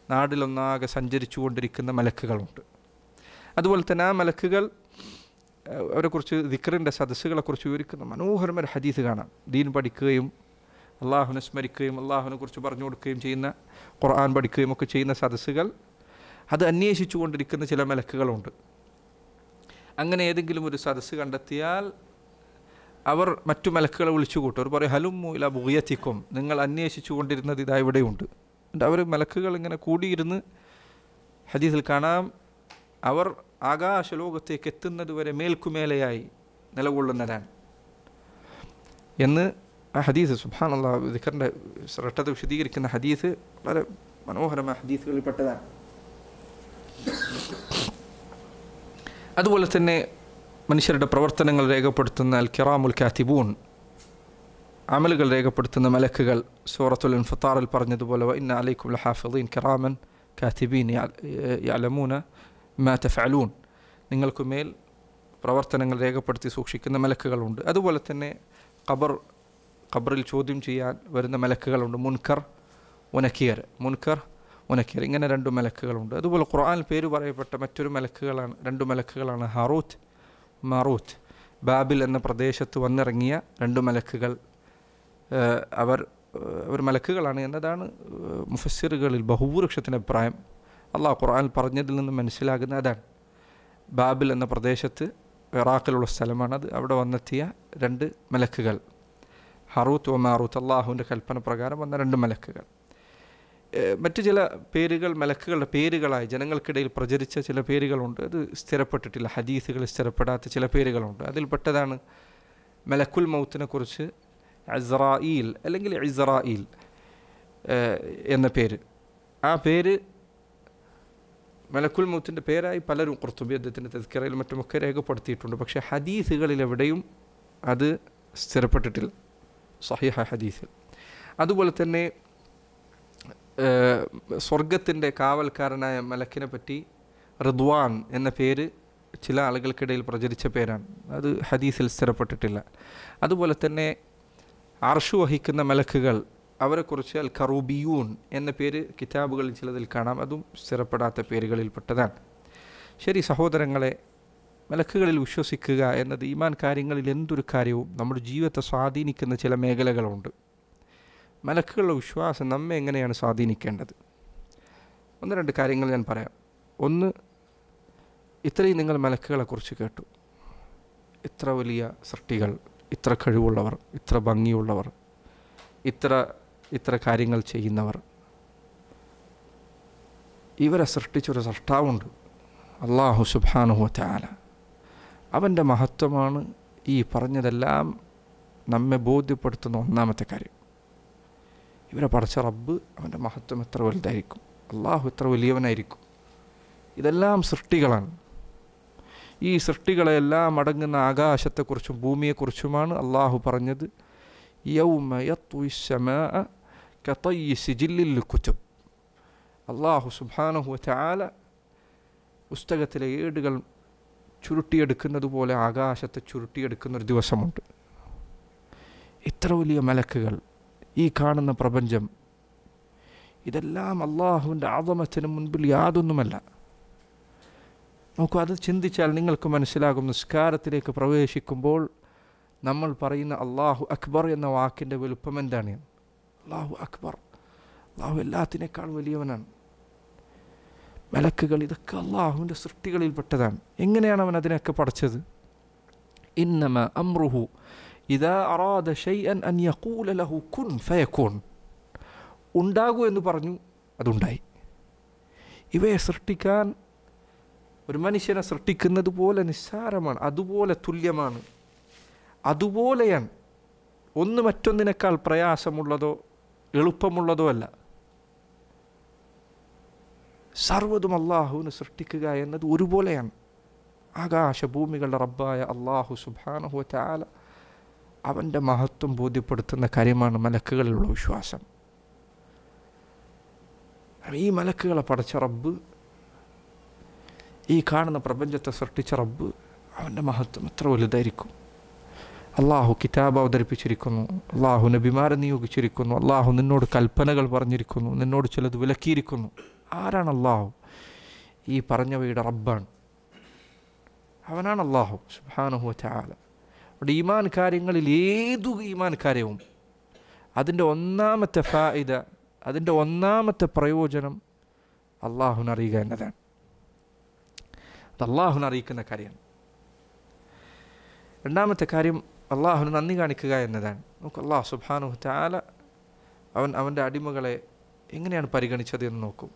നാടിലൊന്നാകെ സഞ്ചരിച്ചു കൊണ്ടിരിക്കുന്ന മലക്കുകളുണ്ട്. അതുപോലെ തന്നെ ആ മലക്കുകൾ അവരെക്കുറിച്ച് ദിക്റിൻ്റെ സദസ്സുകളെക്കുറിച്ച് വിവരിക്കുന്ന മനോഹരമായ ഹദീസ് കാണാം. ദീൻ പഠിക്കുകയും അള്ളാഹുവിനെ സ്മരിക്കുകയും അള്ളാഹുവിനെ കുറിച്ച് പറഞ്ഞു കൊടുക്കുകയും ചെയ്യുന്ന, ഖുർആൻ പഠിക്കുകയും ഒക്കെ ചെയ്യുന്ന സദസ്സുകൾ, അത് അന്വേഷിച്ചു കൊണ്ടിരിക്കുന്ന ചില മലക്കുകളുണ്ട്. അങ്ങനെ ഏതെങ്കിലും ഒരു സദസ്സ് കണ്ടെത്തിയാൽ അവർ മറ്റു മലക്കുകളെ വിളിച്ചു കൂട്ടും. അവർ പറയും ഹലുമ്മു ഇലാ ബുഗിയത്തിക്കും, നിങ്ങൾ അന്വേഷിച്ചു കൊണ്ടിരുന്നത് ഇതാ ഇവിടെയുണ്ട്. എന്നിട്ട് അവർ മലക്കുകൾ ഇങ്ങനെ കൂടിയിരുന്ന്, ഹദീസിൽ കാണാം, അവർ ആകാശലോകത്തേക്ക് എത്തുന്നത് വരെ മേൽക്കുമേലെയായി നിലകൊള്ളുന്നതാണ് എന്ന് ആ ഹദീസ്. സുബ്ഹാനല്ലാഹ്, ദിക്റിൻ്റെ ശ്രദ്ധ വിശദീകരിക്കുന്ന ഹദീസ് വളരെ മനോഹരമായ ഹദീസുകളിൽപ്പെട്ടതാണ്. അതുപോലെ തന്നെ മനുഷ്യരുടെ പ്രവർത്തനങ്ങൾ രേഖപ്പെടുത്തുന്ന അൽ കിറാമുൽ കാത്തിബൂൻ, അമലുകൾ രേഖപ്പെടുത്തുന്ന മലക്കുകൾ, സൂറത്തുൽ ഇൻഫിത്താറിൽ പറഞ്ഞതുപോലെ വഇന്ന അലൈക്കും ലഹാഫിളീൻ കിറാമൻ കാത്തിബീൻ യഅലമൂന മാ തഫഅലൂൻ, നിങ്ങൾക്കുമേൽ പ്രവർത്തനങ്ങൾ രേഖപ്പെടുത്തി സൂക്ഷിക്കുന്ന മലക്കുകളുണ്ട്. അതുപോലെ തന്നെ ഖബറിൽ ചോദ്യം ചെയ്യാൻ വരുന്ന മലക്കുകളുണ്ട്, മുൻകർ വനക്കീർ, ഇങ്ങനെ 2 മലക്കുകളുണ്ട്. അതുപോലെ ഖുർആനിൽ പേര് പറയപ്പെട്ട മറ്റൊരു മലക്കുകളാണ്, 2 മലക്കുകളാണ് ഹാറൂത്ത് മാറൂത്ത്. ബാബിൽ എന്ന പ്രദേശത്ത് വന്നിറങ്ങിയ 2 മലക്കുകൾ, അവർ മലക്കുകളാണ് എന്നതാണ് മുഫസ്സിറുകളിൽ ബഹുഭൂരിപക്ഷത്തിൻ്റെ അഭിപ്രായം. അള്ളാഹു ഖുർആനിൽ പറഞ്ഞതിൽ നിന്ന് മനസ്സിലാകുന്ന അതാണ്. ബാബിൽ എന്ന പ്രദേശത്ത് ഇറാഖിലുള്ള സ്ഥലമാണത്. അവിടെ വന്നെത്തിയ 2 മലക്കുകൾ, ഹറൂത്ത് മാറൂത്ത്, അള്ളാഹുവിൻ്റെ കൽപ്പന പ്രകാരം വന്ന 2 മലക്കുകൾ. മറ്റു ചില പേരുകൾ മലക്കുകളുടെ പേരുകളായി ജനങ്ങൾക്കിടയിൽ പ്രചരിച്ച ചില പേരുകളുണ്ട്. അത് സ്ഥിരപ്പെട്ടിട്ടില്ല, ഹദീസുകളിൽ സ്ഥിരപ്പെടാത്ത ചില പേരുകളുണ്ട്. അതിൽപ്പെട്ടതാണ് മലക്കുൽ മൗത്തിനെ കുറിച്ച് അസ്റായീൽ അല്ലെങ്കിൽ ഇസ്റായീൽ എന്ന പേര്. ആ പേര് മലക്കുൽ മൗത്തിൻ്റെ പേരായി പലരും ഖുർത്തുബി അദ്ദേഹത്തിൻ്റെ തസ്കിറയിൽ മറ്റുമൊക്കെ രേഖപ്പെടുത്തിയിട്ടുണ്ട്. പക്ഷേ ഹദീസുകളിൽ എവിടെയും അത് സ്ഥിരപ്പെട്ടിട്ടില്ല, സഹീഹ ഹദീസിൽ. അതുപോലെ തന്നെ സ്വർഗത്തിൻ്റെ കാവൽക്കാരനായ മലക്കിനെ പറ്റി റിദ്വാൻ എന്ന പേര് ചില ആളുകൾക്കിടയിൽ പ്രചരിച്ച പേരാണ്. അത് ഹദീസിൽ സ്ഥിരപ്പെട്ടിട്ടില്ല. അതുപോലെ തന്നെ അർശ് വഹിക്കുന്ന മലക്കുകൾ, അവരെക്കുറിച്ച് അൽ കറൂബിയൂൻ എന്ന പേര് കിതാബുകളിൽ ചിലതിൽ കാണാം. അതും സ്ഥിരപ്പെടാത്ത പേരുകളിൽപ്പെട്ടതാണ്. ശരി സഹോദരങ്ങളെ, മലക്കുകളിൽ വിശ്വസിക്കുക എന്നത് ഈമാൻ കാര്യങ്ങളിൽ എന്തൊരു കാര്യവും നമ്മുടെ ജീവിതത്തെ സ്വാധീനിക്കുന്ന ചില മേഖലകളുണ്ട്. മലക്കുകളുടെ വിശ്വാസം നമ്മെ എങ്ങനെയാണ് സ്വാധീനിക്കേണ്ടത്? 1-2 കാര്യങ്ങൾ ഞാൻ പറയാം. ഒന്ന്, ഇത്രയും നിങ്ങൾ മലക്കുകളെക്കുറിച്ച് കേട്ടു, ഇത്ര വലിയ സൃഷ്ടികൾ, ഇത്ര കഴിവുള്ളവർ, ഇത്ര ഭംഗിയുള്ളവർ, ഇത്ര കാര്യങ്ങൾ ചെയ്യുന്നവർ, ഇവരെ സൃഷ്ടിച്ചൊരു സൃഷ്ടാവുണ്ട്, അല്ലാഹു സുബ്ഹാനഹു വ തആല. അവൻ്റെ മഹത്വമാണ് ഈ പറഞ്ഞതെല്ലാം നമ്മെ ബോധ്യപ്പെടുത്തുന്ന ഒന്നാമത്തെ കാര്യം. ഇവരെ പടച്ച റബ്ബ്, അവൻ്റെ മഹത്വം എത്ര വലുതായിരിക്കും, അള്ളാഹു എത്ര വലിയവനായിരിക്കും. ഇതെല്ലാം സൃഷ്ടികളാണ്. ഈ സൃഷ്ടികളെല്ലാം അടങ്ങുന്ന ആകാശത്തെക്കുറിച്ചും ഭൂമിയെക്കുറിച്ചുമാണ് അള്ളാഹു പറഞ്ഞത് യൗമ യത്വി സ്സമാഅ കതയ്യി സിജില്ലിൽ കുതുബ്. അള്ളാഹു സുബ്ഹാനഹു വ തആല പുസ്തകത്തിലെ ഏടുകൾ ചുരുട്ടിയെടുക്കുന്നത് പോലെ ആകാശത്തെ ചുരുട്ടിയെടുക്കുന്നൊരു ദിവസമുണ്ട്. ഇത്ര വലിയ മലക്കുകൾ, ഈ കാണുന്ന പ്രപഞ്ചം, ഇതെല്ലാം അള്ളാഹുവിൻ്റെ അദമത്തിന് മുൻപിൽ യാതൊന്നുമല്ല. നോക്കൂ, അത് ചിന്തിച്ചാൽ നിങ്ങൾക്ക് മനസ്സിലാകും. നിസ്കാരത്തിലേക്ക് പ്രവേശിക്കുമ്പോൾ നമ്മൾ പറയുന്ന അള്ളാഹു അക്ബർ എന്ന വാക്കിൻ്റെ വലുപ്പം എന്താണ്? അള്ളാഹു അക്ബർ, അള്ളാഹു എല്ലാത്തിനേക്കാൾ വലിയവനാണ്. മലക്കുകൾ ഇതൊക്കെ അള്ളാഹുവിൻ്റെ സൃഷ്ടികളിൽപ്പെട്ടതാണ്. എങ്ങനെയാണ് അവൻ അതിനെയൊക്കെ പഠിച്ചത്? ഇന്നമ അംറുഹു ഇദാ അറാദ ശൈഅൻ അൻ യഖൂല ലഹു കുൻ ഫയകൂൻ. ഉണ്ടാകൂ എന്ന് പറഞ്ഞു, അതുണ്ടായി. ഇവയെ സൃഷ്ടിക്കാൻ ഒരു മനുഷ്യനെ സൃഷ്ടിക്കുന്നത് പോലെ നിസ്സാരമാണ്, അതുപോലെ തുല്യമാണ്, അതുപോലെയാണ്. ഒന്ന് മറ്റൊന്നിനേക്കാൾ പ്രയാസമുള്ളതോ എളുപ്പമുള്ളതോ അല്ല. സർവ്വതും അള്ളാഹുവിനെ സൃഷ്ടിക്കുക എന്നത് ഒരുപോലെയാണ്. ആകാശഭൂമികളുടെ റബ്ബായ അള്ളാഹു സുബ്ഹാനഹു വ തആല അവൻ്റെ മഹത്വം ബോധ്യപ്പെടുത്തുന്ന കാര്യമാണ് മലക്കുകളിലുള്ള വിശ്വാസം. ഈ മലക്കുകളെ പടച്ച റബ്ബ്, ഈ കാണുന്ന പ്രപഞ്ചത്തെ സൃഷ്ടിച്ച റബ്ബ്, അവൻ്റെ മഹത്വം എത്ര വലുതായിരിക്കും. അള്ളാഹു കിതാബ് അവതരിപ്പിച്ചിരിക്കുന്നു, അള്ളാഹു നബിമാരെ നിയോഗിച്ചിരിക്കുന്നു, അള്ളാഹു നിന്നോട് കൽപ്പനകൾ പറഞ്ഞിരിക്കുന്നു, നിന്നോട് ചിലത് വിലക്കിയിരിക്കുന്നു. ആരാണ് അള്ളാഹു? ഈ പറഞ്ഞവയുടെ റബ്ബാണ്. അവനാണ് അള്ളാഹു സുബ്ഹാനഹു വ തആല. അവിടെ ഈമാൻ കാര്യങ്ങളിൽ ഏതു ഈമാൻ കാര്യവും അതിൻ്റെ ഒന്നാമത്തെ ഫായിദ, അതിൻ്റെ ഒന്നാമത്തെ പ്രയോജനം അള്ളാഹുവിനെ അറിയുക എന്നതാണ്. അത് അള്ളാഹുവിനെ അറിയിക്കുന്ന കാര്യമാണ്. രണ്ടാമത്തെ കാര്യം അള്ളാഹുവിന് നന്ദി കാണിക്കുക എന്നതാണ്. നമുക്ക് അള്ളാഹു സുബ്ഹാനഹു വ തആല അവൻ്റെ അടിമകളെ എങ്ങനെയാണ് പരിഗണിച്ചത് എന്ന് നോക്കും.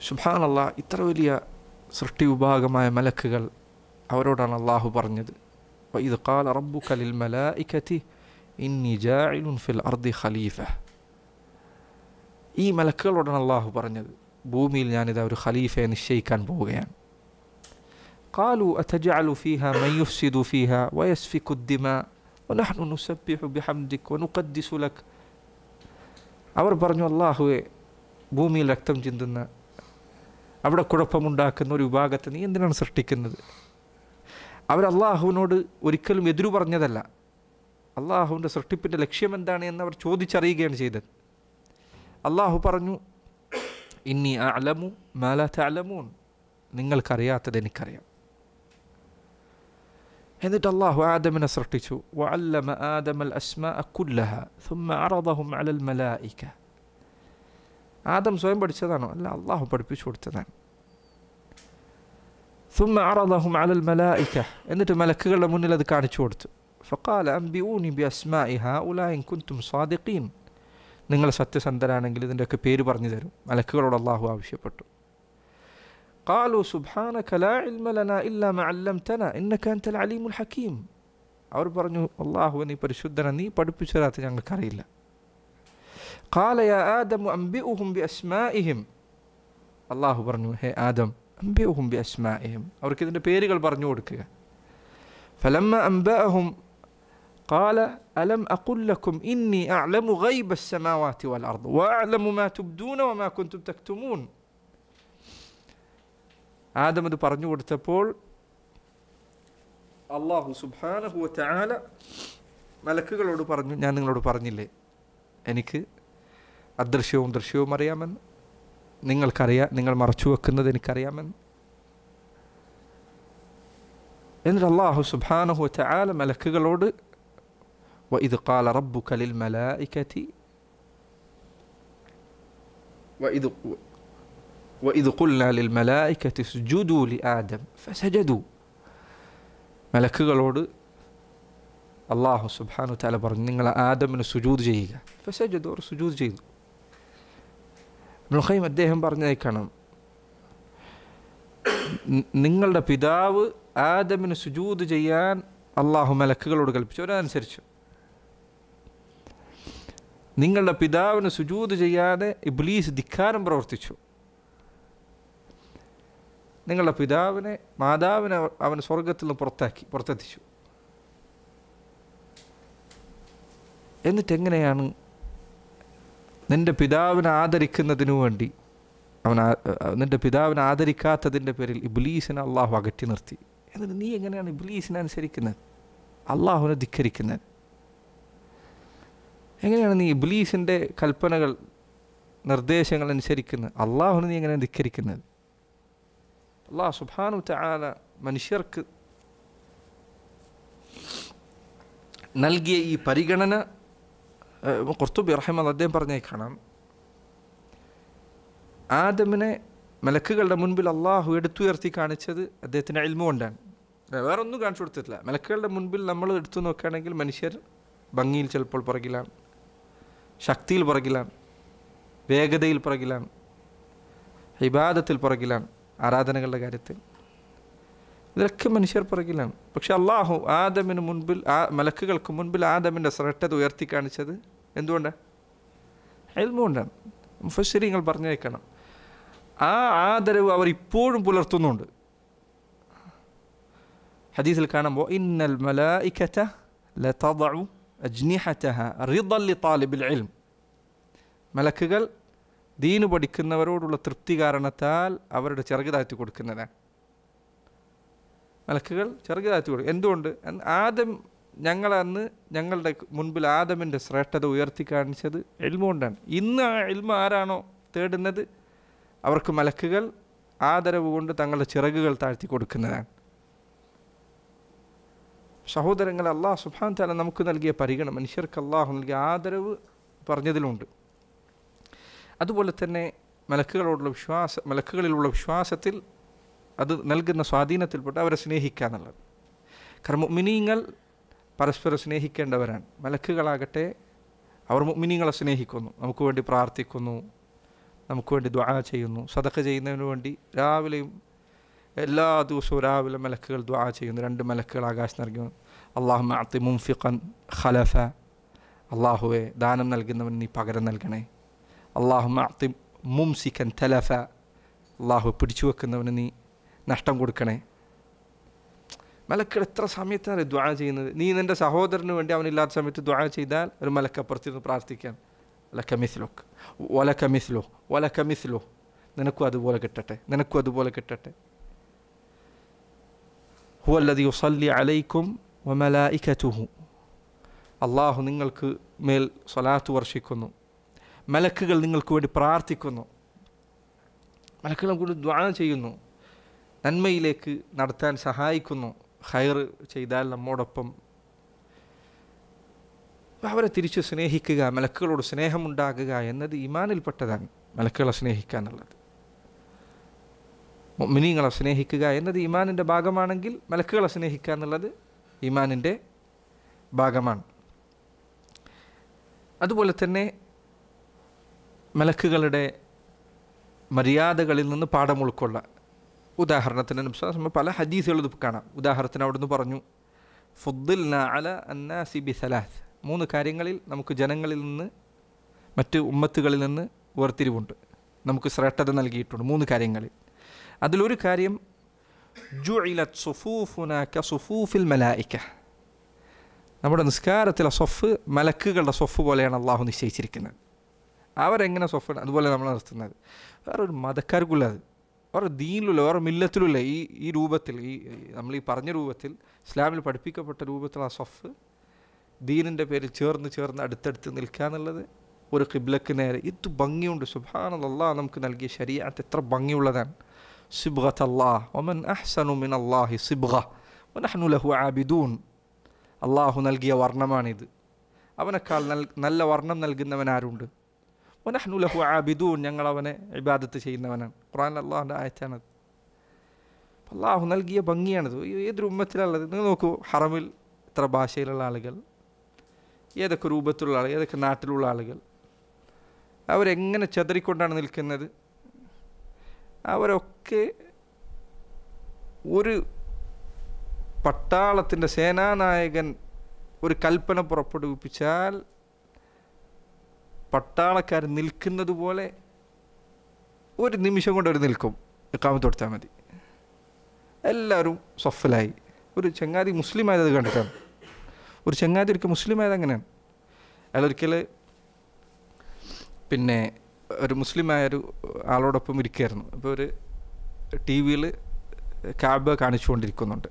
സുബ്ഹാനല്ലാഹ്, ഇത്ര വലിയ സൃഷ്ടി വിഭാഗമായ മലക്കുകൾ, അവരോടാണ് അള്ളാഹു പറഞ്ഞത്, വഇദ് ഖാല റബ്ബുക ലിൽ മലായികതി ഇന്നി ജാഇലുൻ ഫിൽ അർദി ഖലീഫ. ഈ മലക്കുകളോടാണ് അള്ളാഹു പറഞ്ഞത്, ഭൂമിയിൽ ഞാനിതാ ഒരു ഖലീഫയെ നിശ്ചയിക്കാൻ പോവുകയാണ്. ഖാലു അതജഅലു ഫീഹാ മൻ യുഫ്സിദു ഫീഹാ വയസ്ഫികു അദ്ദിമാ വനഹ്നു നുസബ്ബിഹു ബിഹംദിക വനുഖദ്ദിസു ലക്. അവർ പറഞ്ഞു, അള്ളാഹുവെ, ഭൂമിയിൽ രക്തം ചിന്തുന്ന, അവിടെ കുഴപ്പമുണ്ടാക്കുന്ന ഒരു വിഭാഗത്തെ നീ എന്തിനാണ് സൃഷ്ടിക്കുന്നത്? അവർ അള്ളാഹുവിനോട് ഒരിക്കലും എതിരു പറഞ്ഞതല്ല. അള്ളാഹുവിൻ്റെ സൃഷ്ടിപ്പിൻ്റെ ലക്ഷ്യം എന്താണ് എന്ന് അവർ ചോദിച്ചറിയുകയാണ് ചെയ്തത്. അള്ളാഹു പറഞ്ഞു, ഇന്നി അഅലമു മാ ലാ തഅലമൂൻ, നിങ്ങൾക്കറിയാത്തത് എനിക്കറിയാം. എന്നിട്ട് അള്ളാഹു ആദമിനെ സൃഷ്ടിച്ചു. വഅല്ലമ ആദമൽ അസ്മാഅ കുല്ലഹ സുമ്മ അറദഹും അലൽ മലായിക. ആദം സ്വയം പഠിച്ചതാണോ? അല്ല, അള്ളാഹു പഠിപ്പിച്ചു കൊടുത്തതാണ്. സുമ്മ അറദഹും അലൽ മലായിക, എന്നിട്ട് മലക്കുകളുടെ മുന്നിൽ അത് കാണിച്ചു കൊടുത്തു. ഫഖാല അംബിഊനി ബിഅസ്മാഇ ഹൗലാഇ ഇൻ കുൻതും സാദിഖീൻ, നിങ്ങൾ സത്യസന്ധരാണെങ്കിൽ ഇതിൻ്റെയൊക്കെ പേര് പറഞ്ഞു തരും. മലക്കുകളോട് അള്ളാഹു ആവശ്യപ്പെട്ടു. ഖാലു സുബ്ഹാനക ലാ ഇൽമ ലനാ ഇല്ലാ മാ അല്ലംതനാ ഇന്നക അൻതൽ അലീമുൽ ഹകീം. അവർ പറഞ്ഞു, അള്ളാഹു, നീ പരിശുദ്ധനാണ്, നീ പഠിപ്പിച്ചു തരാത്ത ഞങ്ങൾക്കറിയില്ല. ഖാല യാ ആദമു അംബിഉഹും ബിഅസ്മാഇഹിം. അള്ളാഹു പറഞ്ഞു, ഹേ ആദം, അംബിഉഹും ബിഅസ്മാഇഹിം, അവർക്ക് ഇതിൻ്റെ പേരുകൾ പറഞ്ഞു കൊടുക്കുക. ഫലമ്മ അംബഅഹും ഖാല അലം അഖുൽ ലക്കും ഇന്നി അഅലമു ഗൈബ അസ്സമാവാതി വൽ അർദ് വഅഅലമു മാ തുബ്ദൂന വമാ കുൻതും തക്തുമൂൻ. ആദം അത് പറഞ്ഞു കൊടുത്തപ്പോൾ അള്ളാഹു സുബ്ഹാനഹു വ തആല മലക്കുകളോട് പറഞ്ഞു, ഞാൻ നിങ്ങളോട് പറഞ്ഞില്ലേ എനിക്ക് അദൃശ്യവും ദൃശ്യവും അറിയാമെന്ന്, നിങ്ങൾ മറച്ചു വെക്കുന്നത് എനിക്കറിയാമെന്ന്. എന്നിട്ട് അള്ളാഹു സുബ്ഹാനഹു വ തആല മലക്കുകളോട് വഇദ് ഖാല റബ്ബുക ലിൽ മലായികതി വഇദ് ഖുൽനാ ലിൽ മലായികതി ഇസ്ജുദൂ ലിആദം ഫസജദൂ. മലക്കുകളോട് അള്ളാഹു സുബ്ഹാനഹു വ തആല പറഞ്ഞു, നിങ്ങൾ ആദമിന് സുജൂദ് ചെയ്യുക. ഫസജദൂ, അവർ സുജൂദ് ചെയ്തു. ഇബ്നുൽ ഖയ്യിം അദ്ദേഹം പറഞ്ഞേക്കണം, നിങ്ങളുടെ പിതാവ് ആദമിന് സുജൂദ് ചെയ്യാൻ അള്ളാഹു മലക്കുകളോട് കൽപ്പിച്ചു, അവരനുസരിച്ചു. നിങ്ങളുടെ പിതാവിന് സുജൂദ് ചെയ്യാതെ ഇബ്ലീസ് ധിക്കാരം പ്രവർത്തിച്ചു. നിങ്ങളുടെ മാതാവിനെ അവൻ സ്വർഗത്തിൽ നിന്ന് പുറത്തെത്തിച്ചു. എന്നിട്ടെങ്ങനെയാണ് നിൻ്റെ പിതാവിനെ ആദരിക്കുന്നതിനു വേണ്ടി നിൻ്റെ പിതാവിനെ ആദരിക്കാത്തതിൻ്റെ പേരിൽ ഇബ്ലീസിനെ അള്ളാഹു അകറ്റി നിർത്തി? എന്നിട്ട് നീ എങ്ങനെയാണ് ഇബ്ലീസിനെ അനുസരിക്കുന്നത്, അള്ളാഹുവിനെ ധിക്കരിക്കുന്നത്? എങ്ങനെയാണ് നീ ഇബ്ലീസിൻ്റെ കൽപ്പനകൾ, നിർദ്ദേശങ്ങൾ അനുസരിക്കുന്നത്? അള്ളാഹുവിനെ നീ എങ്ങനെയാണ് ധിക്കരിക്കുന്നത്? അള്ളാഹു സുബ്ഹാനഹു വ തആല മനുഷ്യർക്ക് നൽകിയ ഈ പരിഗണന ഖുർത്തുബി റഹിമഹുല്ലാഹ് അദ്ദേഹം പറഞ്ഞാൽ കാണാം, ആദമിനെ മലക്കുകളുടെ മുൻപിൽ അള്ളാഹു എടുത്തുയർത്തി കാണിച്ചത് അദ്ദേഹത്തിൻ്റെ ഇൽമു കൊണ്ടാണ്. വേറെ ഒന്നും കാണിച്ചു കൊടുത്തിട്ടില്ല. മലക്കുകളുടെ മുൻപിൽ നമ്മൾ എടുത്തു നോക്കുകയാണെങ്കിൽ മനുഷ്യർ ഭംഗിയിൽ ചിലപ്പോൾ പുറകിലാണ്, ശക്തിയിൽ പുറകിലാണ്, വേഗതയിൽ പുറകിലാണ്, ഇബാദത്തിൽ പുറകിലാണ്, ആരാധനകളുടെ കാര്യത്തിൽ ഇതിലൊക്കെ മനുഷ്യർ പുറകിലാണ്. പക്ഷെ അള്ളാഹു ആദമിന് മുൻപിൽ മലക്കുകൾക്ക് മുൻപിൽ ആദമിൻ്റെ ശ്രേഷ്ഠത ഉയർത്തി കാണിച്ചത് എന്തുകൊണ്ടാണ്? ഇൽമു കൊണ്ടാണ്. മുഫസ്സിരീങ്ങൾ പറഞ്ഞേക്കണം, ആ ആദരവ് അവർ ഇപ്പോഴും പുലർത്തുന്നുണ്ട്. ഹദീസിൽ കാണുമ്പോൾ ഇന്നൽ മലായികത ലതദഉ അജ്നിഹതഹ റിദൻ ലിതാലിബിൽ ഇൽം, മലക്കുകൾ ദീന് പഠിക്കുന്നവരോടുള്ള തൃപ്തി കാരണത്താൽ അവരുടെ ചിറക് താഴ്ത്തി കൊടുക്കുന്നതാണ്. മലക്കുകൾ ചിറക് താഴ്ത്തി കൊടുക്കും. എന്തുകൊണ്ട്? ആദം ഞങ്ങളന്ന് ഞങ്ങളുടെ മുൻപിൽ ആദമിൻ്റെ ശ്രേഷ്ഠത ഉയർത്തി കാണിച്ചത് ഇൽമു കൊണ്ടാണ്. ഇന്ന് ആ ഇൽമു ആരാണോ തേടുന്നത് അവർക്ക് മലക്കുകൾ ആദരവ് കൊണ്ട് തങ്ങളുടെ ചിറകുകൾ താഴ്ത്തി കൊടുക്കുന്നതാണ്. സഹോദരങ്ങൾ, അള്ളാഹു സുബ്ഹാനഹു വ തആല നമുക്ക് നൽകിയ പരിഗണന, മനുഷ്യർക്ക് അള്ളാഹു നൽകിയ ആദരവ് പറഞ്ഞതിലുണ്ട്. അതുപോലെ തന്നെ മലക്കുകളിലുള്ള വിശ്വാസത്തിൽ അത് നൽകുന്ന സ്വാധീനത്തിൽപ്പെട്ട് അവരെ സ്നേഹിക്കുക എന്നുള്ളത്. കാരണം മുഅ്മിനീങ്ങൾ പരസ്പരം സ്നേഹിക്കേണ്ടവരാണ്. മലക്കുകളാകട്ടെ അവർ മുഅ്മിനീങ്ങളെ സ്നേഹിക്കുന്നു, നമുക്ക് വേണ്ടി പ്രാർത്ഥിക്കുന്നു, നമുക്ക് വേണ്ടി ദുആ ചെയ്യുന്നു. സദഖ ചെയ്യുന്നതിന് വേണ്ടി രാവിലെയും എല്ലാ ദിവസവും രാവിലെ മലക്കുകൾ ദുആ ചെയ്യുന്നു. 2 മലക്കുകൾ ആകാശം നൽകുന്നു, അല്ലാഹുമ്മ അഅതി മുൻഫിഖൻ ഖലഫ, അള്ളാഹുവെ ദാനം നൽകുന്നവൻ നീ പകരം നൽകണേ. അല്ലാഹുമ്മ അഅതി മുംസിക്കൻ തലഫ, അള്ളാഹു പിടിച്ചു വെക്കുന്നവന് നീ നഷ്ടം കൊടുക്കണേ. മലക്കുകൾ എത്ര സമയത്താണ് ദുആ ചെയ്യുന്നത്. നീ നിൻ്റെ സഹോദരന് വേണ്ടി അവനില്ലാത്ത സമയത്ത് ദുആ ചെയ്താൽ ഒരു മലക്ക് അപ്പുറത്തിരുന്ന് പ്രാർത്ഥിക്കാൻ, ലക മിസ്ലുക് വലക മിസ്ലു വലക മിസ്ലു, നിനക്കും അതുപോലെ കിട്ടട്ടെ, നിനക്കും അതുപോലെ കിട്ടട്ടെ. ഹുവല്ലദീ യുസല്ലി അലൈക്കും വമലായികതുഹു, അള്ളാഹു നിങ്ങൾക്ക് മേൽ സ്വലാത്ത് വർഷിക്കുന്നു, മലക്കുകൾ നിങ്ങൾക്ക് വേണ്ടി പ്രാർത്ഥിക്കുന്നു, മലക്കുകൾ കൂടി ദുആ ചെയ്യുന്നു, നന്മയിലേക്ക് നടത്താൻ സഹായിക്കുന്നു. ഖൈർ ചെയ്താൽ നമ്മോടൊപ്പം അവരെ തിരിച്ച് സ്നേഹിക്കുക, മലക്കുകളോട് സ്നേഹമുണ്ടാകുക എന്നത് ഈമാനിൽപ്പെട്ടതാണ്. മലക്കുകളെ സ്നേഹിക്കുക എന്നുള്ളത്, മുഅ്മിനീങ്ങളെ സ്നേഹിക്കുക എന്നത് ഈമാനിൻ്റെ ഭാഗമാണെങ്കിൽ മലക്കുകളെ സ്നേഹിക്കുക എന്നുള്ളത് ഈമാനിൻ്റെ ഭാഗമാണ്. അതുപോലെ തന്നെ മലക്കുകളുടെ മര്യാദകളിൽ നിന്ന് പാഠം ഉൾക്കൊള്ളുക. ഉദാഹരണത്തിന് പല ഹദീസുകളും ഇത് കാണാം. ഉദാഹരണത്തിന് അവിടുന്ന് പറഞ്ഞു, ഫുദ്ദിൽന അല അന്നാസി ബിസലാസ്, 3 കാര്യങ്ങളിൽ നമുക്ക് ജനങ്ങളിൽ നിന്ന് മറ്റ് ഉമ്മത്തുകളിൽ നിന്ന് വേർതിരിവുണ്ട്, നമുക്ക് ശ്രേഷ്ഠത നൽകിയിട്ടുണ്ട് 3 കാര്യങ്ങളിൽ. അതിലൊരു കാര്യം ജുഇലത് സുഫൂഫുന കസുഫൂഫിൽ മലായിക, നമ്മുടെ നിസ്കാരത്തിലെ സൊഫ് മലക്കുകളുടെ സൊഫ് പോലെയാണ് അള്ളാഹു നിശ്ചയിച്ചിരിക്കുന്നത്. അവരെങ്ങനെ സൊഫ് അതുപോലെ നമ്മൾ നിർത്തുന്നത്. വേറൊരു മതക്കാർക്കുള്ളത്, വേറെ ദീനിലുള്ള, വേറെ മില്ലത്തിലുള്ള ഈ രൂപത്തിൽ, നമ്മൾ ഈ പറഞ്ഞ രൂപത്തിൽ ഇസ്ലാമിൽ പഠിപ്പിക്കപ്പെട്ട രൂപത്തിൽ ആ സൊഫ് ദീനിൻ്റെ പേരിൽ ചേർന്ന് അടുത്തടുത്ത് നിൽക്കുക എന്നുള്ളത് ഒരു ഖിബ്ലക്ക് നേരെ. ഇത് ഭംഗിയുണ്ട്. സുബ്ഹാനല്ലാഹ്, നമുക്ക് നൽകിയ ശരീഅത്ത് എത്ര ഭംഗിയുള്ളതാണ്. സിബ്ഗത്തല്ലാഹ് വമൻ അഹ്സനു മിനല്ലാഹി സിബ്ഗ വനഹ്നു ലഹു ആബിദൂൻ, അള്ളാഹു നൽകിയ വർണ്ണമാണിത്. അവനേക്കാൾ നല്ല വർണ്ണം നൽകുന്നവൻ ആരുണ്ട്? വനഹ്നു ലഹു ആബിദൂൻ, ഞങ്ങൾ അവനെ ഇബാദത്ത് ചെയ്യുന്നവനാണ്. ഖുർആനിൽ അള്ളാഹുൻ്റെ ആയത്താണത്. അള്ളാഹു നൽകിയ ഭംഗിയാണിത്. ഏതൊരു ഉമ്മത്തിലുള്ളത് നിങ്ങൾ നോക്കൂ. ഹറമിൽ എത്ര ഭാഷയിലുള്ള ആളുകൾ, ഏതൊക്കെ രൂപത്തിലുള്ള ആളുകൾ, ഏതൊക്കെ നാട്ടിലുള്ള ആളുകൾ, അവരെങ്ങനെ ചെതറിക്കൊണ്ടാണ് നിൽക്കുന്നത്. അവരൊക്കെ ഒരു പട്ടാളത്തിൻ്റെ സേനാനായകൻ ഒരു കൽപ്പന പുറപ്പെടുവിപ്പിച്ചാൽ പട്ടാളക്കാർ നിൽക്കുന്നത് പോലെ ഒരു നിമിഷം കൊണ്ട് അവർ നിൽക്കും. ഇഖാമത്ത് കൊടുത്താൽ മതി, എല്ലാവരും സഫലായി. ഒരു ചങ്ങാതി മുസ്ലിം ആയത് കണ്ടിട്ടാണ്. ഒരു ചങ്ങാതി ഒരിക്കൽ മുസ്ലിം ആയത് അങ്ങനെയാണ്. അയാളൊരിക്കൽ പിന്നെ ഒരു മുസ്ലിമായൊരു ആളോടൊപ്പം ഇരിക്കുകയായിരുന്നു. അപ്പോൾ ഒരു ടി വിയിൽ കാബ കാണിച്ചുകൊണ്ടിരിക്കുന്നുണ്ട്.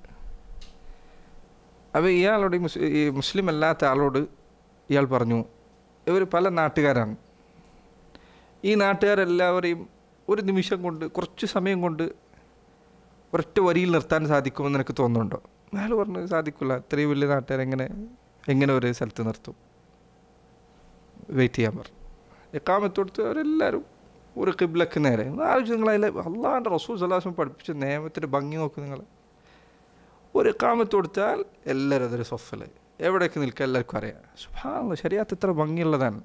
അപ്പോൾ ഇയാളോട് ഈ മുസ്ലിം അല്ലാത്ത ആളോട് ഇയാൾ പറഞ്ഞു, ഇവർ പല നാട്ടുകാരാണ്, ഈ നാട്ടുകാരെല്ലാവരെയും ഒരു നിമിഷം കൊണ്ട്, കുറച്ച് സമയം കൊണ്ട് ഒരൊറ്റ വരിയിൽ നിർത്താൻ സാധിക്കുമെന്ന് എനിക്ക് തോന്നുന്നുണ്ടോ? അയാൾ പറഞ്ഞു, സാധിക്കില്ല, ഇത്രയും വലിയ നാട്ടുകാരെങ്ങനെ എങ്ങനെ ഒരു സ്ഥലത്ത് നിർത്തും? വെയിറ്റ് ചെയ്യാൻ പറഞ്ഞു. ഇഖാമത്ത് കൊടുത്ത് അവരെല്ലാവരും ഒരു ഖിബ്ലക്ക് നേരെ. ആലോചിച്ച് നിങ്ങളതിൽ അള്ളാഹുവിൻ്റെ റസൂൽ സ്വല്ലല്ലാഹു അലൈഹി വസല്ലം പഠിപ്പിച്ച നിയമത്തിൻ്റെ ഭംഗി നോക്ക് നിങ്ങൾ. ഒരു ഇഖാമത്ത് കൊടുത്താൽ എല്ലാവരും അതൊരു സൊഫിൽ എവിടേക്ക് നിൽക്കുക എല്ലാവർക്കും അറിയാം. സുബ്ഹാനല്ലാഹ്, ശരീഅത്ത് ഇത്ര ഭംഗിയുള്ളതാണ്,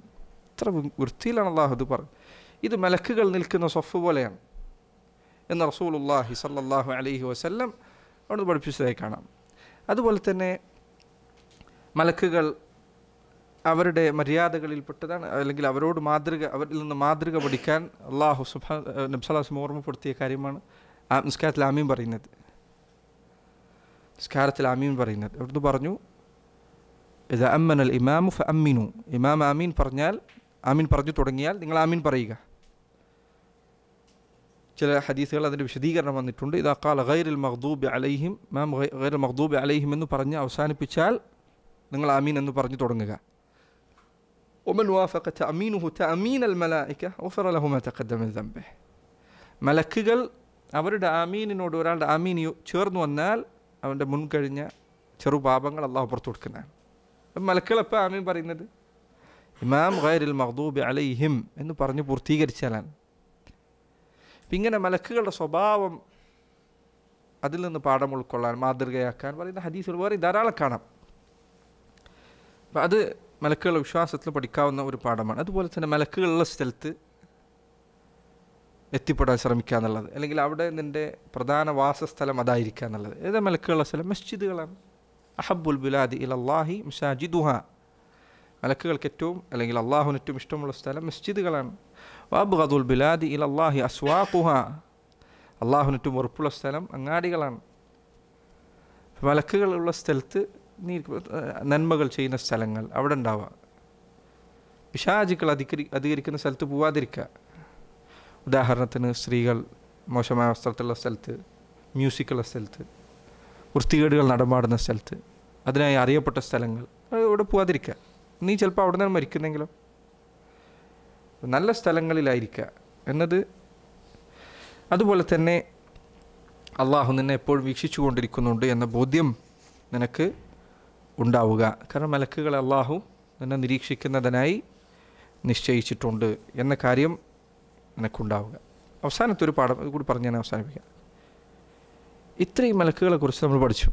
ഇത്ര വൃത്തിയിലാണ് അള്ളാഹു ഇത് പറഞ്ഞു. ഇത് മലക്കുകൾ നിൽക്കുന്ന സൊഫ് പോലെയാണ് എന്ന് റസൂലുള്ളാഹി സ്വല്ലല്ലാഹു അലൈഹി വസല്ലം അവിടെ പഠിപ്പിച്ചതായി കാണാം. അതുപോലെ തന്നെ മലക്കുകൾ അവരുടെ മര്യാദകളിൽപ്പെട്ടതാണ്, അല്ലെങ്കിൽ അവരോട് അവരിൽ നിന്ന് മാതൃക പഠിക്കാൻ അള്ളാഹു നബി സല്ലല്ലാഹു അലൈഹി വസല്ലം ഓർമ്മപ്പെടുത്തിയ കാര്യമാണ് നിസ്കാരത്തിൽ ആമീൻ പറയുന്നത്. നിസ്കാരത്തിൽ ആമീൻ പറയുന്നത് അവിടുന്ന് പറഞ്ഞു, ഇദാ അമ്മനൽ ഇമാമു ഫഅമ്മിനു, ഇമാം ആമീൻ പറഞ്ഞാൽ, ആമീൻ പറഞ്ഞു തുടങ്ങിയാൽ നിങ്ങൾ ആമീൻ പറയുക. ചില ഹദീസുകൾ അതിൻ്റെ വിശദീകരണം വന്നിട്ടുണ്ട്. ഇദാ ഖാല ഗൈറുൽ മഗ്ദൂബി അലൈഹിം, ഇമാം ഗൈറുൽ മഗ്ദൂബി അലൈഹിം എന്ന് പറഞ്ഞ് അവസാനിപ്പിച്ചാൽ നിങ്ങൾ ആമീൻ എന്ന് പറഞ്ഞു തുടങ്ങുക. ഒമൻ വാഫഖ തഅമീനുഹു തഅമീനൽ മലായിക ഗഫറ ലഹു മാ തഖദ്ദമ മിൻ ദംബിഹി. മലക്കുകൾ അവരുടെ ആമീനിനോട് ഒരാളുടെ ആമീൻ ചേർന്ന് വന്നാൽ അവൻ്റെ മുൻകഴിഞ്ഞ ചെറുപാപങ്ങൾ അള്ളാഹു പുറത്തു കൊടുക്കുന്നതാണ്. അപ്പം മലക്കുകളെപ്പോൾ ആമീൻ പറയുന്നത്? ഇമാം ഗൈറുൽ മഗ്ദൂബി അലൈഹിം എന്ന് പറഞ്ഞ് പൂർത്തീകരിച്ചാലാണ്. അപ്പം ഇങ്ങനെ മലക്കുകളുടെ സ്വഭാവം അതിൽ നിന്ന് പാഠം ഉൾക്കൊള്ളാൻ, മാതൃകയാക്കാൻ പറയുന്ന ഹദീസുകൾ വേറെ ധാരാളം കാണാം. അപ്പം അത് മലക്കുകളുടെ വിശ്വാസത്തിൽ പഠിക്കാവുന്ന ഒരു പാഠമാണ്. അതുപോലെ തന്നെ മലക്കുകളുള്ള സ്ഥലത്ത് എത്തിപ്പെടാൻ ശ്രമിക്കുക എന്നുള്ളത്, അല്ലെങ്കിൽ അവിടെ നിൻ്റെ പ്രധാന വാസസ്ഥലം അതായിരിക്കുക എന്നുള്ളത്. ഏതാ മലക്കുകളുള്ള സ്ഥലം? മസ്ജിദുകളാണ്. അഹബ്ബുൽ ബിലാദി ഇലല്ലാഹി മസാജിദുഹ. മലക്കുകൾക്ക് ഏറ്റവും, അല്ലെങ്കിൽ അള്ളാഹുവിന് ഏറ്റവും ഇഷ്ടമുള്ള സ്ഥലം മസ്ജിദുകളാണ്. വഅബ്ഗദുൽ ബിലാദി ഇലല്ലാഹി അസ്വാഖുഹ. അള്ളാഹുവിന് ഏറ്റവും വെറുപ്പുള്ള സ്ഥലം അങ്ങാടികളാണ്. മലക്കുകളുള്ള സ്ഥലത്ത് നീ നന്മകൾ ചെയ്യുന്ന സ്ഥലങ്ങൾ അവിടെ ഉണ്ടാവുക. പിശാചുക്കൾ അധികരിക്കുന്ന സ്ഥലത്ത് പോവാതിരിക്കുക. ഉദാഹരണത്തിന് സ്ത്രീകൾ മോശമായ വസ്ത്രത്തിലുള്ള സ്ഥലത്ത്, മ്യൂസിക്കുള്ള സ്ഥലത്ത്, വൃത്തികേടുകൾ നടമാടുന്ന സ്ഥലത്ത്, അതിനായി അറിയപ്പെട്ട സ്ഥലങ്ങൾ, അവിടെ പോവാതിരിക്കുക. നീ ചിലപ്പോൾ അവിടെ നിന്ന് മരിക്കുന്നെങ്കിലോ. നല്ല സ്ഥലങ്ങളിലായിരിക്കുക എന്നത്. അതുപോലെ തന്നെ അള്ളാഹു നിന്നെ എപ്പോഴും വീക്ഷിച്ചു കൊണ്ടിരിക്കുന്നുണ്ട് എന്ന ബോധ്യം നിനക്ക് ഉണ്ടാവുക. കാരണം മലക്കുകളെ അള്ളാഹു നിന്നെ നിരീക്ഷിക്കുന്നതിനായി നിശ്ചയിച്ചിട്ടുണ്ട് എന്ന കാര്യം നിനക്കുണ്ടാവുക. അവസാനത്തെ ഒരു പാഠം കൂടി പറഞ്ഞ് ഞാൻ അവസാനിപ്പിക്കാം. ഇത്രയും മലക്കുകളെ കുറിച്ച് നമ്മൾ പഠിച്ചു.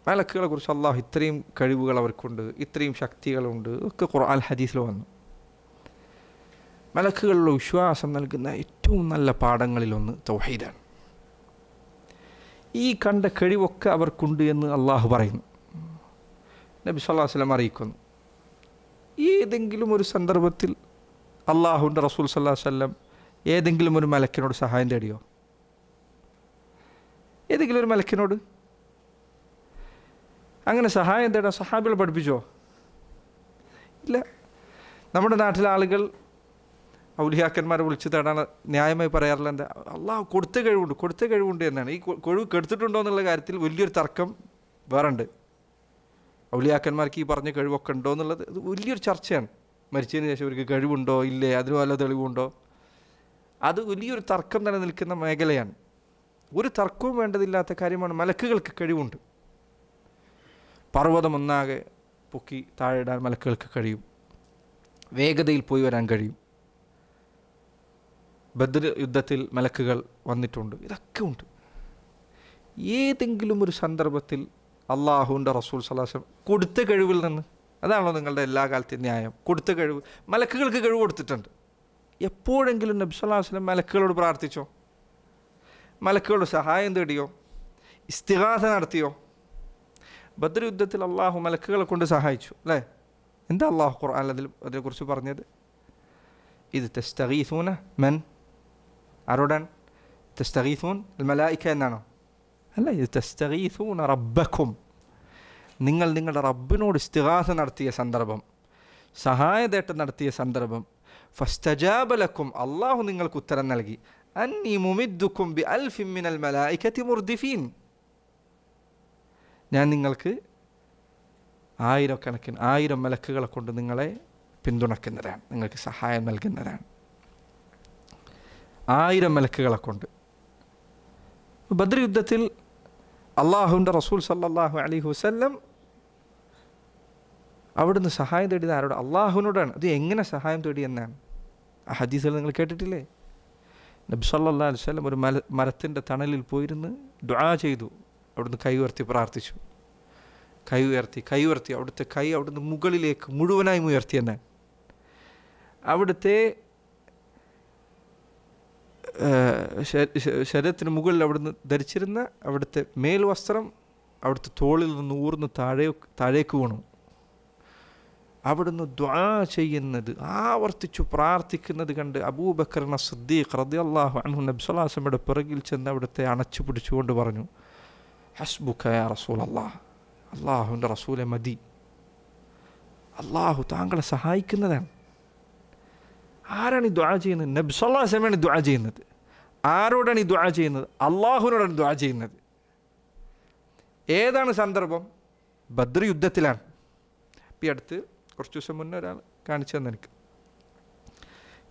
മലക്കുകളെ കുറിച്ച് അള്ളാഹു ഇത്രയും കഴിവുകൾ അവർക്കുണ്ട്, ഇത്രയും ശക്തികളുണ്ട്, ഒക്കെ ഖുർആൻ ഹദീസിൽ വന്നു. മലക്കുകളിലുള്ള വിശ്വാസം നൽകുന്ന ഏറ്റവും നല്ല പാഠങ്ങളിലൊന്ന് തൗഹീദാണ്. ഈ കണ്ട കഴിവൊക്കെ അവർക്കുണ്ട് എന്ന് അള്ളാഹു പറയുന്നു. നബി സല്ലല്ലാഹു അലൈഹി വസല്ലം അറിയിക്കുന്നു. ഏതെങ്കിലും ഒരു സന്ദർഭത്തിൽ അള്ളാഹുവിൻ്റെ റസൂൽ സല്ലല്ലാഹു അലൈഹി വസല്ലം ഏതെങ്കിലും ഒരു മലക്കിനോട് സഹായം തേടിയോ? ഏതെങ്കിലും ഒരു മലക്കിനോട് അങ്ങനെ സഹായം തേടാൻ സഹാബികൾ പഠിപ്പിച്ചോ? ഇല്ല. നമ്മുടെ നാട്ടിലെ ആളുകൾ ഔലിയാക്കന്മാരെ വിളിച്ച് തേടാൻ ന്യായമായി പറയാറില്ല. എന്താ? അള്ളാഹു കൊടുത്ത കഴിവുണ്ട് എന്നാണ്. ഈ കഴിവ് കെടുത്തിട്ടുണ്ടോ എന്നുള്ള കാര്യത്തിൽ വലിയൊരു തർക്കം വേറെ ഉണ്ട്. ഔലിയാക്കന്മാർക്ക് ഈ പറഞ്ഞ കഴിവൊക്കെ ഉണ്ടോ എന്നുള്ളത് ഇത് വലിയൊരു ചർച്ചയാണ്. മരിച്ചതിന് ശേഷം അവർക്ക് കഴിവുണ്ടോ ഇല്ലേ, അതിന് വല്ല തെളിവുണ്ടോ, അത് വലിയൊരു തർക്കം തന്നെ നിൽക്കുന്ന മേഖലയാണ്. ഒരു തർക്കവും വേണ്ടതില്ലാത്ത കാര്യമാണ്. മലക്കുകൾക്ക് കഴിവുണ്ട്. പർവ്വതം ഒന്നാകെ പൊക്കി താഴെയിടാൻ മലക്കുകൾക്ക് കഴിയും. വേഗതയിൽ പോയി വരാൻ കഴിയും. ബദ്ർ യുദ്ധത്തിൽ മലക്കുകൾ വന്നിട്ടുണ്ട്. ഇതൊക്കെ ഉണ്ട്. ഏതെങ്കിലും ഒരു സന്ദർഭത്തിൽ അള്ളാഹുവിൻ്റെ റസൂൽ സല്ലല്ലാഹു അലൈഹി വസല്ലം കൊടുത്ത കഴിവിൽ നിന്ന്, അതാണല്ലോ നിങ്ങളുടെ എല്ലാ കാലത്തെയും ന്യായം, കൊടുത്ത കഴിവ്. മലക്കുകൾക്ക് കഴിവ് കൊടുത്തിട്ടുണ്ട്. എപ്പോഴെങ്കിലും നബി സല്ലല്ലാഹു അലൈഹി വസല്ലം മലക്കുകളോട് പ്രാർത്ഥിച്ചോ? മലക്കുകളുടെ സഹായം തേടിയോ? ഇസ്തിഗാസ നടത്തിയോ? ബദ്ർ യുദ്ധത്തിൽ അള്ളാഹു മലക്കുകളെ കൊണ്ട് സഹായിച്ചു അല്ലേ? എന്താ അള്ളാഹു ഖുർആനിൽ അതിനെക്കുറിച്ച് പറഞ്ഞത്? ഇത് തസ്തഗീസൂന മൻ, ആരോടാണ്? തസ്തഗീസൂൻ അൽ മലായിക എന്നാണോ? അല്ല, ഇത് തസ്തഗീസൂന റബ്ബക്കും, നിങ്ങൾ നിങ്ങളുടെ റബ്ബിനോട് ഇസ്തിഗാസ നടത്തിയ സന്ദർഭം, സഹായതേട്ടം നടത്തിയ സന്ദർഭം. ഫസ്തജാബ ലക്കും, അള്ളാഹു നിങ്ങൾക്ക് ഉത്തരം നൽകി. അന്നി മുമിദ്ദുക്കും ബി അൽഫിൻ മിനൽ മലായികതി മുർദിഫീൻ, ഞാൻ നിങ്ങൾക്ക് 1000 മലക്കുകളെ കൊണ്ട് നിങ്ങളെ പിന്തുണയ്ക്കുന്നതാണ്, നിങ്ങൾക്ക് സഹായം നൽകുന്നതാണ്. 1000 മലക്കുകളെ കൊണ്ട്. ബദ്ർ യുദ്ധത്തിൽ അള്ളാഹുവിൻ്റെ റസൂൽ സല്ലല്ലാഹു അലൈഹി വസല്ലം അവിടുന്ന് സഹായം തേടിയത് ആരോട്? അള്ളാഹുവിനോടാണ്. അത് എങ്ങനെ സഹായം തേടിയെന്നാണ് ആ ഹദീസിൽ നിങ്ങൾ കേട്ടിട്ടില്ലേ? നബി സല്ലല്ലാഹു അലൈഹി വസല്ലം ഒരു മരത്തിൻ്റെ തണലിൽ പോയിരുന്ന് ദുആ ചെയ്തു. അവിടുന്ന് കൈ ഉയർത്തി പ്രാർത്ഥിച്ചു. കൈ ഉയർത്തി അവിടുത്തെ കൈ അവിടുന്ന് മുകളിലേക്ക് മുഴുവനായും ഉയർത്തിയെന്നാണ്. അവിടുത്തെ ശരീരത്തിന് മുകളിൽ അവിടുന്ന് ധരിച്ചിരുന്ന അവിടുത്തെ മേൽവസ്ത്രം അവിടുത്തെ തോളിൽ നിന്ന് ഊർന്ന് താഴേക്ക് വീണു. അവിടുന്ന് ദുആ ചെയ്യുന്നത്, ആവർത്തിച്ചു പ്രാർത്ഥിക്കുന്നത് കണ്ട് അബൂബക്കർ സിദ്ദീഖ് റളിയല്ലാഹു അൻഹു നബി സ്വല്ലല്ലാഹു അലൈഹി വസല്ലമയുടെ പിറകിൽ ചെന്ന് അവിടുത്തെ അണച്ചു പിടിച്ചുകൊണ്ട് പറഞ്ഞു, ഹസ്ബുക യാ റസൂലല്ലാഹ്, അള്ളാഹുവിൻ്റെ റസൂലെ മതി, അള്ളാഹു താങ്കളെ സഹായിക്കുന്നതാണ്. ആരാണ് ഈ ദുആ ചെയ്യുന്നത്? നബി സല്ലല്ലാഹു അലൈഹി വസല്ലമയാണ് ദുആ ചെയ്യുന്നത്. ആരോടാണ് ഈ ദുആ ചെയ്യുന്നത്? അള്ളാഹുവിനോടാണ് ദുആ ചെയ്യുന്നത്. ഏതാണ് സന്ദർഭം? ബദ്ർ യുദ്ധത്തിലാണ്. ഈ അടുത്ത് കുറച്ച് ദിവസം മുന്നേ ഒരാൾ കാണിച്ചു തന്നെ എനിക്ക്.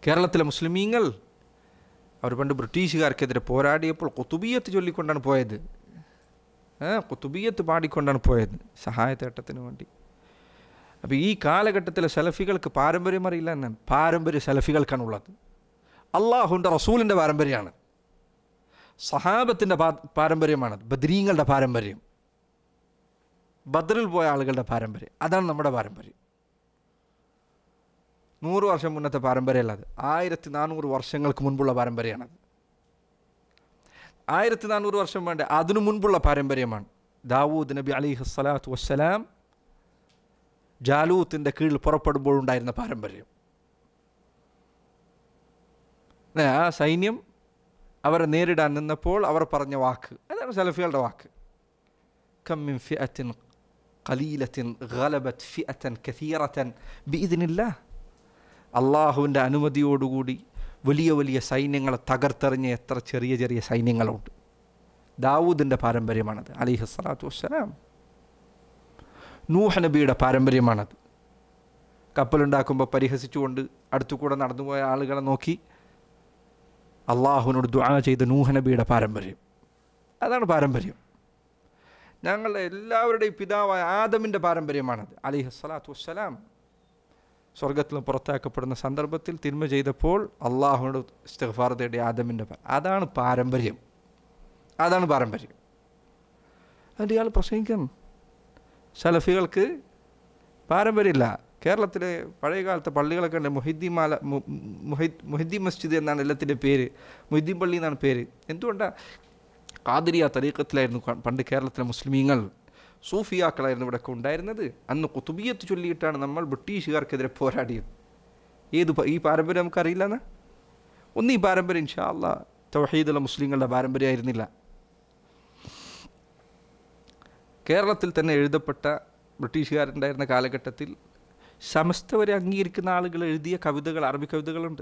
കേരളത്തിലെ മുസ്ലിമീങ്ങൾ അവർ പണ്ട് ബ്രിട്ടീഷുകാർക്കെതിരെ പോരാടിയപ്പോൾ ഖുതുബിയ്യത്ത് ചൊല്ലിക്കൊണ്ടാണ് പോയത്. ഖുതുബിയ്യത്ത് പാടിക്കൊണ്ടാണ് പോയത് സഹായത്തേട്ടത്തിന് വേണ്ടി. അപ്പോൾ ഈ കാലഘട്ടത്തിലെ സലഫികൾക്ക് പാരമ്പര്യം അറിയില്ല എന്നാണ്. പാരമ്പര്യം സലഫികൾക്കാണുള്ളത്. അള്ളാഹുവിൻ്റെ റസൂലിൻ്റെ പാരമ്പര്യമാണ്, സഹാബത്തിൻ്റെ പാരമ്പര്യമാണ്, ബദ്രീങ്ങളുടെ പാരമ്പര്യം, ബദ്റിൽ പോയ ആളുകളുടെ പാരമ്പര്യം. അതാണ് നമ്മുടെ പാരമ്പര്യം. 100 വർഷം മുന്നത്തെ പാരമ്പര്യമല്ല, അത് 1400 വർഷങ്ങൾക്ക് മുൻപുള്ള പാരമ്പര്യമാണത്. 1400 വർഷം വേണ്ട, അതിനു മുൻപുള്ള പാരമ്പര്യമാണ്. ദാവൂദ് നബി അലൈഹി സ്വലാത്തു വസ്സലാം ജാലൂത്തിൻ്റെ കീഴിൽ പുറപ്പെടുമ്പോഴുണ്ടായിരുന്ന പാരമ്പര്യം. ആ സൈന്യം അവരെ നേരിടാൻ നിന്നപ്പോൾ അവർ പറഞ്ഞ വാക്ക്, അതാണ് സലഫികളുടെ വാക്ക്. കം മിൻ ഫിഅത്തിൻ ഖലീലത്തിൻ ഗലബത് ഫിഅതൻ കസീറതൻ ബിഇദ്നില്ലാഹ്. അള്ളാഹുവിൻ്റെ അനുമതിയോടുകൂടി വലിയ വലിയ സൈന്യങ്ങളെ തകർത്തെറിഞ്ഞ എത്ര ചെറിയ ചെറിയ സൈന്യങ്ങളുണ്ട്. ദാവൂദിൻ്റെ പാരമ്പര്യമാണത് അലൈഹി സ്വലാത്തു വസ്സലാം. നൂഹ് നബിയുടെ പാരമ്പര്യമാണത്. കപ്പലുണ്ടാക്കുമ്പോൾ പരിഹസിച്ചുകൊണ്ട് അടുത്തുകൂടെ നടന്നുപോയ ആളുകളെ നോക്കി അള്ളാഹുവിനോട് ദുആ ചെയ്ത നൂഹ് നബിയുടെ പാരമ്പര്യം. അതാണ് പാരമ്പര്യം. ഞങ്ങളുടെ എല്ലാവരുടെയും പിതാവായ ആദമിൻ്റെ പാരമ്പര്യമാണത് അലൈഹി സ്വലാത്തു വസ്സലാം. സ്വർഗത്തിൽ പുറത്താക്കപ്പെടുന്ന സന്ദർഭത്തിൽ തിന്മ ചെയ്തപ്പോൾ അള്ളാഹുവിനോട് ഇസ്തിഗ്ഫാർ തേടിയ ആദമിൻ്റെ അതാണ് പാരമ്പര്യം. അതാണ് പാരമ്പര്യം. അതുകൊണ്ട് ഇയാൾ പ്രസംഗിക്കണം. സലഫികൾക്ക് പാരമ്പര്യമില്ല. കേരളത്തിലെ പഴയകാലത്തെ പള്ളികളൊക്കെ ഉണ്ട്. മുഹിദ്ദീൻ മസ്ജിദ് എന്നാണ് എല്ലാത്തിൻ്റെ പേര്, മുഹിദ്ദീൻ പള്ളി എന്നാണ് പേര്. എന്തുകൊണ്ടാണ്? ഖാദിരിയ തരീഖത്തിലായിരുന്നു പണ്ട് കേരളത്തിലെ മുസ്ലിമീങ്ങൾ, സൂഫിയാക്കളായിരുന്നു ഇവിടെയൊക്കെ ഉണ്ടായിരുന്നത്. അന്ന് ഖുതുബിയ്യത്ത് ചൊല്ലിയിട്ടാണ് നമ്മൾ ബ്രിട്ടീഷുകാർക്കെതിരെ പോരാടിയത്. ഈ പാരമ്പര്യം നമുക്കറിയില്ലെന്ന്. ഈ പാരമ്പര്യം ഇൻഷാ അല്ലാഹ് തൗഹീദുള്ള മുസ്ലിങ്ങളുടെ പാരമ്പര്യമായിരുന്നില്ല. കേരളത്തിൽ തന്നെ എഴുതപ്പെട്ട ബ്രിട്ടീഷുകാരുണ്ടായിരുന്ന കാലഘട്ടത്തിൽ സമസ്തവരെ അംഗീകരിക്കുന്ന ആളുകൾ എഴുതിയ കവിതകൾ, അറബി കവിതകളുണ്ട്.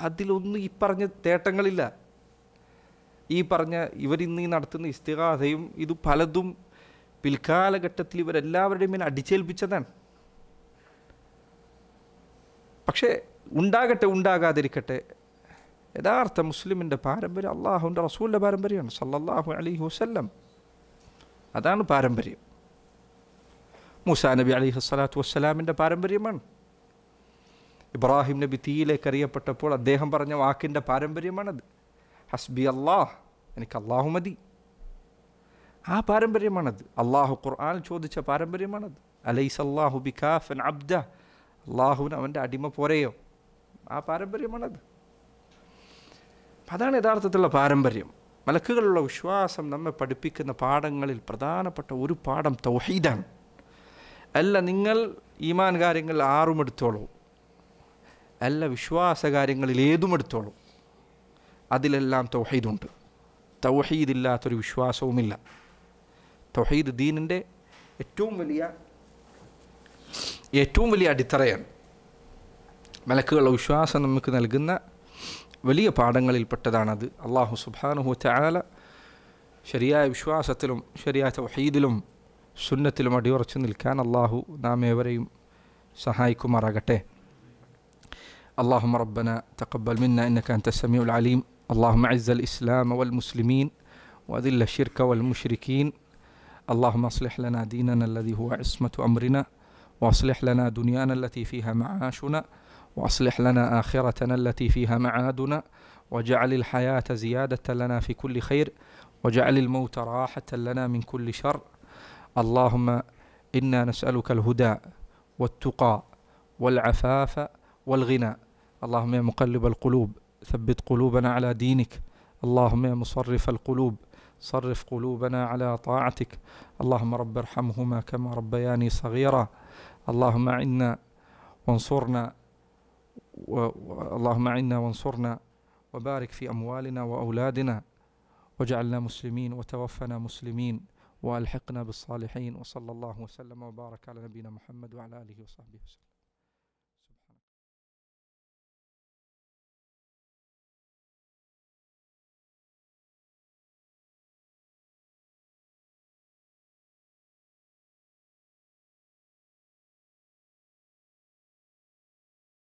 അതിലൊന്നും ഈ പറഞ്ഞ തേട്ടങ്ങളില്ല. ഈ പറഞ്ഞ ഇവരിന്ന് നടത്തുന്ന ഇസ്തിഗാഥയും ഇത് പലതും പിൽക്കാലഘട്ടത്തിൽ ഇവരെല്ലാവരുടെയും മേൽ അടിച്ചേൽപ്പിച്ചതാണ്. പക്ഷേ ഉണ്ടാകട്ടെ ഉണ്ടാകാതിരിക്കട്ടെ, യഥാർത്ഥ മുസ്ലിമിൻ്റെ പാരമ്പര്യം അള്ളാഹുവിൻ്റെ റസൂലിൻ്റെ പാരമ്പര്യമാണ് സല്ലല്ലാഹു അലൈഹി വസല്ലം. അതാണ് പാരമ്പര്യം. മൂസാ നബി അലൈഹി സ്വലാത്തു വസ്സലാമിൻ്റെ പാരമ്പര്യമാണ്. ഇബ്രാഹിം നബി തീയിലേക്ക് അറിയപ്പെട്ടപ്പോൾ അദ്ദേഹം പറഞ്ഞ വാക്കിൻ്റെ പാരമ്പര്യമാണത്. ഹസ്ബി അല്ലാഹ്, എനിക്ക് അള്ളാഹു മതി. ആ പാരമ്പര്യമാണത്. അള്ളാഹു ഖുർആൻ ചോദിച്ച പാരമ്പര്യമാണത്. അലൈസ അല്ലാഹു ബികാഫൻ അബ്ദ, അള്ളാഹുവിന് അവൻ്റെ അടിമ പോരെയോ? ആ പാരമ്പര്യമാണത്. അതാണ് യഥാർത്ഥത്തിലുള്ള പാരമ്പര്യം. മലക്കുകളുള്ള വിശ്വാസം നമ്മെ പഠിപ്പിക്കുന്ന പാഠങ്ങളിൽ പ്രധാനപ്പെട്ട ഒരു പാഠം തൗഹീദാണ്. അല്ല നിങ്ങൾ ഈമാൻ കാര്യങ്ങൾ 6 എടുത്തോളൂ, അല്ല വിശ്വാസ കാര്യങ്ങളിൽ ഏതും എടുത്തോളൂ, അതിലെല്ലാം തൗഹീദുണ്ട്. തൗഹീദില്ലാത്തൊരു വിശ്വാസവുമില്ല. തൗഹീദ് ദീനിൻ്റെ ഏറ്റവും വലിയ അടിത്തറയാണ്. മലക്കുകളുടെ വിശ്വാസം നമുക്ക് നൽകുന്ന വലിയ പാഠങ്ങളിൽപ്പെട്ടതാണത്. അള്ളാഹു സുബ്ഹാനഹു വതആല ശരിയായ വിശ്വാസത്തിലും ശരിയായ തൗഹീദിലും സുന്നത്തിലും അടിയുറച്ചു നിൽക്കാൻ അള്ളാഹു നാം ഏവരെയും സഹായിക്കുമാറാകട്ടെ. اللهم ربنا تقبل منا إنك أنت السميع العليم. اللهم أعز الإسلام والمسلمين وأذل الشرك والمشركين. اللهم أصلح لنا ديننا الذي هو عصمة أمرنا وأصلح لنا دنيانا التي فيها معاشنا، وأصلح لنا آخرتنا التي فيها معادنا، واجعل الحياة زيادة لنا في كل خير، واجعل الموت راحة لنا من كل شر. اللهم إنا نسألك الهدى والتقى والعفاف والغنى. اللهم يا مقلب القلوب ثبت قلوبنا على دينك. اللهم يا مصرف القلوب صرف قلوبنا على طاعتك. اللهم رب ارحمهما كما ربياني صغيرا. اللهم عنا وانصرنا اللهم عنا وانصرنا، وبارك في أموالنا وأولادنا، واجعلنا مسلمين وتوفنا مسلمين، وألحقنا بالصالحين. وصلى الله وسلم وبارك على نبينا محمد وعلى آله وصحبه وسلم.